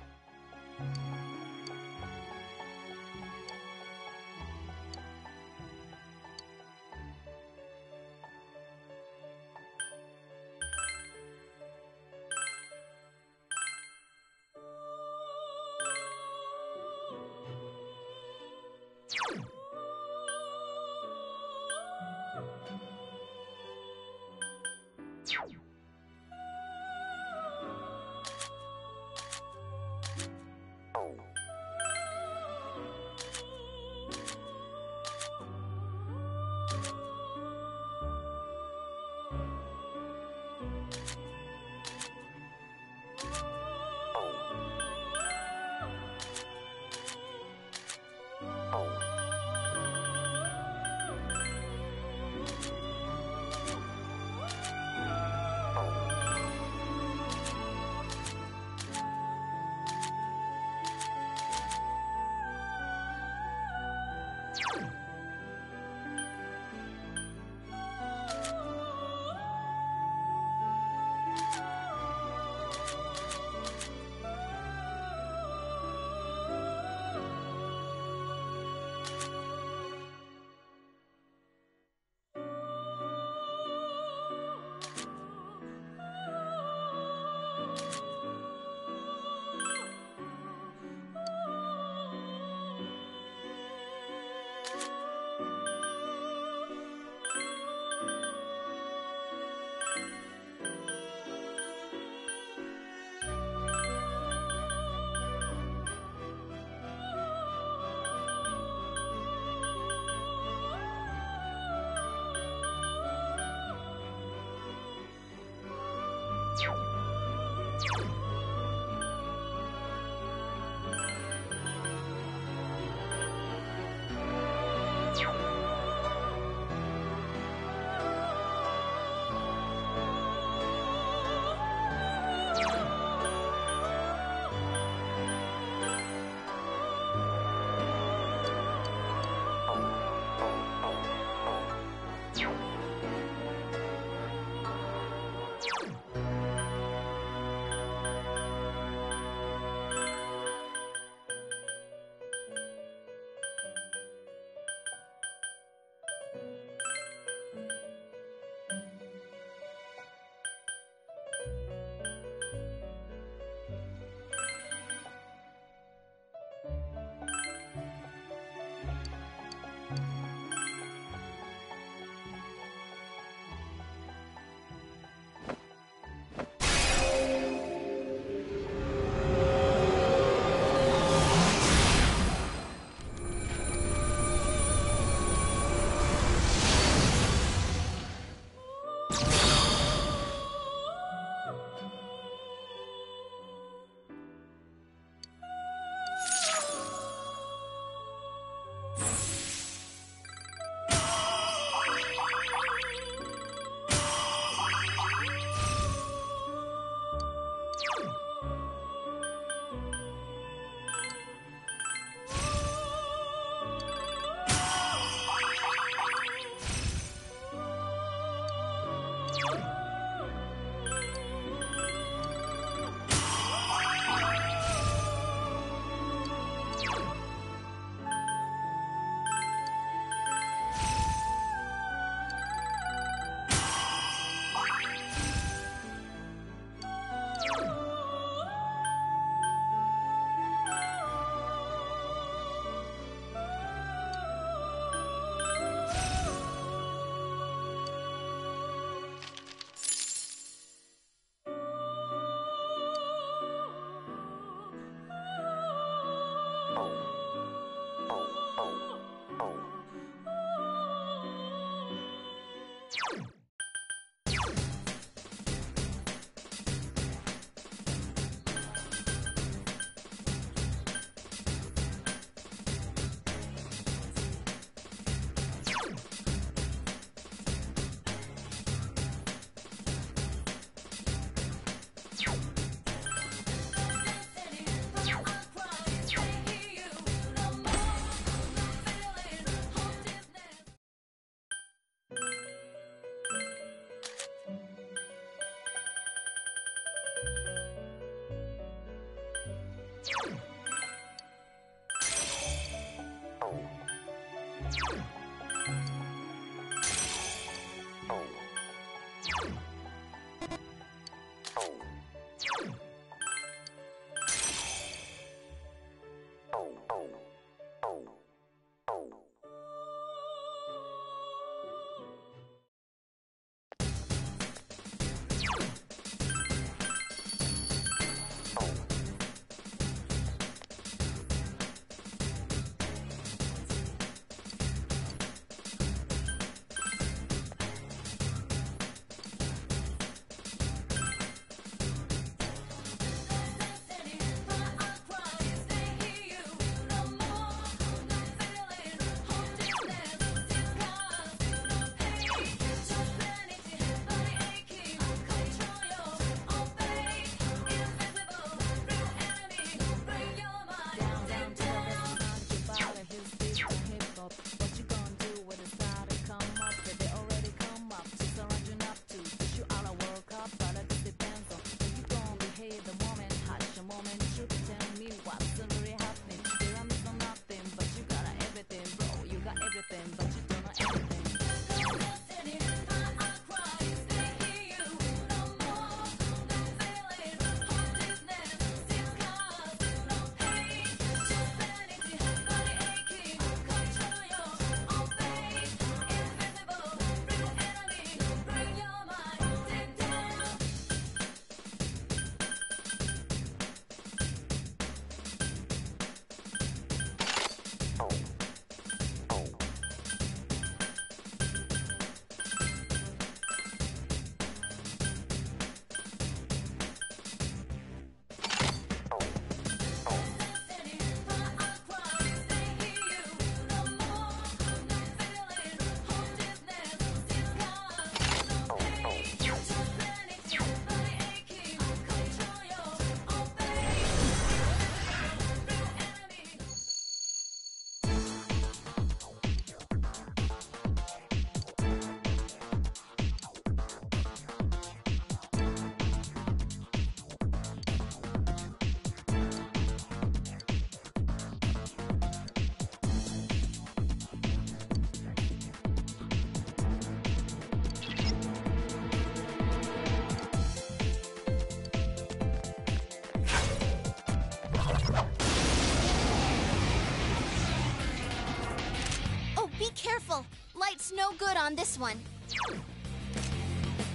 Careful! Light's no good on this one.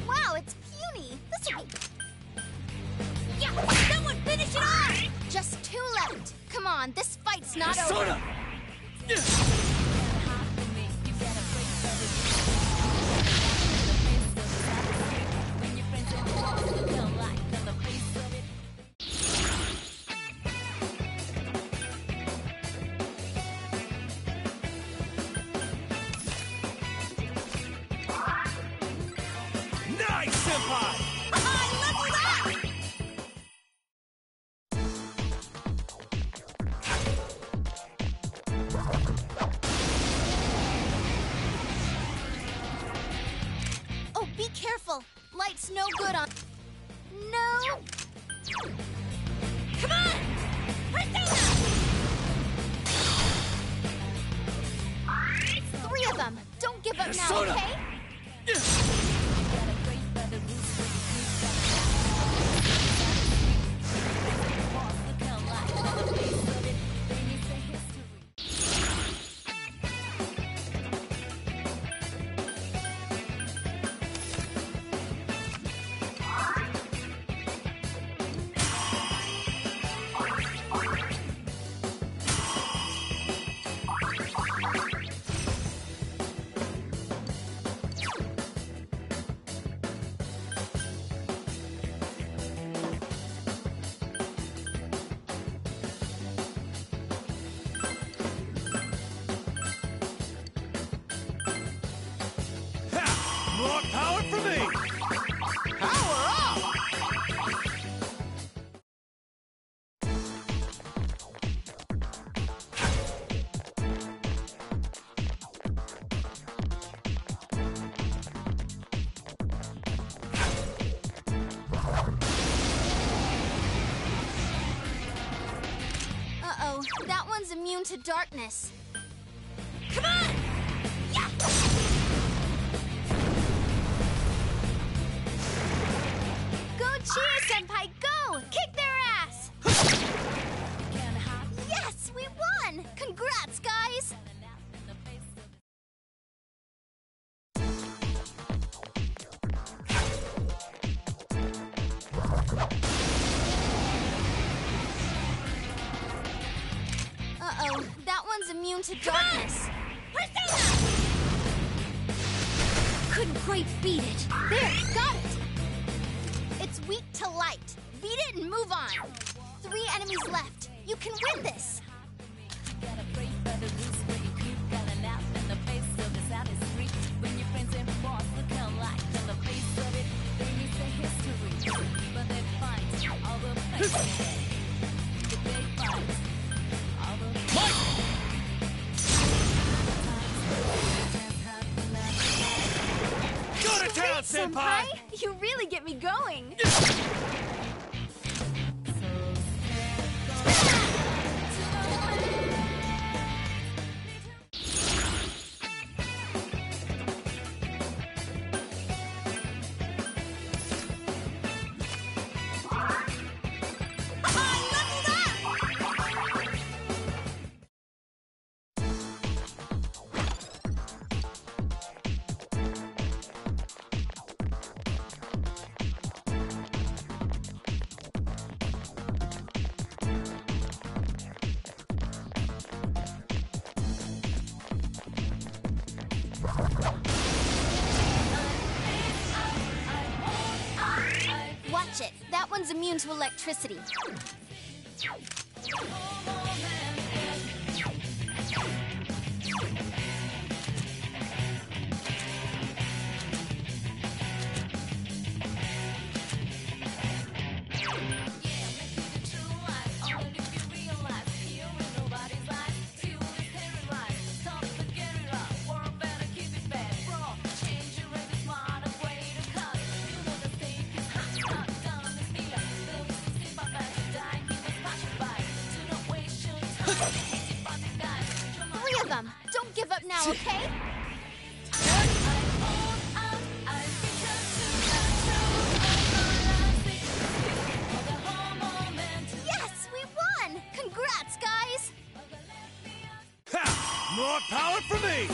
Wow, it's puny! This'll be... Yeah! Someone finish it off! Just 2 left. Come on, this fight's not over. Careful! Light's no good on... No! Come on! Persona! 3 of them! Don't give up now, okay? More power for me! Power up! Uh-oh, that one's immune to darkness. Come on! Cheers, Senpai, go! Kick their ass! Yes, we won! Congrats, guys! Uh-oh, that one's immune to darkness. Persona! Couldn't quite beat it. There, got it! It's weak to light. Beat it and move on. 3 enemies left. You can win this. Go to town, Senpai! You really get me going. Watch it. That one's immune to electricity. Three of them. Don't give up now, okay? Yes, we won! Congrats, guys! Ha! More power for me!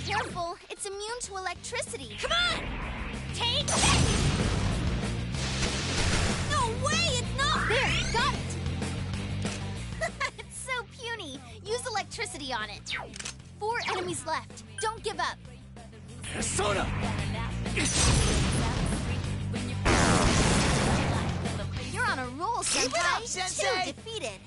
Careful, it's immune to electricity. Come on! Take this! No way, it's not! There, got it! It's so puny. Use electricity on it. 4 enemies left. Don't give up. Persona! You're on a roll, Keep it up, Senpai. Sensei! 2 defeated.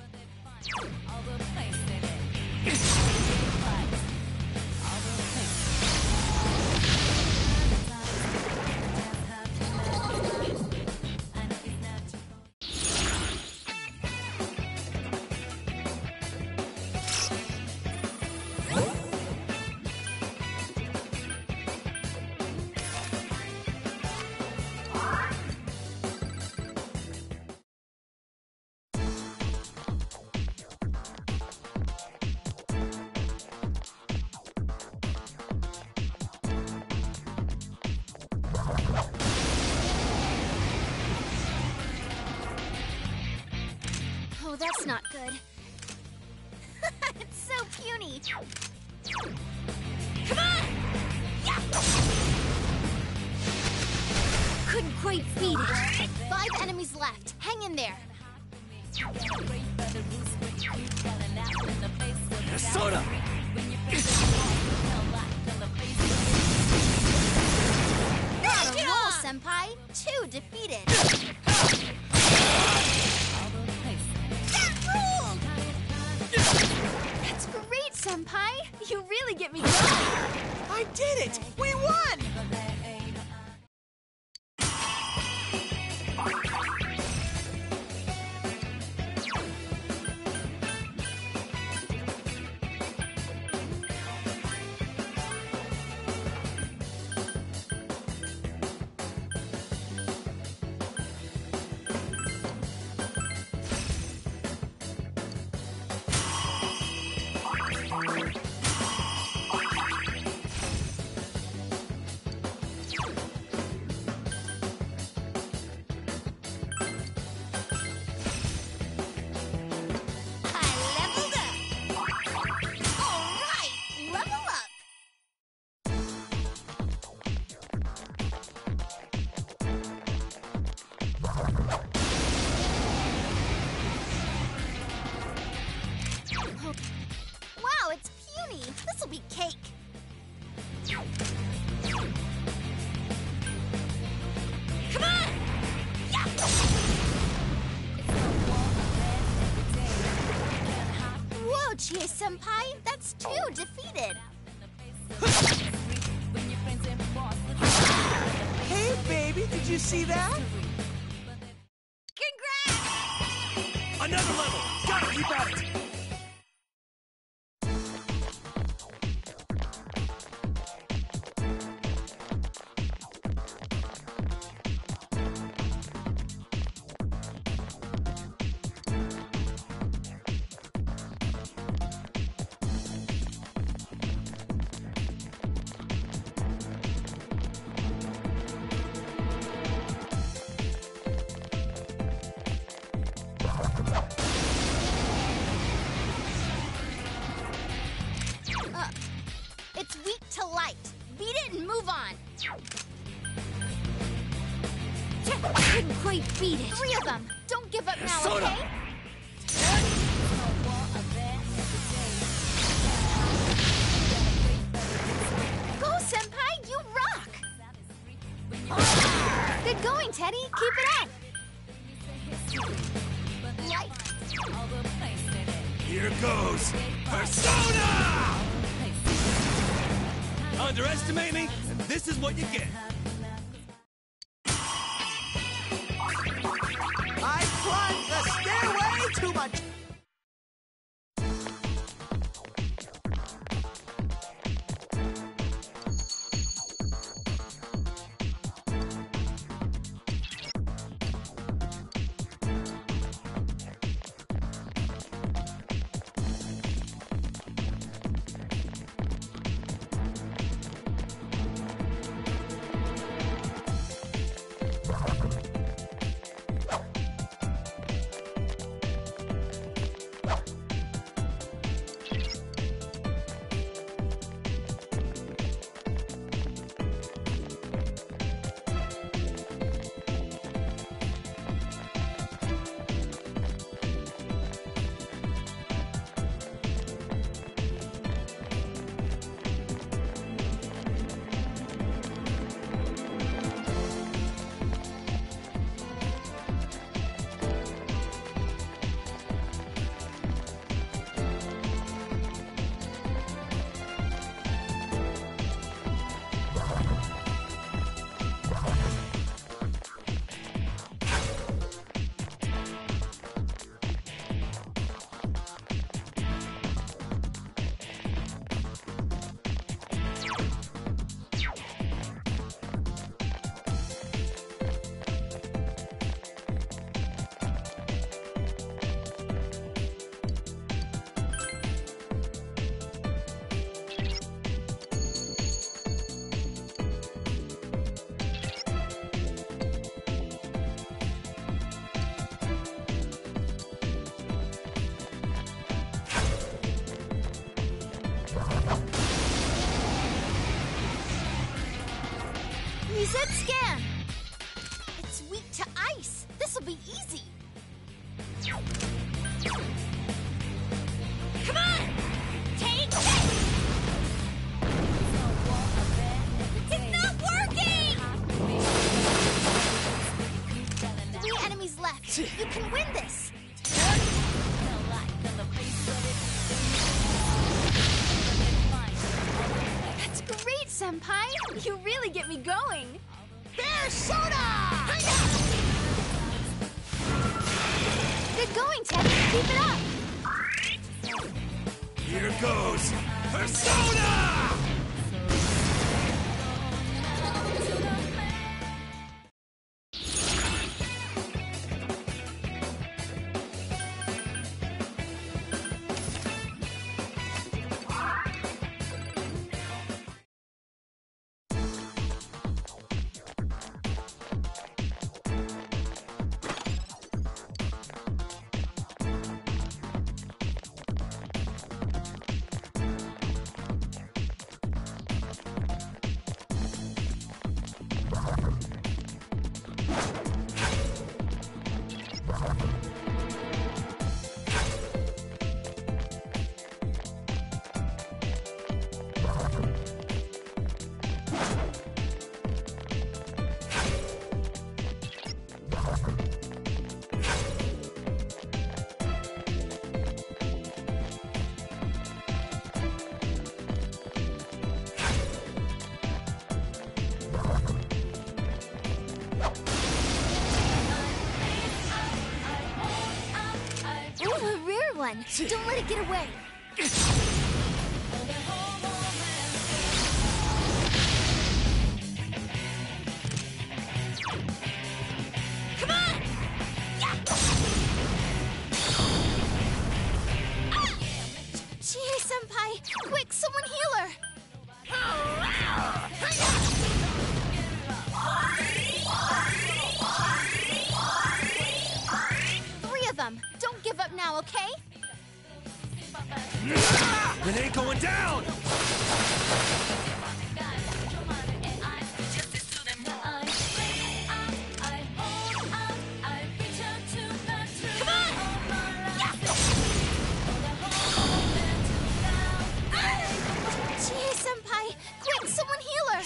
Oh, that's not good. It's so puny. Come on! Yeah! Couldn't quite beat it. 5 enemies left. Hang in there. Soda! Not a roll, Senpai. 2 defeated. That ruled! That's great, Senpai. You really get me going. I did it! We won! Wow, it's puny. This'll be cake. Come on! Yeah! Whoa, Chie-senpai. That's 2 defeated. Hey, baby, did you see that? Congrats! Another level! Gotta keep at it! It's weak to light. Beat it and move on. Couldn't quite beat it. 3 of them. Don't give up now, Soda. okay? Go, Senpai! You rock! Good going, Teddy. Keep it up. Light. Here goes Persona! Underestimate me, and this is what you get. I climbed the stairway too much. Senpai! You really get me going! Bear soda! Good going, Teddy! Keep it up! Here goes Persona! Don't let it get away. Come on! Chie-senpai! Quick, someone heal her! Three of them. Don't give up now, okay? It ain't going down! Chie-senpai! Quick, someone heal her!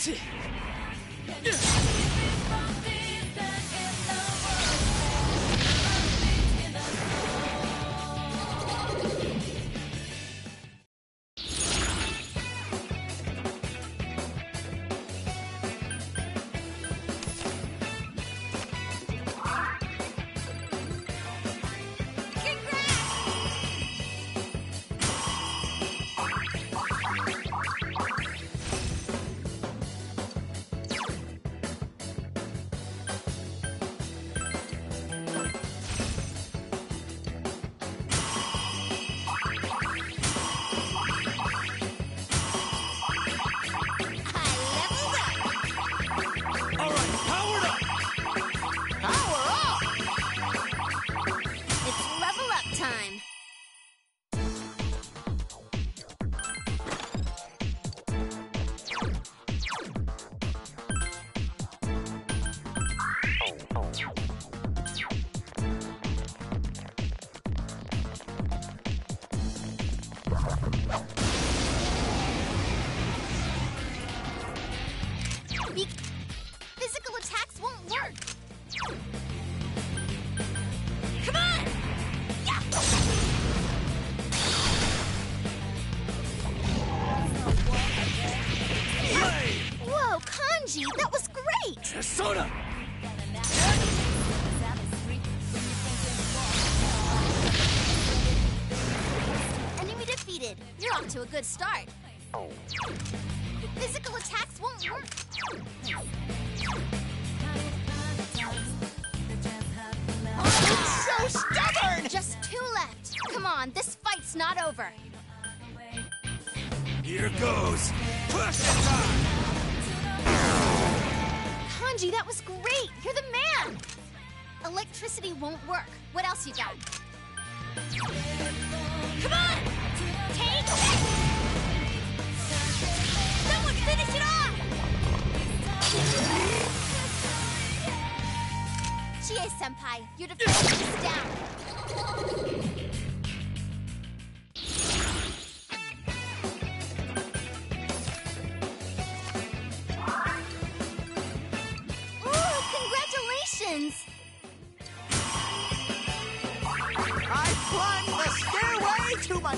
Physical attacks won't work! Come on! Yeah! Whoa, Kanji, that was great! Persona! Enemy defeated. You're off to a good start. Physical attacks won't work. It's so stubborn! Just two left. Come on, this fight's not over. Here goes Push time! Kanji, that was great. You're the man. Electricity won't work. What else you got? Come on! Take it! Someone finish it off! Chie-senpai, your defense is down. Ooh, congratulations! I climbed the stairway to my